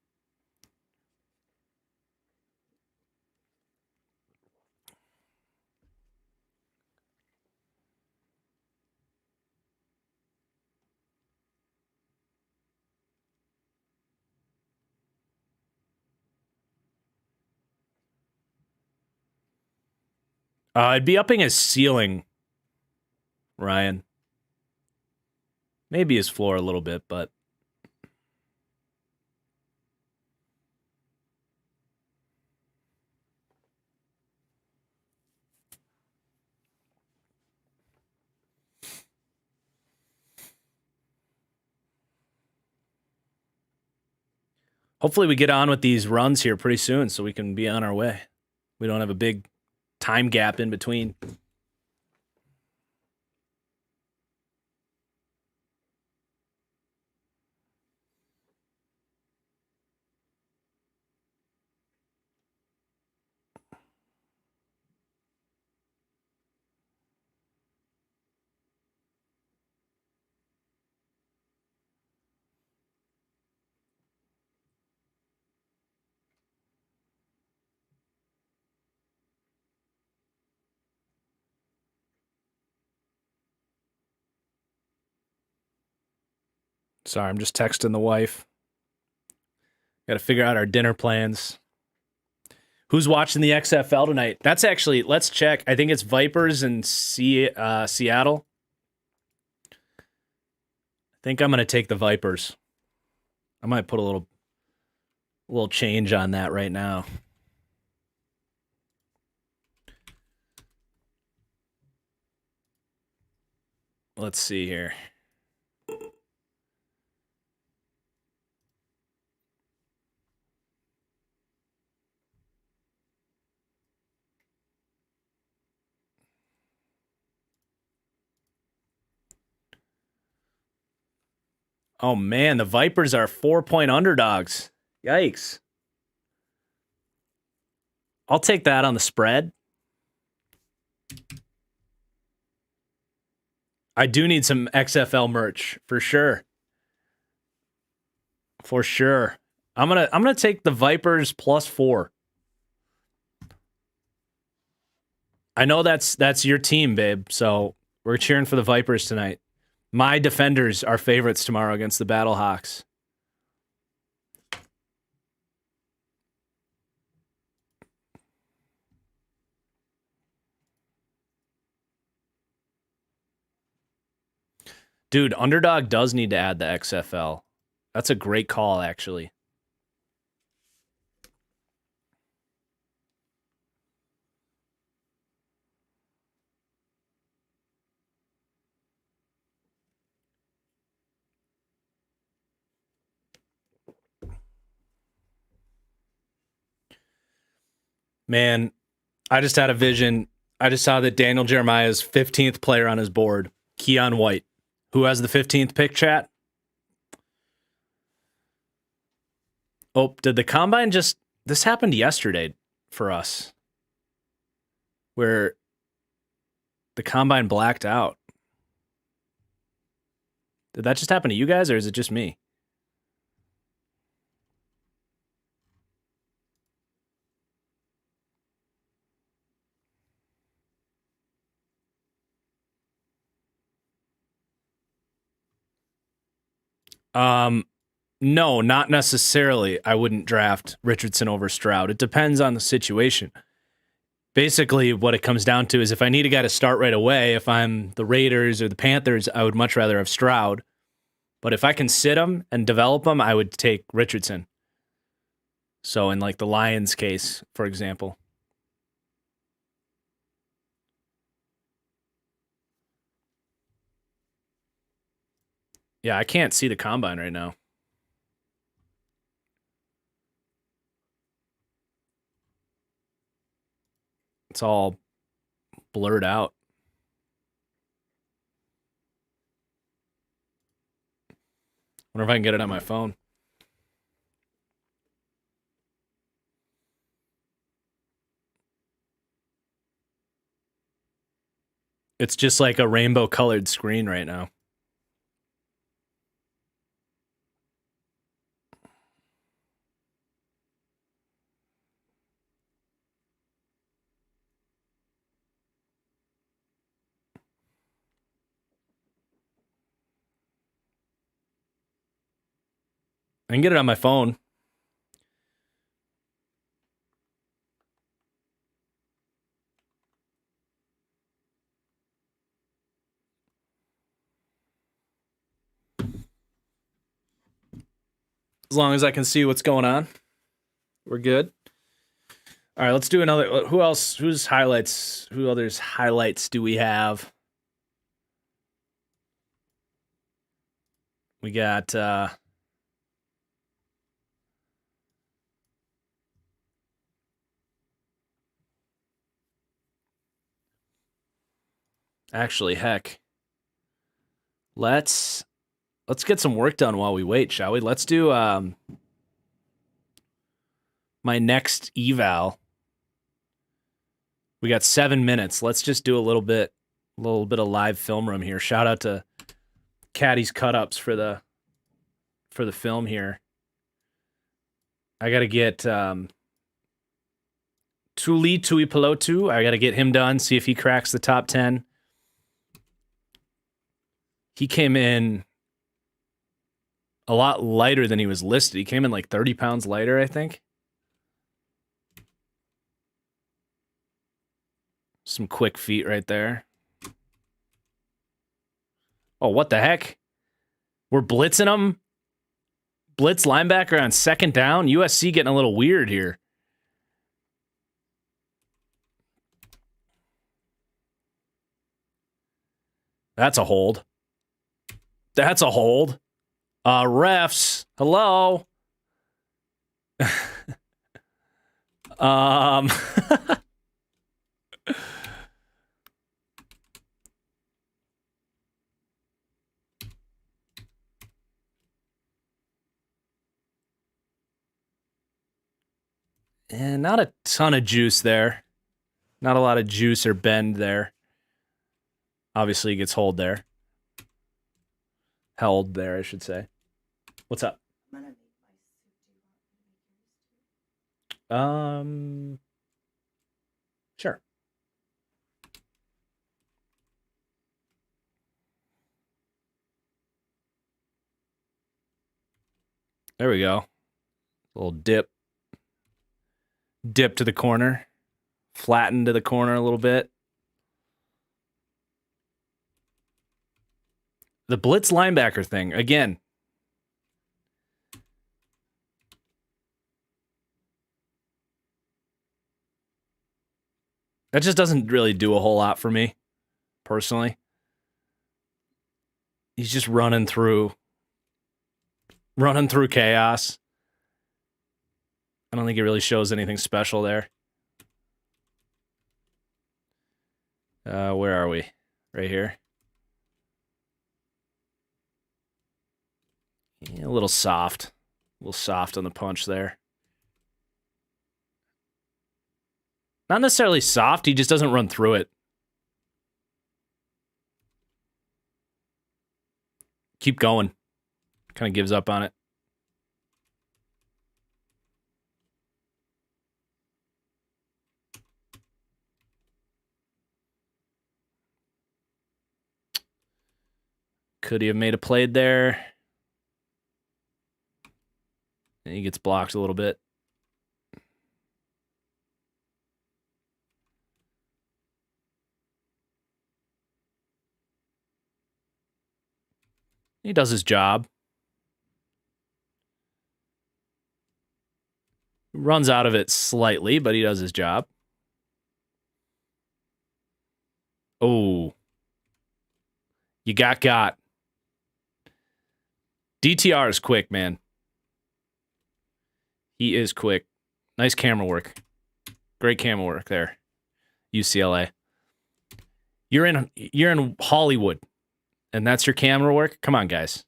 I'd be upping his ceiling, Ryan. Maybe his floor a little bit, but hopefully we get on with these runs here pretty soon so we can be on our way. We don't have a big time gap in between. Sorry, I'm just texting the wife. Got to figure out our dinner plans. Who's watching the XFL tonight? That's actually, let's check. I think it's Vipers and Seattle. I think I'm going to take the Vipers. I might put a little change on that right now. Let's see here. Oh man, the Vipers are 4-point underdogs. Yikes. I'll take that on the spread. I do need some XFL merch for sure. For sure. I'm gonna take the Vipers +4. I know that's your team, babe. So we're cheering for the Vipers tonight. My Defenders are favorites tomorrow against the Battlehawks. Dude, Underdog does need to add the XFL. That's a great call, actually. Man, I just had a vision. I just saw that Daniel Jeremiah's 15th player on his board, Keon White. Who has the 15th pick, chat? Oh, did the combine just... This happened yesterday for us, where the combine blacked out. Did that just happen to you guys, or is it just me? No, not necessarily. I wouldn't draft Richardson over Stroud. It depends on the situation. Basically, what it comes down to is if I need a guy to start right away, if I'm the Raiders or the Panthers, I would much rather have Stroud. But if I can sit him and develop him, I would take Richardson. So in like the Lions case, for example. Yeah, I can't see the combine right now. It's all blurred out. Wonder if I can get it on my phone. It's just like a rainbow colored screen right now. I can get it on my phone. As long as I can see what's going on, we're good. All right, let's do another. Who else? Whose highlights? Who others highlights do we have? We got actually, heck. Let's get some work done while we wait, shall we? Let's do my next eval. We got 7 minutes. Let's just do a little bit of live film room here. Shout out to Caddy's cut-ups for the film here. I got to get Tuli Tuipulotu. I got to get him done, see if he cracks the top 10. He came in a lot lighter than he was listed. He came in like 30 pounds lighter, I think. Some quick feet right there. Oh, what the heck? We're blitzing them. Blitz linebacker on second down. USC getting a little weird here. That's a hold. That's a hold. Refs, hello. And not a ton of juice there. Not a lot of juice or bend there. Obviously, he gets hold there. Held there, I should say. What's up? Sure. There we go. A little dip. Dip to the corner. Flatten to the corner a little bit. The blitz linebacker thing, again. That just doesn't really do a whole lot for me, personally. He's just running through chaos. I don't think it really shows anything special there. Where are we? Right here. Yeah, a little soft. A little soft on the punch there. Not necessarily soft, he just doesn't run through it. Keep going. Kind of gives up on it. Could he have made a play there? And he gets blocked a little bit. He does his job. Runs out of it slightly, but he does his job. Oh. You got. DTR is quick, man. He is quick. Nice camera work. Great camera work there. UCLA. You're in Hollywood, and that's your camera work? Come on, guys.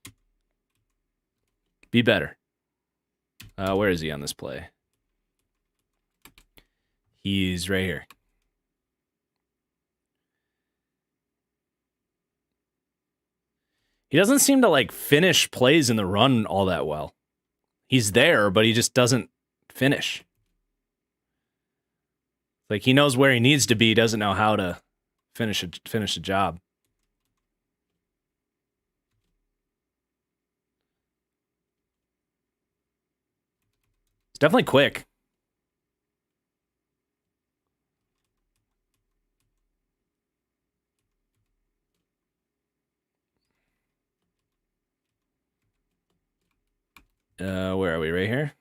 Be better. Where is he on this play? He's right here. He doesn't seem to like finish plays in the run all that well. He's there, but he just doesn't finish. Like he knows where he needs to be, doesn't know how to finish a job. It's definitely quick. Where are we? Right here?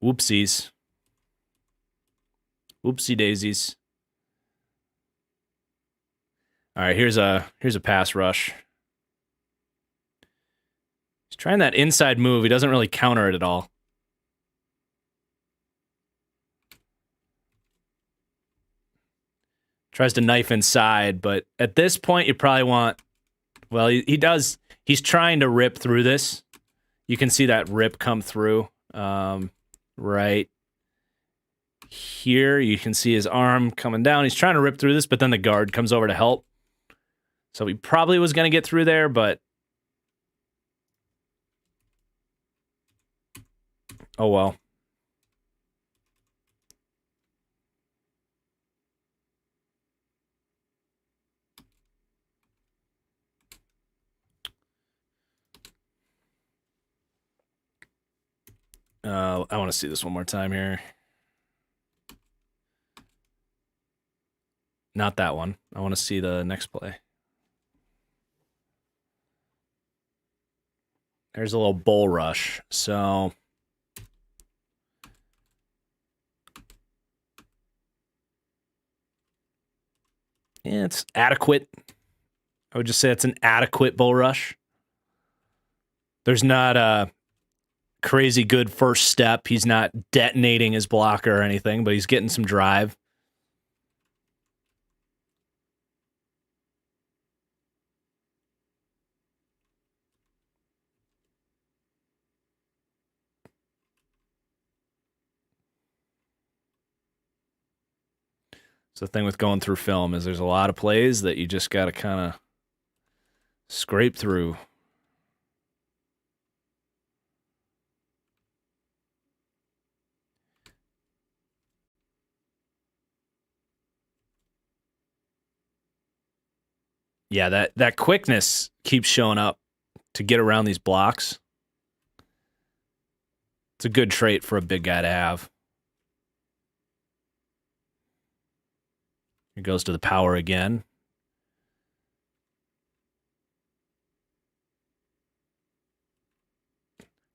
Whoopsies. Whoopsie daisies. All right, here's a pass rush. He's trying that inside move. He doesn't really counter it at all. Tries to knife inside, but at this point, you probably want... Well, he does. He's trying to rip through this. You can see that rip come through. Right here, you can see his arm coming down. He's trying to rip through this, but then the guard comes over to help. So he probably was going to get through there, but... Oh, well. I want to see this one more time here. not that one. I want to see the next play. There's a little bull rush. So yeah, it's adequate. I would just say it's an adequate bull rush. There's not a crazy good first step. He's not detonating his blocker or anything, but he's getting some drive. So the thing with going through film is there's a lot of plays that you just got to kind of scrape through. Yeah, that quickness keeps showing up to get around these blocks. It's a good trait for a big guy to have. He goes to the power again.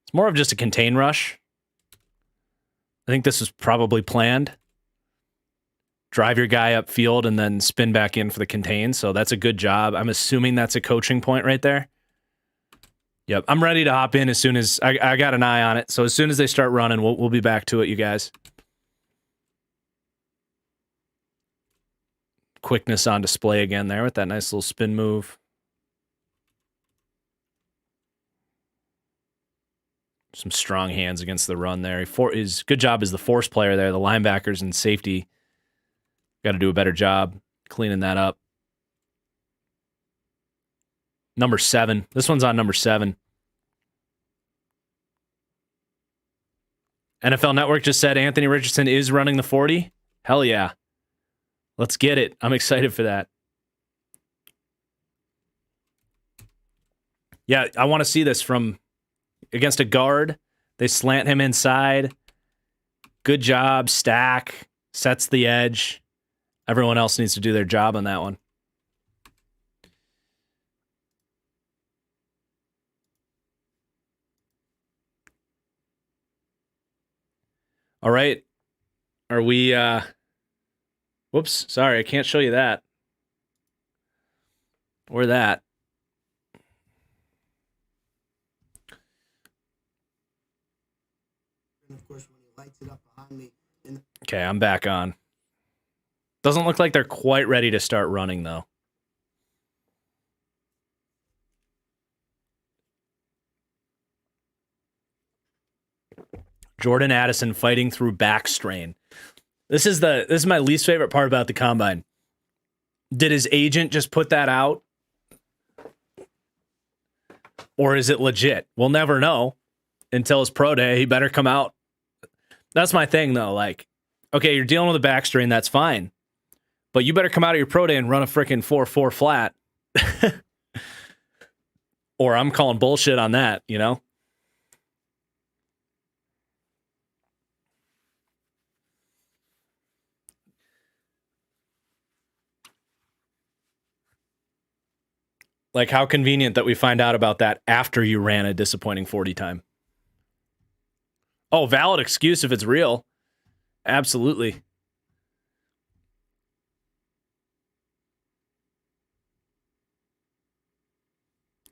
It's more of just a contain rush. I think this was probably planned. Drive your guy upfield and then spin back in for the contain. So that's a good job. I'm assuming that's a coaching point right there. Yep, I'm ready to hop in as soon as I got an eye on it. So as soon as they start running, we'll be back to it, you guys. Quickness on display again there with that nice little spin move. Some strong hands against the run there. His good job as the force player there. The linebackers and safety got to do a better job cleaning that up. Number 7. This one's on number 7. NFL Network just said Anthony Richardson is running the 40. Hell yeah. Let's get it. I'm excited for that. Yeah, I want to see this from against a guard. They slant him inside. Good job. Stack. Sets the edge. Everyone else needs to do their job on that one. All right. Are we whoops, sorry, I can't show you that. Or that. Of course, when he lights it up behind me. Okay, I'm back on. Doesn't look like they're quite ready to start running, though. Jordan Addison fighting through back strain. This is my least favorite part about the combine. Did his agent just put that out? Or is it legit? We'll never know until his pro day. He better come out. That's my thing, though. Like, okay, you're dealing with a back strain. That's fine. But you better come out of your pro day and run a freaking 4.4 flat. Or I'm calling bullshit on that, you know? Like, how convenient that we find out about that after you ran a disappointing 40 time. Oh, valid excuse if it's real. Absolutely.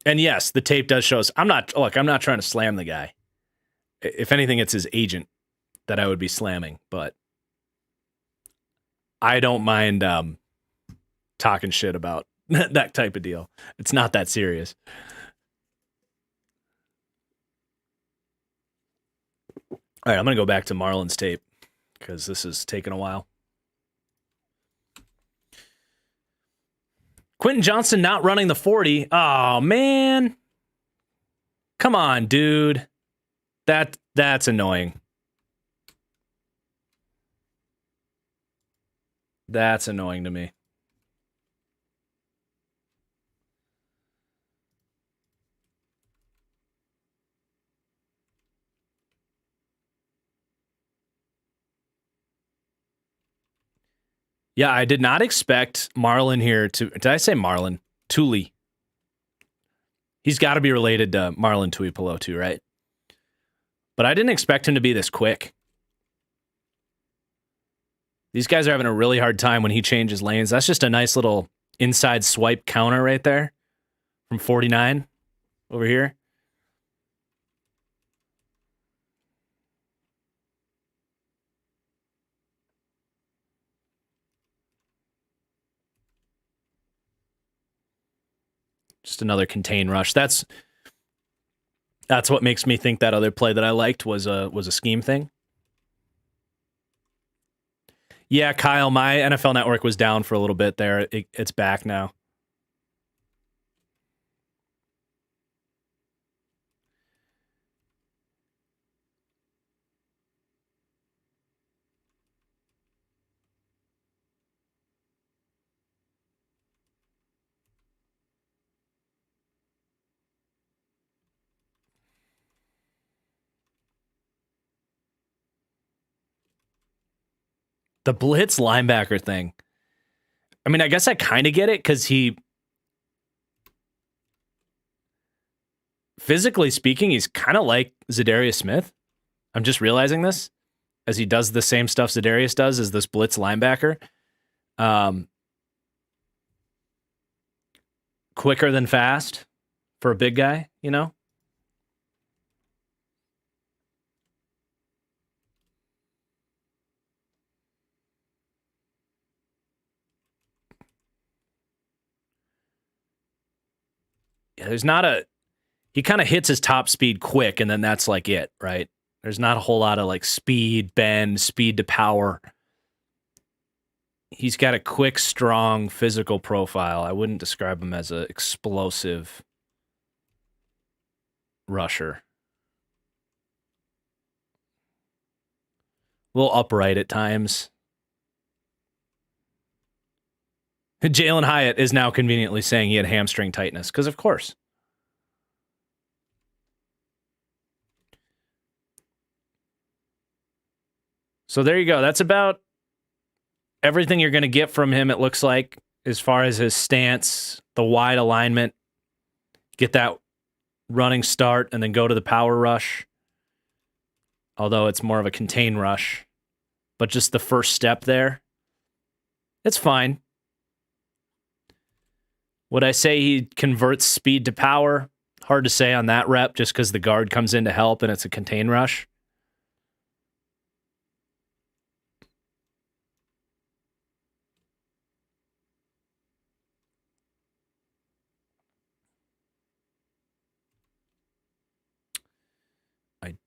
And yes, the tape does show us. I'm not trying to slam the guy. If anything, it's his agent that I would be slamming, but I don't mind talking shit about that type of deal. It's not that serious. All right, I'm going to go back to Marlon's tape because this is taking a while. Quentin Johnston not running the 40. Oh, man. Come on, dude. That's annoying. That's annoying to me. Yeah, I did not expect Marlon here to. Did I say Marlon? Tuli. He's got to be related to Marlon Tuipulotu too, right? But I didn't expect him to be this quick. These guys are having a really hard time when he changes lanes. That's just a nice little inside swipe counter right there from 49 over here. Just another contain rush. That's what makes me think that other play that I liked was a scheme thing. Yeah, Kyle, my NFL Network was down for a little bit there. It's back now. The blitz linebacker thing. I mean, I guess I kind of get it because physically speaking, he's kind of like Zadarius Smith. I'm just realizing this as he does the same stuff Zadarius does as this blitz linebacker. Quicker than fast for a big guy, you know? Yeah, he kind of hits his top speed quick, and then that's like it, right? There's not a whole lot of like speed, bend, speed to power. He's got a quick, strong physical profile. I wouldn't describe him as an explosive rusher. A little upright at times. Jalen Hyatt is now conveniently saying he had hamstring tightness, because of course. So there you go. That's about everything you're going to get from him, it looks like, as far as his stance, the wide alignment, get that running start, and then go to the power rush. Although it's more of a contain rush. But just the first step there, it's fine. Would I say he converts speed to power? Hard to say on that rep, just because the guard comes in to help and it's a contain rush.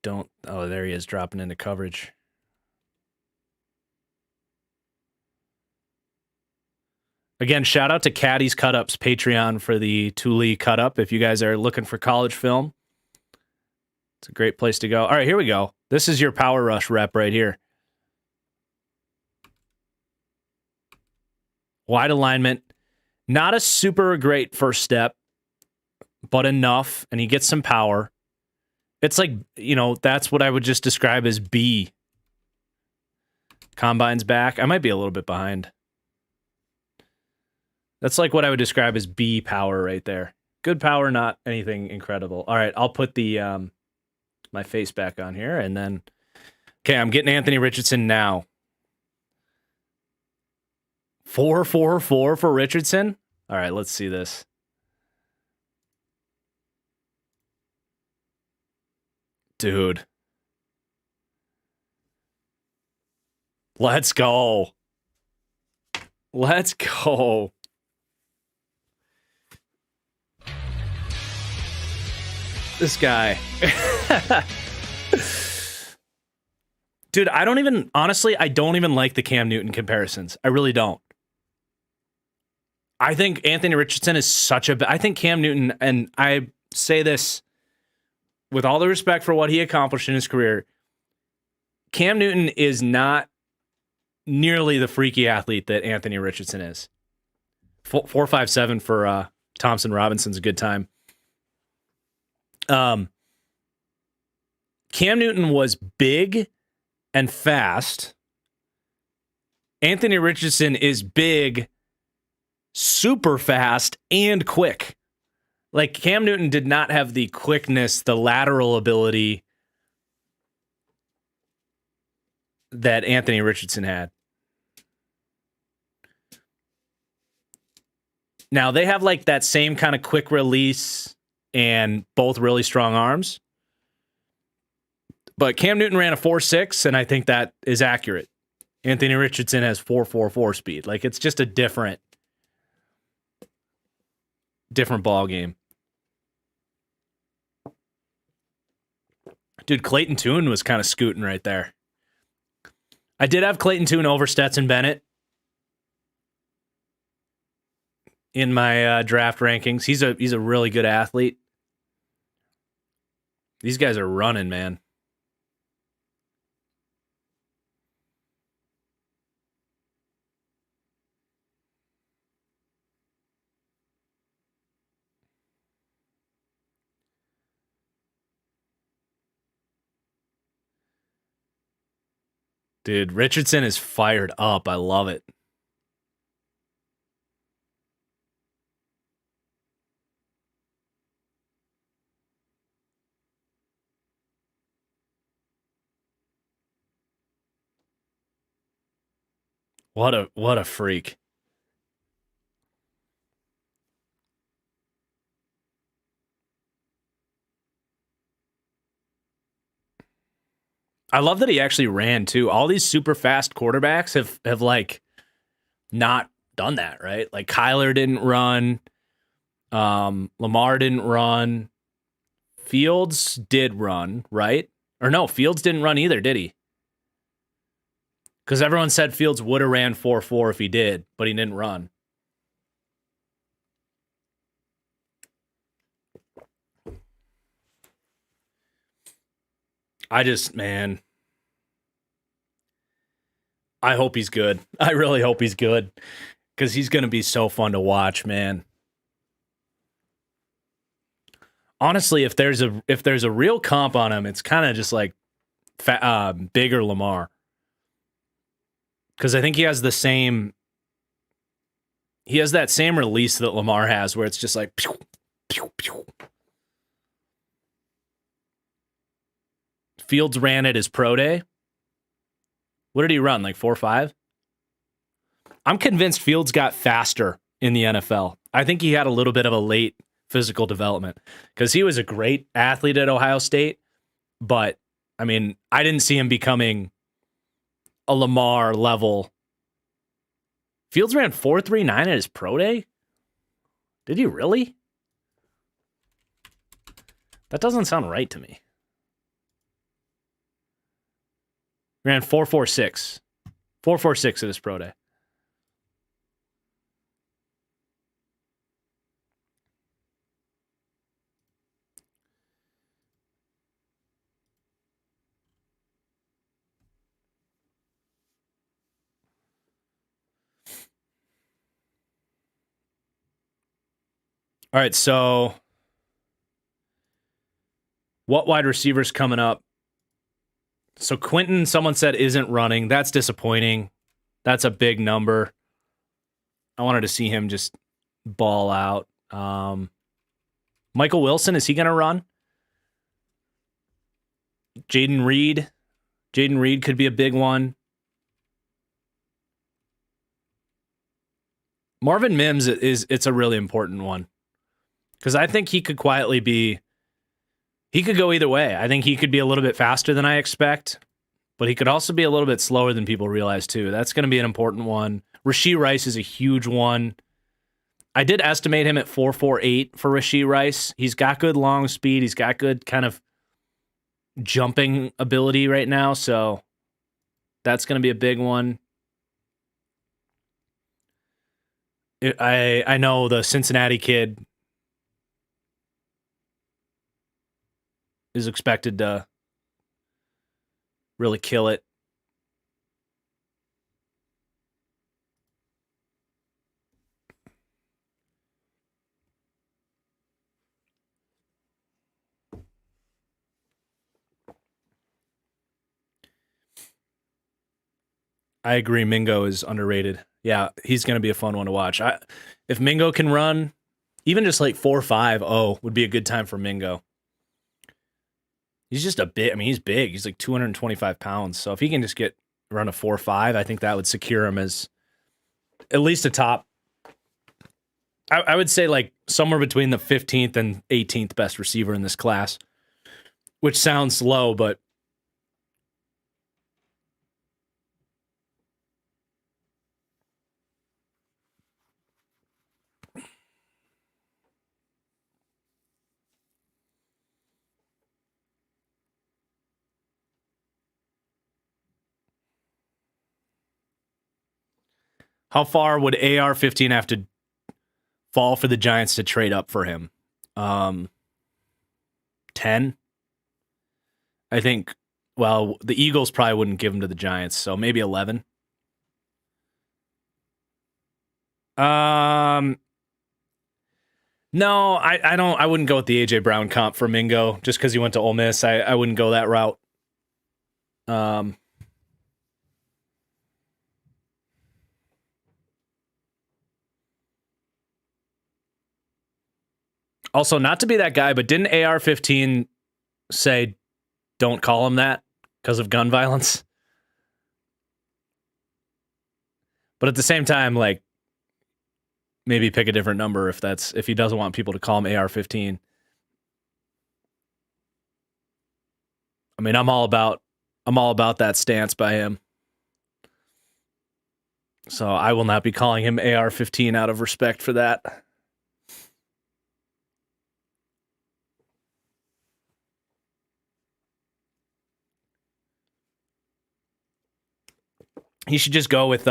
Oh, there he is dropping into coverage. Again, shout out to Caddy's Cut-Ups Patreon for the Tuli cut-up. If you guys are looking for college film, it's a great place to go. All right, here we go. This is your power rush rep right here. Wide alignment. Not a super great first step, but enough, and he gets some power. It's like, that's what I would just describe as B. Combine's back. I might be a little bit behind. That's like what I would describe as B power right there. Good power, not anything incredible. All right, I'll put the my face back on here, and then... Okay, I'm getting Anthony Richardson now. 4-4-4 for Richardson? All right, let's see this. Dude. Let's go. Let's go. This guy. Dude, I don't even like the Cam Newton comparisons. I really don't. I think Anthony Richardson is I think Cam Newton, and I say this with all the respect for what he accomplished in his career, Cam Newton is not nearly the freaky athlete that Anthony Richardson is. 4.57 for Thompson Robinson's a good time. Cam Newton was big and fast Anthony Richardson is big, super fast, and quick. Like Cam Newton did not have the quickness, the lateral ability that Anthony Richardson had. Now, they have like that same kind of quick release and both really strong arms. But Cam Newton ran a 4.6, and I think that is accurate. Anthony Richardson has 4.44 speed. Like, it's just a different ball game. Dude, Clayton Tune was kind of scooting right there. I did have Clayton Tune over Stetson Bennett in my draft rankings. He's a really good athlete. These guys are running, man. Dude, Richardson is fired up. I love it. What a freak. I love that he actually ran too. All these super fast quarterbacks have like not done that, right? Like Kyler didn't run, Lamar didn't run, Fields did run, right? Or no, Fields didn't run either, did he? Because everyone said Fields would have ran 4.4 if he did, but he didn't run. Man, I hope he's good. I really hope he's good because he's going to be so fun to watch, man. Honestly, if there's a real comp on him, it's kind of just like bigger Lamar. Because I think he has that same release that Lamar has where it's just like pew, pew, pew. Fields ran at his pro day. What did he run? Like 4.5? I'm convinced Fields got faster in the NFL. I think he had a little bit of a late physical development because he was a great athlete at Ohio State. But, I mean, I didn't see him becoming a Lamar level. Fields ran 4.39 at his pro day? Did he really? That doesn't sound right to me. Ran 4.46. 4.46 at his pro day. All right, so what wide receivers coming up? So Quentin, someone said, isn't running. That's disappointing. That's a big number. I wanted to see him just ball out. Michael Wilson, is he going to run? Jaden Reed. Jaden Reed could be a big one. Marvin Mims it's a really important one. Because I think he could quietly be... He could go either way. I think he could be a little bit faster than I expect, but he could also be a little bit slower than people realize too. That's going to be an important one. Rashee Rice is a huge one. I did estimate him at 4.48 for Rashee Rice. He's got good long speed. He's got good kind of jumping ability right now, so that's going to be a big one. I know the Cincinnati kid is expected to really kill it. I agree. Mingo is underrated. Yeah, he's going to be a fun one to watch. If Mingo can run, even just like 4.50 would be a good time for Mingo. He's just a bit. I mean, he's big. He's like 225 pounds. So if he can just run a 4.5, I think that would secure him as at least a top. I would say like somewhere between the 15th and 18th best receiver in this class, which sounds low, but how far would AR-15 have to fall for the Giants to trade up for him? 10? I think, well, the Eagles probably wouldn't give him to the Giants, so maybe 11. No, I don't. I wouldn't go with the AJ Brown comp for Mingo just because he went to Ole Miss. I wouldn't go that route. Also, not to be that guy, but didn't AR-15 say don't call him that because of gun violence? But at the same time, like, maybe pick a different number if he doesn't want people to call him AR-15. I mean, I'm all about that stance by him. So I will not be calling him AR-15 out of respect for that. He should just go with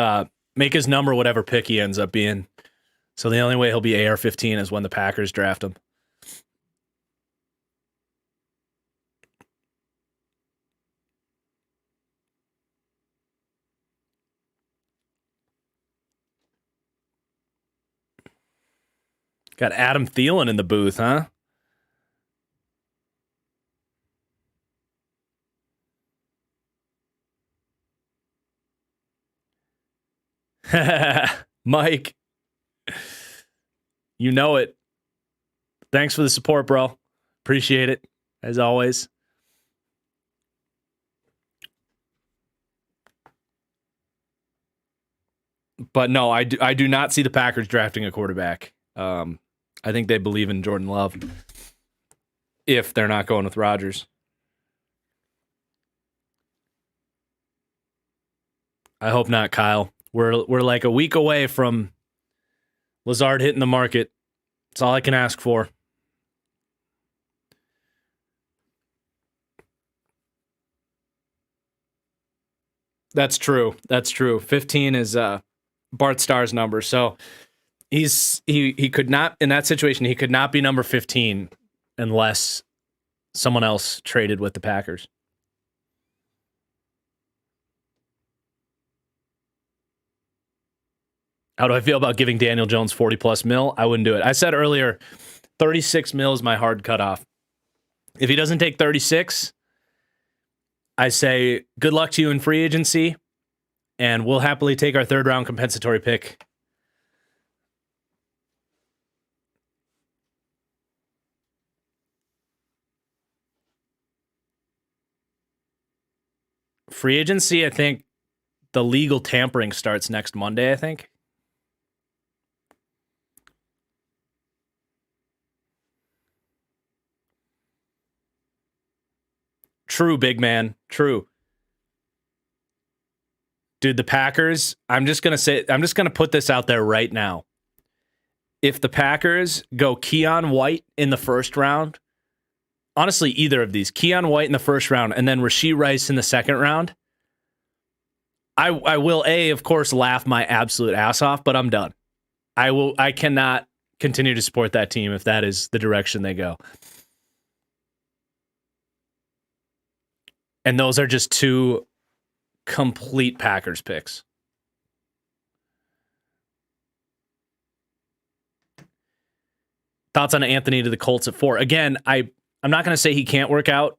make his number whatever pick he ends up being. So the only way he'll be AR-15 is when the Packers draft him. Got Adam Thielen in the booth, huh? Mike, you know it. Thanks for the support, bro. Appreciate it, as always. But no, I do not see the Packers drafting a quarterback. I think they believe in Jordan Love if they're not going with Rodgers. I hope not, Kyle. We're like a week away from Lazard hitting the market. That's all I can ask for. That's true. 15 is Bart Starr's number. So he could not, in that situation, he could not be number 15 unless someone else traded with the Packers. How do I feel about giving Daniel Jones 40 plus mil? I wouldn't do it. I said earlier, 36 mil is my hard cutoff. If he doesn't take 36, I say good luck to you in free agency, and we'll happily take our third round compensatory pick. Free agency, I think the legal tampering starts next Monday, I think. True, big man. True. Dude, the Packers, I'm just going to put this out there right now. If the Packers go Keion White in the first round, honestly, either of these, Keion White in the first round and then Rashee Rice in the second round, I will, of course, laugh my absolute ass off, but I'm done. I cannot continue to support that team if that is the direction they go. And those are just two complete Packers picks. Thoughts on Anthony to the Colts at 4. Again, I'm not going to say he can't work out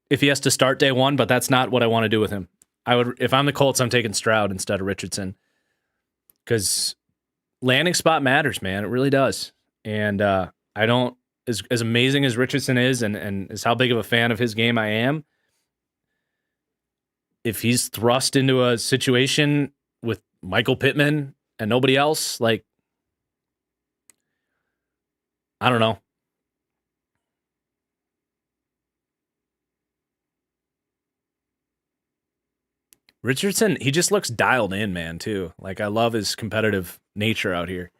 if he has to start day one, but that's not what I want to do with him. If I'm the Colts, I'm taking Stroud instead of Richardson because landing spot matters, man. It really does. And I don't, as amazing as Richardson is and as how big of a fan of his game I am, if he's thrust into a situation with Michael Pittman and nobody else, like, I don't know. Richardson, he just looks dialed in, man, too. Like, I love his competitive nature out here.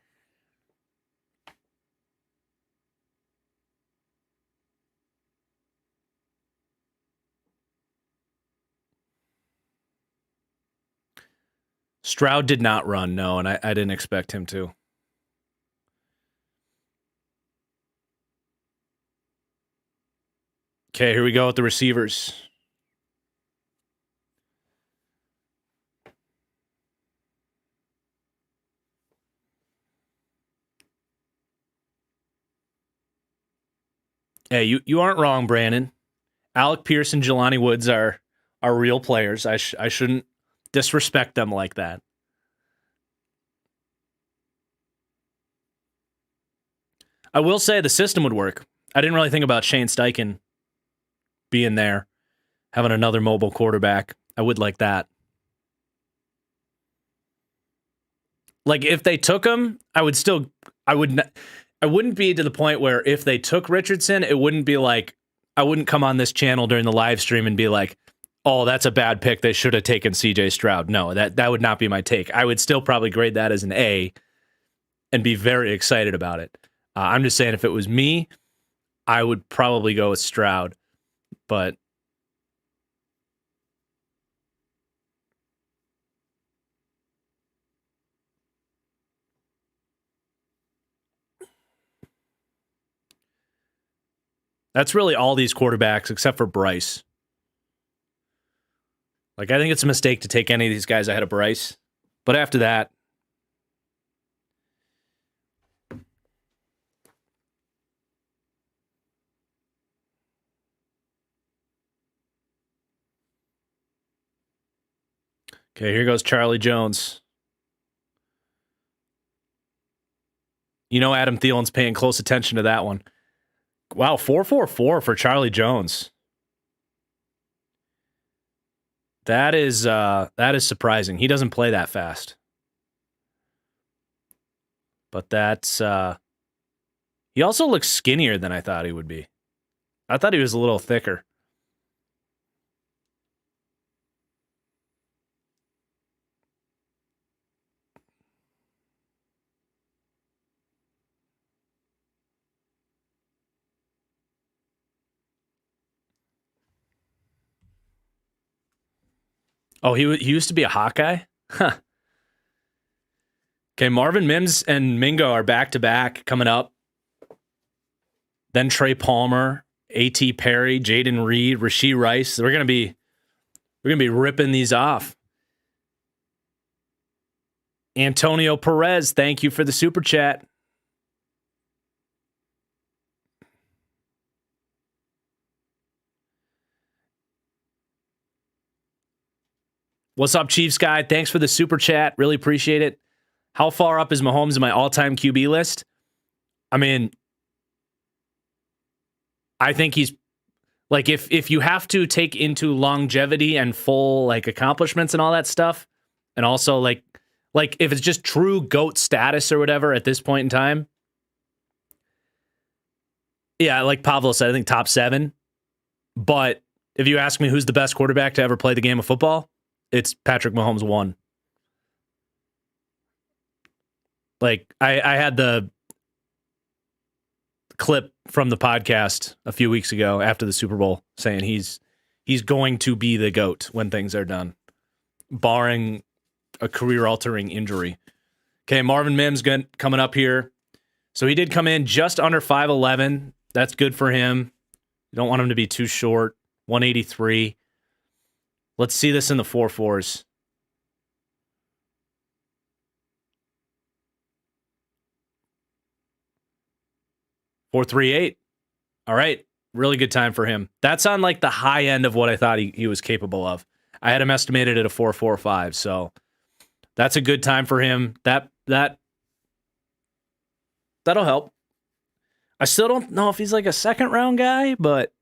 Stroud did not run, no, and I didn't expect him to. Okay, here we go with the receivers. Hey, you aren't wrong, Brandon. Alec Pierce and Jelani Woods are real players. I shouldn't disrespect them like that. I will say the system would work. I didn't really think about Shane Steichen being there, having another mobile quarterback. I would like that. Like if they took him, I wouldn't be to the point where if they took Richardson, it wouldn't be like I wouldn't come on this channel during the live stream and be like, "Oh, that's a bad pick. They should have taken CJ Stroud." No, that would not be my take. I would still probably grade that as an A and be very excited about it. I'm just saying if it was me, I would probably go with Stroud. But that's really all these quarterbacks except for Bryce. Like, I think it's a mistake to take any of these guys ahead of Bryce. But after that, okay, here goes Charlie Jones. You know Adam Thielen's paying close attention to that one. Wow, 4.44 for Charlie Jones. That is surprising. He doesn't play that fast. But that's he also looks skinnier than I thought he would be. I thought he was a little thicker. Oh, he used to be a Hawkeye? Huh. Okay, Marvin Mims and Mingo are back-to-back coming up. Then Trey Palmer, A.T. Perry, Jaden Reed, Rashee Rice. We're gonna be ripping these off. Antonio Perez, thank you for the super chat. What's up, Chiefs guy? Thanks for the super chat. Really appreciate it. How far up is Mahomes in my all-time QB list? I mean, I think he's like if you have to take into longevity and full like accomplishments and all that stuff, and also like if it's just true GOAT status or whatever at this point in time. Yeah, like Pablo said, I think top 7. But if you ask me who's the best quarterback to ever play the game of football, it's Patrick Mahomes 1. Like I had the clip from the podcast a few weeks ago after the Super Bowl saying he's going to be the GOAT when things are done, barring a career-altering injury. Okay, Marvin Mims coming up here. So he did come in just under 5'11". That's good for him. You don't want him to be too short. 183. Let's see this in the 4.4s. 4.38. All right. Really good time for him. That's on like the high end of what I thought he was capable of. I had him estimated at a 4.45, so that's a good time for him. That'll help. I still don't know if he's like a second round guy, but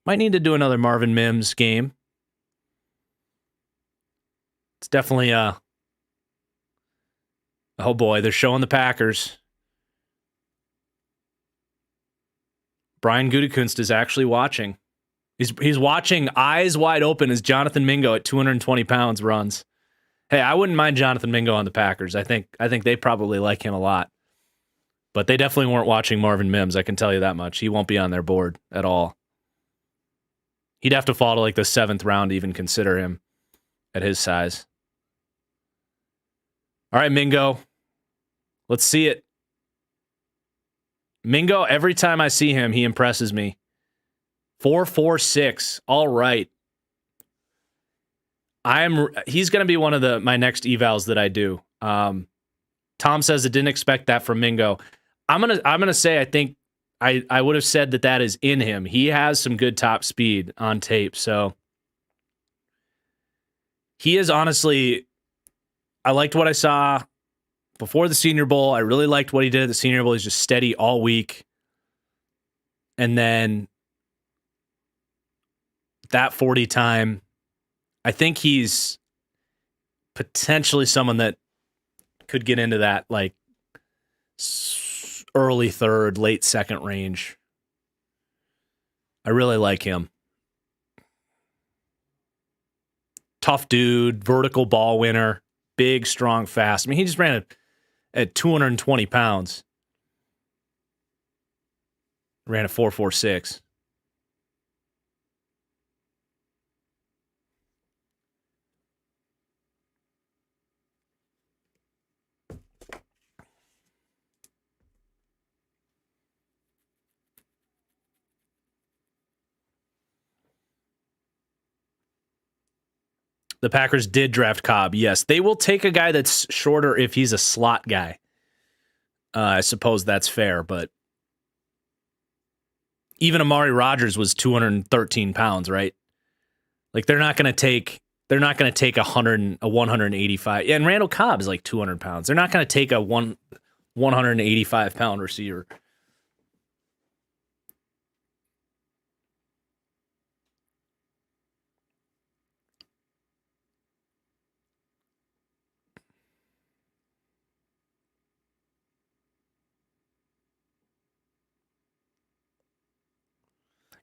might need to do another Marvin Mims game. It's definitely oh boy, they're showing the Packers. Brian Gutekunst is actually watching. He's watching eyes wide open as Jonathan Mingo at 220 pounds runs. Hey, I wouldn't mind Jonathan Mingo on the Packers. I think they probably like him a lot. But they definitely weren't watching Marvin Mims, I can tell you that much. He won't be on their board at all. He'd have to fall to like the 7th round to even consider him at his size. All right, Mingo. Let's see it. Mingo, every time I see him, he impresses me. 4.46. All right. He's going to be one of my next evals that I do. Tom says it didn't expect that from Mingo. I'm gonna say I think I would have said that is in him. He has some good top speed on tape, so he is honestly. I liked what I saw before the Senior Bowl. I really liked what he did at the Senior Bowl. He's just steady all week, and then that 40 time. I think he's potentially someone that could get into that like early 3rd, late 2nd range. I really like him. Tough dude, vertical ball winner, big, strong, fast. I mean, he just ran at 220 pounds. Ran a 4.46. The Packers did draft Cobb. Yes, they will take a guy that's shorter if he's a slot guy. I suppose that's fair, but even Amari Rodgers was 213 pounds, right? Like they're not going to take a 185. Yeah, and Randall Cobb is like 200 pounds. They're not going to take a 185 pound receiver.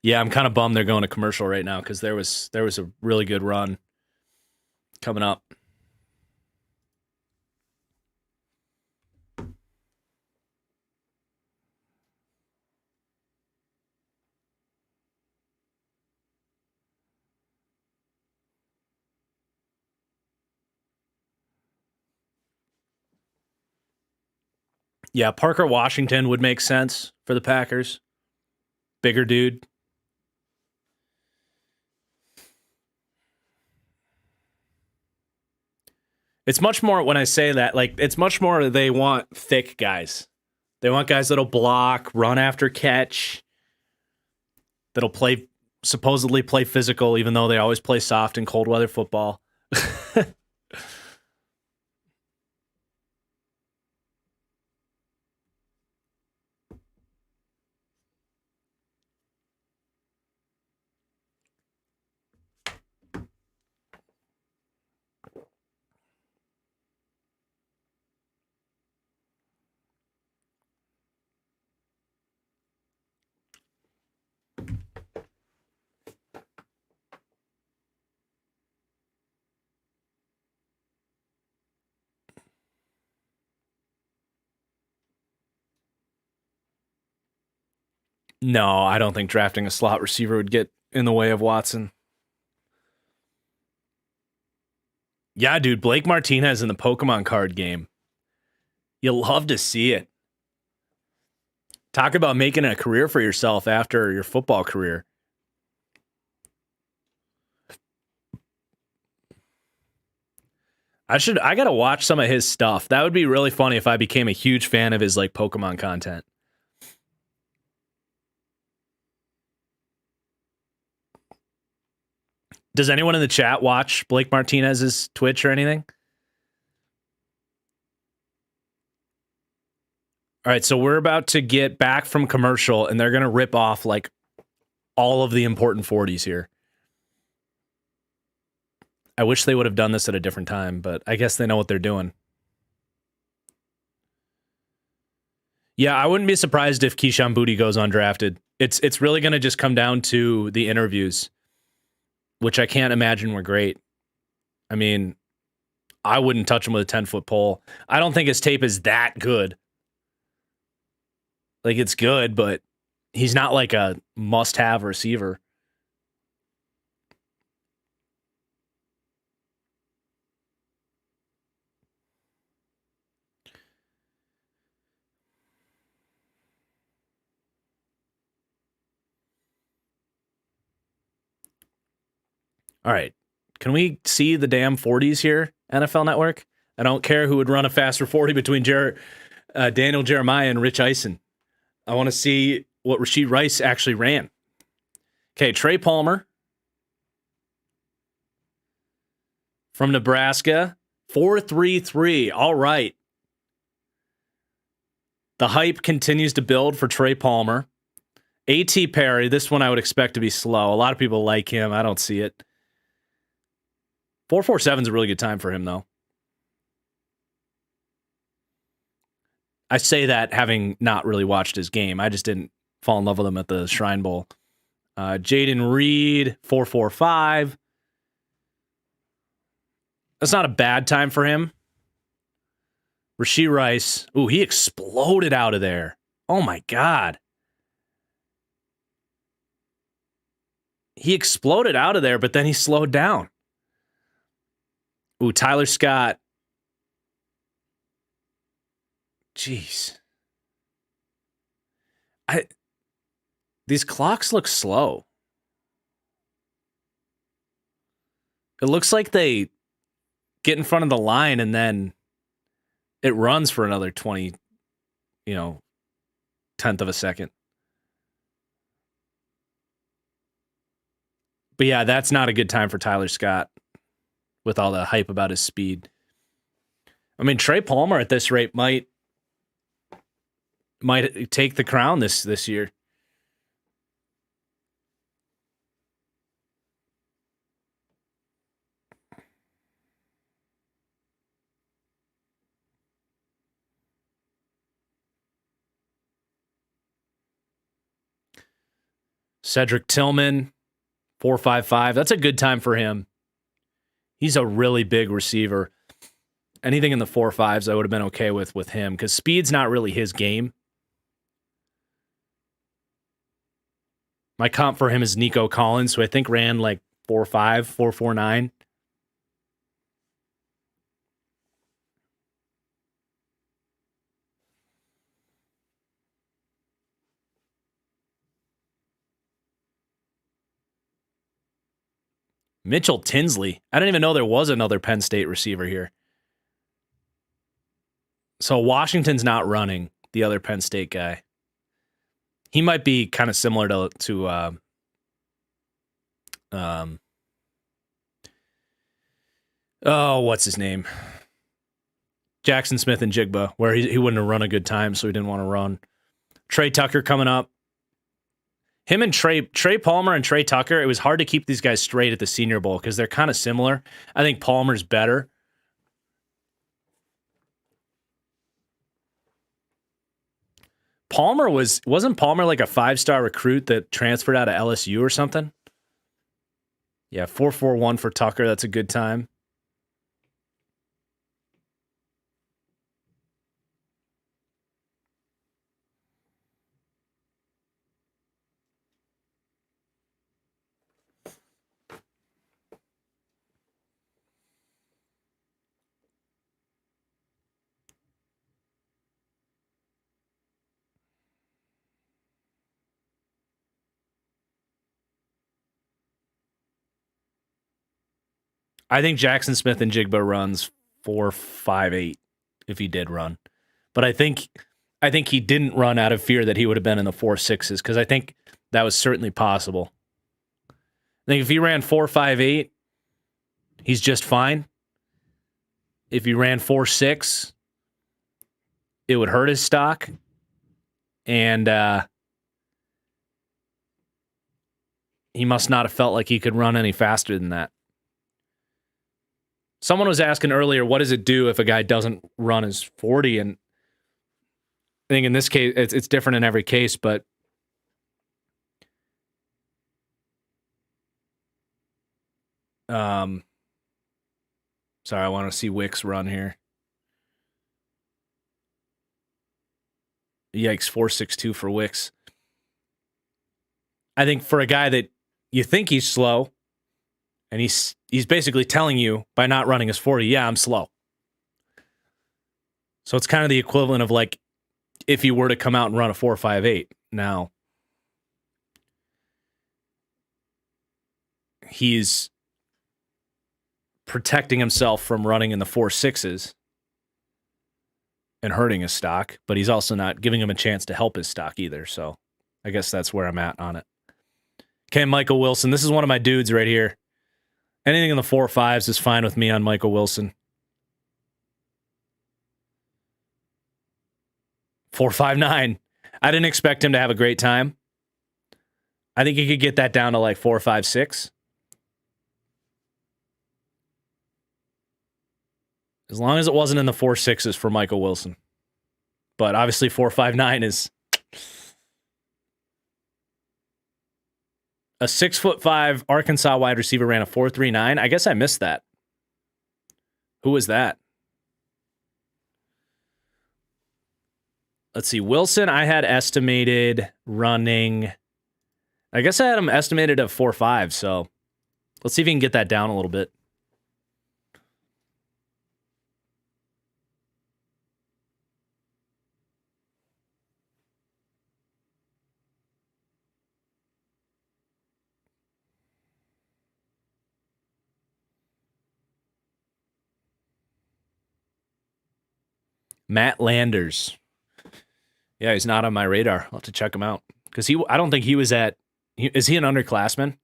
Yeah, I'm kind of bummed they're going to commercial right now because there was a really good run coming up. Yeah, Parker Washington would make sense for the Packers. Bigger dude. It's much more when I say that, like, it's much more they want thick guys. They want guys that'll block, run after catch, that'll supposedly play physical, even though they always play soft in cold weather football. No, I don't think drafting a slot receiver would get in the way of Watson. Yeah, dude, Blake Martinez in the Pokemon card game. You'll love to see it. Talk about making a career for yourself after your football career. I gotta watch some of his stuff. That would be really funny if I became a huge fan of his like Pokemon content. Does anyone in the chat watch Blake Martinez's Twitch or anything? All right, so we're about to get back from commercial, and they're going to rip off like all of the important 40s here. I wish they would have done this at a different time, but I guess they know what they're doing. Yeah, I wouldn't be surprised if Keyshawn Boutte goes undrafted. It's really going to just come down to the interviews, which I can't imagine were great. I mean, I wouldn't touch him with a 10-foot pole. I don't think his tape is that good. Like, it's good, but he's not like a must-have receiver. All right. Can we see the damn 40s here, NFL Network? I don't care who would run a faster 40 between Daniel Jeremiah and Rich Eisen. I want to see what Rashid Rice actually ran. Okay, Trey Palmer from Nebraska, 4.33. All right. The hype continues to build for Trey Palmer. A.T. Perry, this one I would expect to be slow. A lot of people like him. I don't see it. 4.47 is a really good time for him, though. I say that having not really watched his game. I just didn't fall in love with him at the Shrine Bowl. Jaden Reed, 4.45. That's not a bad time for him. Rashid Rice. Ooh, he exploded out of there. Oh, my God. He exploded out of there, but then he slowed down. Ooh, Tyler Scott. Jeez. These clocks look slow. It looks like they get in front of the line and then it runs for another 20, tenth of a second. But yeah, that's not a good time for Tyler Scott with all the hype about his speed. I mean, Trey Palmer at this rate might take the crown this year. Cedric Tillman, 4.55. That's a good time for him. He's a really big receiver. Anything in the 4.5s I would have been okay with him because speed's not really his game. My comp for him is Nico Collins, who I think ran like 4.5, 4.49. Mitchell Tinsley. I didn't even know there was another Penn State receiver here. So Washington's not running the other Penn State guy. He might be kind of similar to what's his name? Jackson Smith and Jigba, where he wouldn't have run a good time, so he didn't want to run. Trey Tucker coming up. Him and Trey Palmer and Trey Tucker, it was hard to keep these guys straight at the Senior Bowl because they're kind of similar. I think Palmer's better. Wasn't Palmer like a 5-star recruit that transferred out of LSU or something? Yeah, 4.41 for Tucker. That's a good time. I think Jackson Smith and Jigba runs 4.58 if he did run. But I think he didn't run out of fear that he would have been in the 4.6s because I think that was certainly possible. think if he ran 4.58, he's just fine. If he ran 4.6, it would hurt his stock. And he must not have felt like he could run any faster than that. Someone was asking earlier, what does it do if a guy doesn't run his 40? And I think in this case, it's different in every case, but sorry, I want to see Wicks run here. Yikes, 4.62 for Wicks. I think for a guy that you think he's slow, and he's basically telling you by not running his 40, yeah, I'm slow. So it's kind of the equivalent of like if you were to come out and run a 4.58. Now, he's protecting himself from running in the 4.6s and hurting his stock, but he's also not giving him a chance to help his stock either. So I guess that's where I'm at on it. Okay, Michael Wilson. This is one of my dudes right here. Anything in the 4.5s is fine with me on Michael Wilson. 4.59. I didn't expect him to have a great time. I think he could get that down to like 4.56. As long as it wasn't in the 4.6s for Michael Wilson. But obviously 4.59 is a 6'5" Arkansas wide receiver ran a 4.39. I guess I missed that. Who was that? Let's see. Wilson, I had estimated running. I guess I had him estimated at 4.5. So let's see if he can get that down a little bit. Matt Landers. Yeah, he's not on my radar. I'll have to check him out. Because I don't think he was at, is he an underclassman?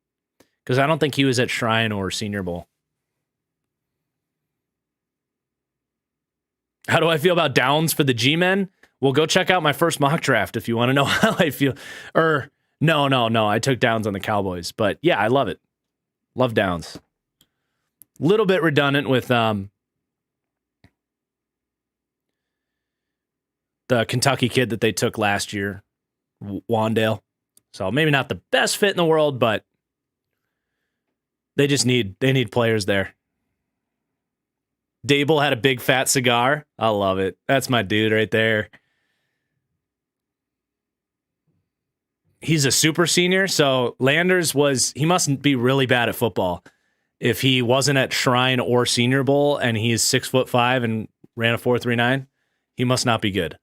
Because I don't think he was at Shrine or Senior Bowl. How do I feel about Downs for the G-Men? Well, go check out my first mock draft if you want to know how I feel. Or, no. I took Downs on the Cowboys. But yeah, I love it. Love Downs. Little bit redundant with the Kentucky kid that they took last year, Wandale. So maybe not the best fit in the world, but they need players there. Dable had a big fat cigar. I love it. That's my dude right there. He's a super senior, so Landers he mustn't be really bad at football. If he wasn't at Shrine or Senior Bowl and he's 6'5" and ran a 4.39, he must not be good.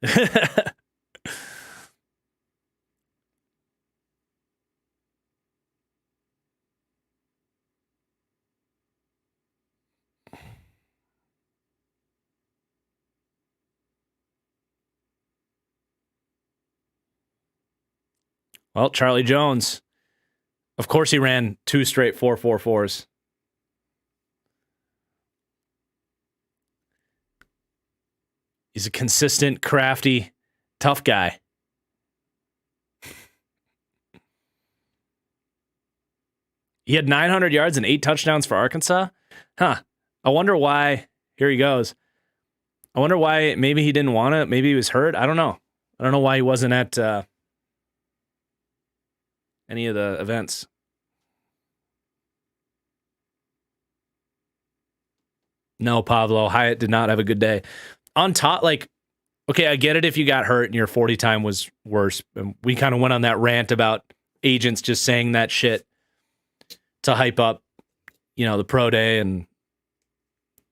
Well, Charlie Jones. Of course he ran 2 straight 4.44s. He's a consistent, crafty, tough guy. He had 900 yards and 8 touchdowns for Arkansas. I wonder why. Here he goes. I wonder why maybe he didn't want to. Maybe he was hurt. I don't know. I don't know why he wasn't at any of the events. No, Pablo. Hyatt did not have a good day. On top, okay, I get it if you got hurt and your 40 time was worse. And we kind of went on that rant about agents just saying that shit to hype up, the pro day and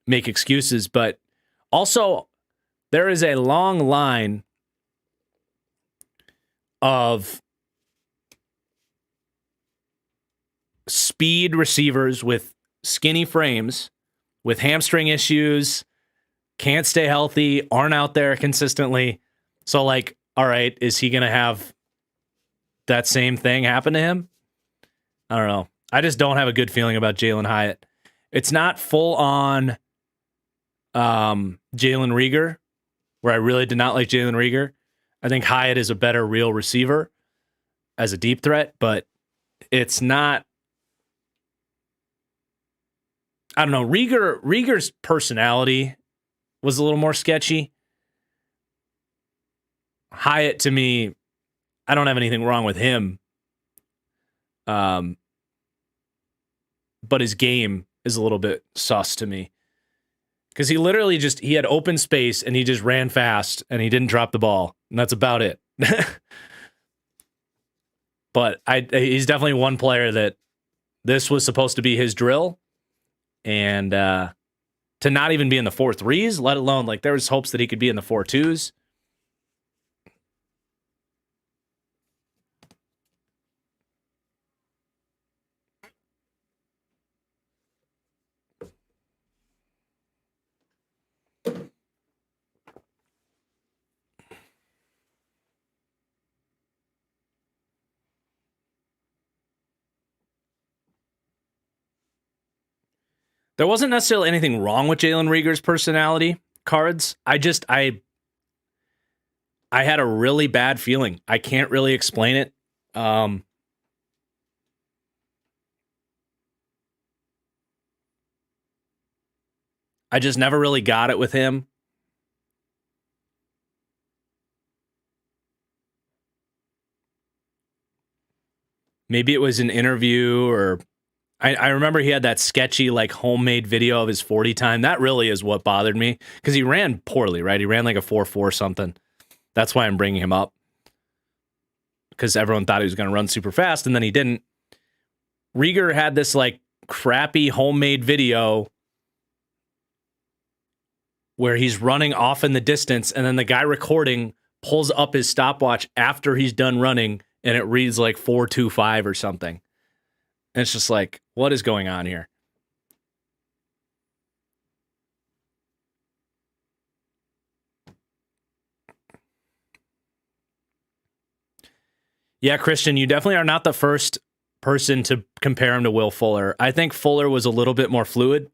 make excuses. But also, there is a long line of speed receivers with skinny frames, with hamstring issues, can't stay healthy, aren't out there consistently. So, all right, is he going to have that same thing happen to him? I don't know. I just don't have a good feeling about Jalen Hyatt. It's not full on Jalen Reagor, where I really did not like Jalen Reagor. I think Hyatt is a better real receiver as a deep threat, but it's not. I don't know. Reagor's personality was a little more sketchy. Hyatt, to me, I don't have anything wrong with him. But his game is a little bit sus to me. Because he literally he had open space and he just ran fast and he didn't drop the ball. And that's about it. But he's definitely one player that this was supposed to be his drill. And to not even be in the 4-3s, let alone, like, there was hopes that he could be in the 4-2s. There wasn't necessarily anything wrong with Jalen Reagor's personality cards. I had a really bad feeling. I can't really explain it. I just never really got it with him. Maybe it was an interview, or I remember he had that sketchy, like, homemade video of his 40 time. That really is what bothered me, because he ran poorly, right? He ran like a 4.4 something. That's why I'm bringing him up, because everyone thought he was going to run super fast, and then he didn't. Reagor had this, like, crappy homemade video where he's running off in the distance, and then the guy recording pulls up his stopwatch after he's done running, and it reads like 4.25 or something. And it's just like, what is going on here? Yeah, Christian, you definitely are not the first person to compare him to Will Fuller. I think Fuller was a little bit more fluid.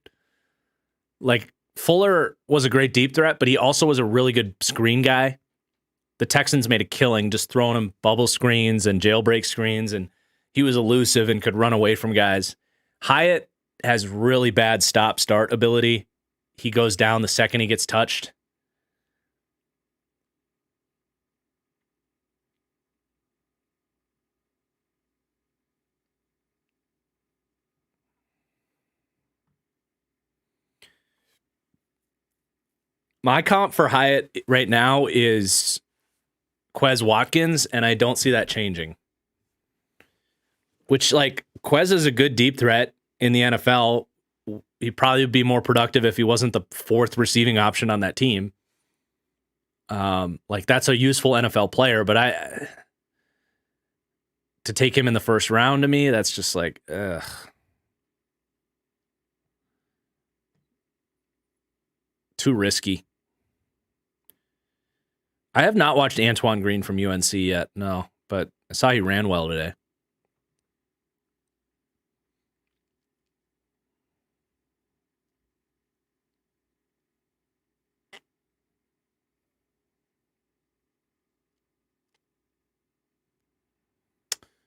Like, Fuller was a great deep threat, but he also was a really good screen guy. The Texans made a killing just throwing him bubble screens and jailbreak screens, and he was elusive and could run away from guys. Hyatt has really bad stop-start ability. He goes down the second he gets touched. My comp for Hyatt right now is Quez Watkins, and I don't see that changing. Which, like, Quez is a good deep threat in the NFL. He'd probably be more productive if he wasn't the fourth receiving option on that team. Like, that's a useful NFL player, but to take him in the first round, to me, that's just like, ugh. Too risky. I have not watched Antoine Green from UNC yet, no, but I saw he ran well today.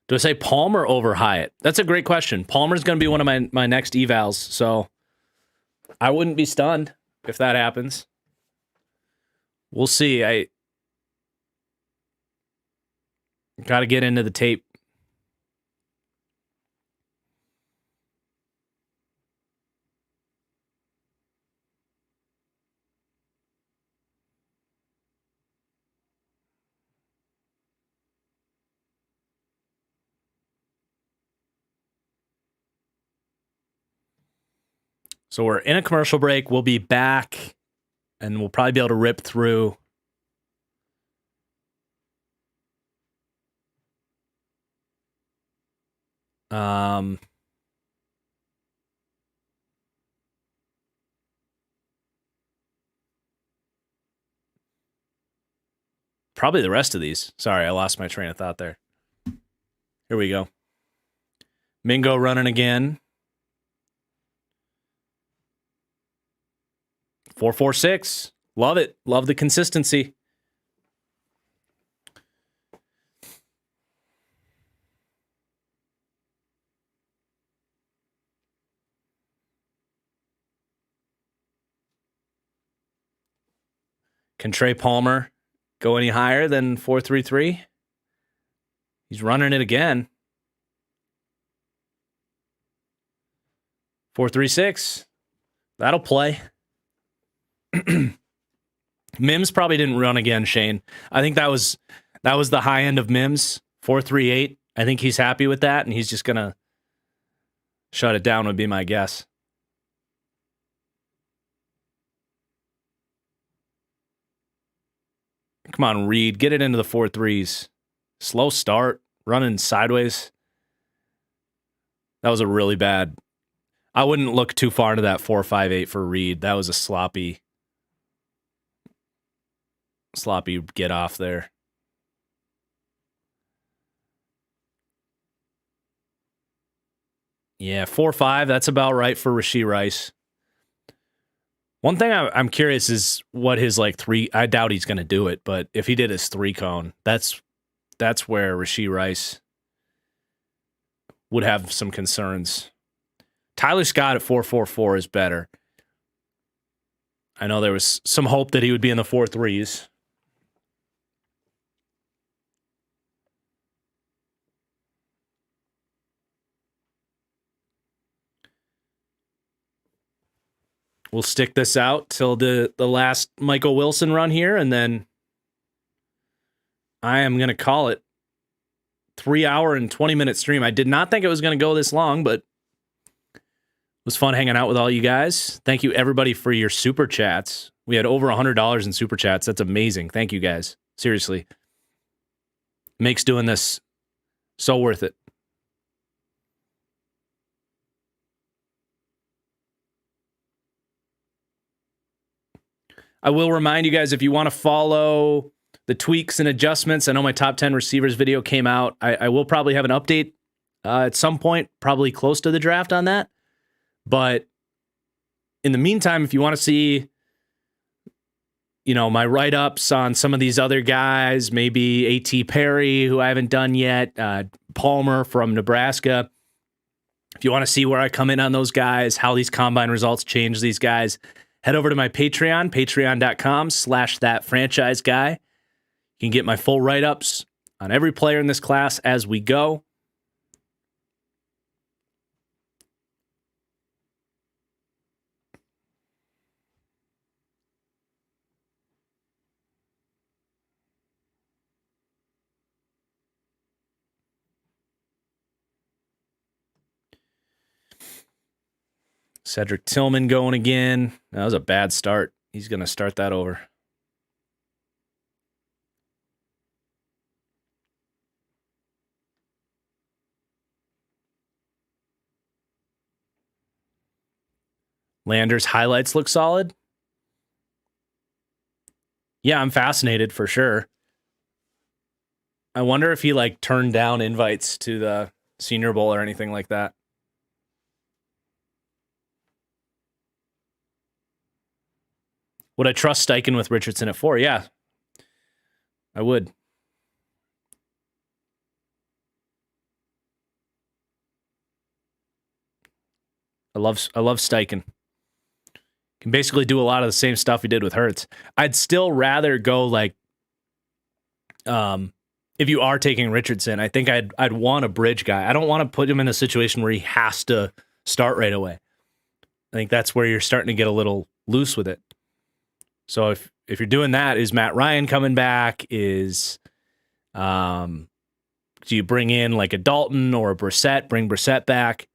Do I say Palmer over Hyatt? That's a great question. Palmer's going to be one of my next evals, so I wouldn't be stunned if that happens. We'll see. I got to get into the tape. So we're in a commercial break. We'll be back, and we'll probably be able to rip through probably the rest of these. Sorry, I lost my train of thought there. Here we go. Mingo running again. 4.46. Love it. Love the consistency. Can Trey Palmer go any higher than 4.33? He's running it again. 4.36. That'll play. Mims probably didn't run again, Shane. I think that was the high end of Mims, 4.38. I think he's happy with that, and he's just gonna shut it down, would be my guess. Come on, Reed, get it into the 4.3s. Slow start, running sideways. That was a really bad. I wouldn't look too far into that 4.58 for Reed. That was a sloppy get off there. Yeah, 4.5. That's about right for Rashee Rice. One thing I'm curious is what his like three. I doubt he's going to do it, but if he did his 3-cone, that's where Rashee Rice would have some concerns. Tyler Scott at 4.44 is better. I know there was some hope that he would be in the 4.3s. We'll stick this out till the last Michael Wilson run here, and then I am going to call it 3-hour and 20-minute stream. I did not think it was going to go this long, but it was fun hanging out with all you guys. Thank you, everybody, for your super chats. We had over $100 in super chats. That's amazing. Thank you, guys. Seriously. Makes doing this so worth it. I will remind you guys, if you want to follow the tweaks and adjustments, I know my top 10 receivers video came out. I will probably have an update at some point, probably close to the draft on that. But in the meantime, if you want to see, my write-ups on some of these other guys, maybe A.T. Perry, who I haven't done yet, Palmer from Nebraska. If you want to see where I come in on those guys, how these combine results change these guys, head over to my Patreon, patreon.com/thatfranchiseguy. You can get my full write-ups on every player in this class as we go. Cedric Tillman going again. That was a bad start. He's going to start that over. Landers highlights look solid. Yeah, I'm fascinated for sure. I wonder if he turned down invites to the Senior Bowl or anything like that. Would I trust Steichen with Richardson at 4? Yeah, I would. I love Steichen. Can basically do a lot of the same stuff he did with Hurts. I'd still rather go if you are taking Richardson, I think I'd want a bridge guy. I don't want to put him in a situation where he has to start right away. I think that's where you're starting to get a little loose with it. So if you're doing that, is Matt Ryan coming back? Do you bring in a Dalton or a Brissett? Bring Brissett back.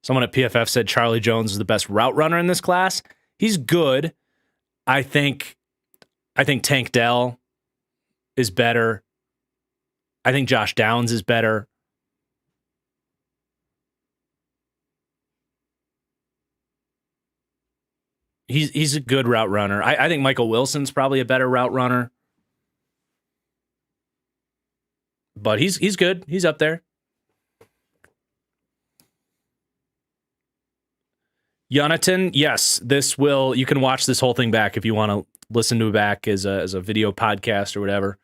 Someone at PFF said Charlie Jones is the best route runner in this class. He's good. I think Tank Dell is better. I think Josh Downs is better. He's a good route runner. I think Michael Wilson's probably a better route runner. But he's good. He's up there. Jonathan, yes, you can watch this whole thing back if you want to listen to it back as a video podcast or whatever.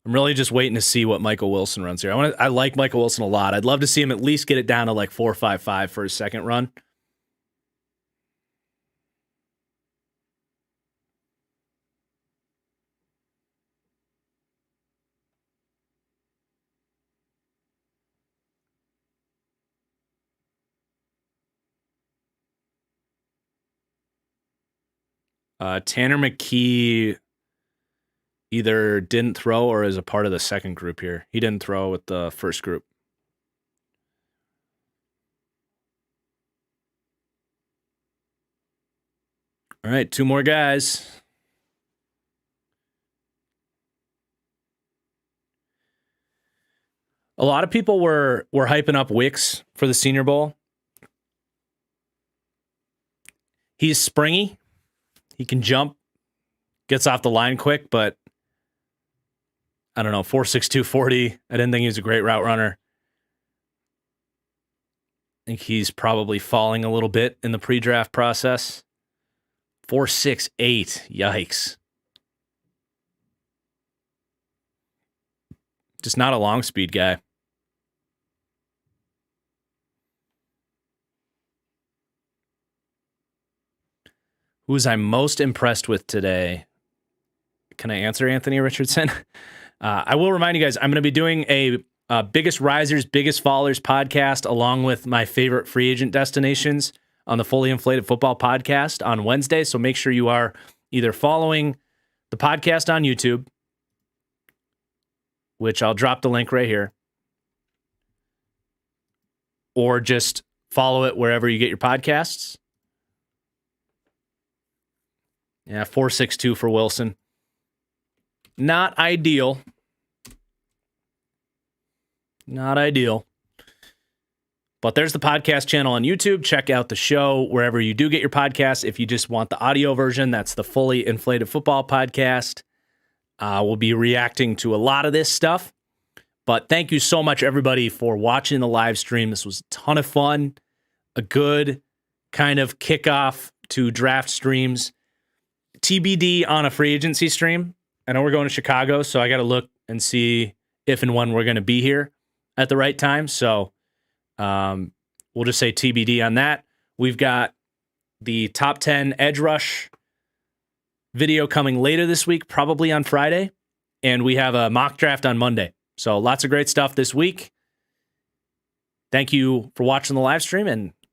I'm really just waiting to see what Michael Wilson runs here. I like Michael Wilson a lot. I'd love to see him at least get it down to like 4.55 for his second run. Tanner McKee either didn't throw or is a part of the second group here. He didn't throw with the first group. All right, 2 more guys. A lot of people were hyping up Wicks for the Senior Bowl. He's springy. He can jump, gets off the line quick, but I don't know, 4.62 40. I didn't think he was a great route runner. I think he's probably falling a little bit in the pre-draft process. 4.68. Yikes. Just not a long speed guy. Who was I most impressed with today? Can I answer, Anthony Richardson? I will remind you guys, I'm going to be doing a Biggest Risers, Biggest Fallers podcast along with my favorite free agent destinations on the Fully Inflated Football podcast on Wednesday. So make sure you are either following the podcast on YouTube, which I'll drop the link right here, or just follow it wherever you get your podcasts. Yeah, 4.62 for Wilson. Not ideal. Not ideal. But there's the podcast channel on YouTube. Check out the show wherever you do get your podcasts. If you just want the audio version, that's the Fully Inflated Football podcast. We'll be reacting to a lot of this stuff. But thank you so much, everybody, for watching the live stream. This was a ton of fun. A good kind of kickoff to draft streams. TBD on a free agency stream. I know we're going to Chicago, so I got to look and see if and when we're going to be here at the right time. So we'll just say TBD on that. We've got the top 10 edge rush video coming later this week, probably on Friday. And we have a mock draft on Monday. So lots of great stuff this week. Thank you for watching the live stream, and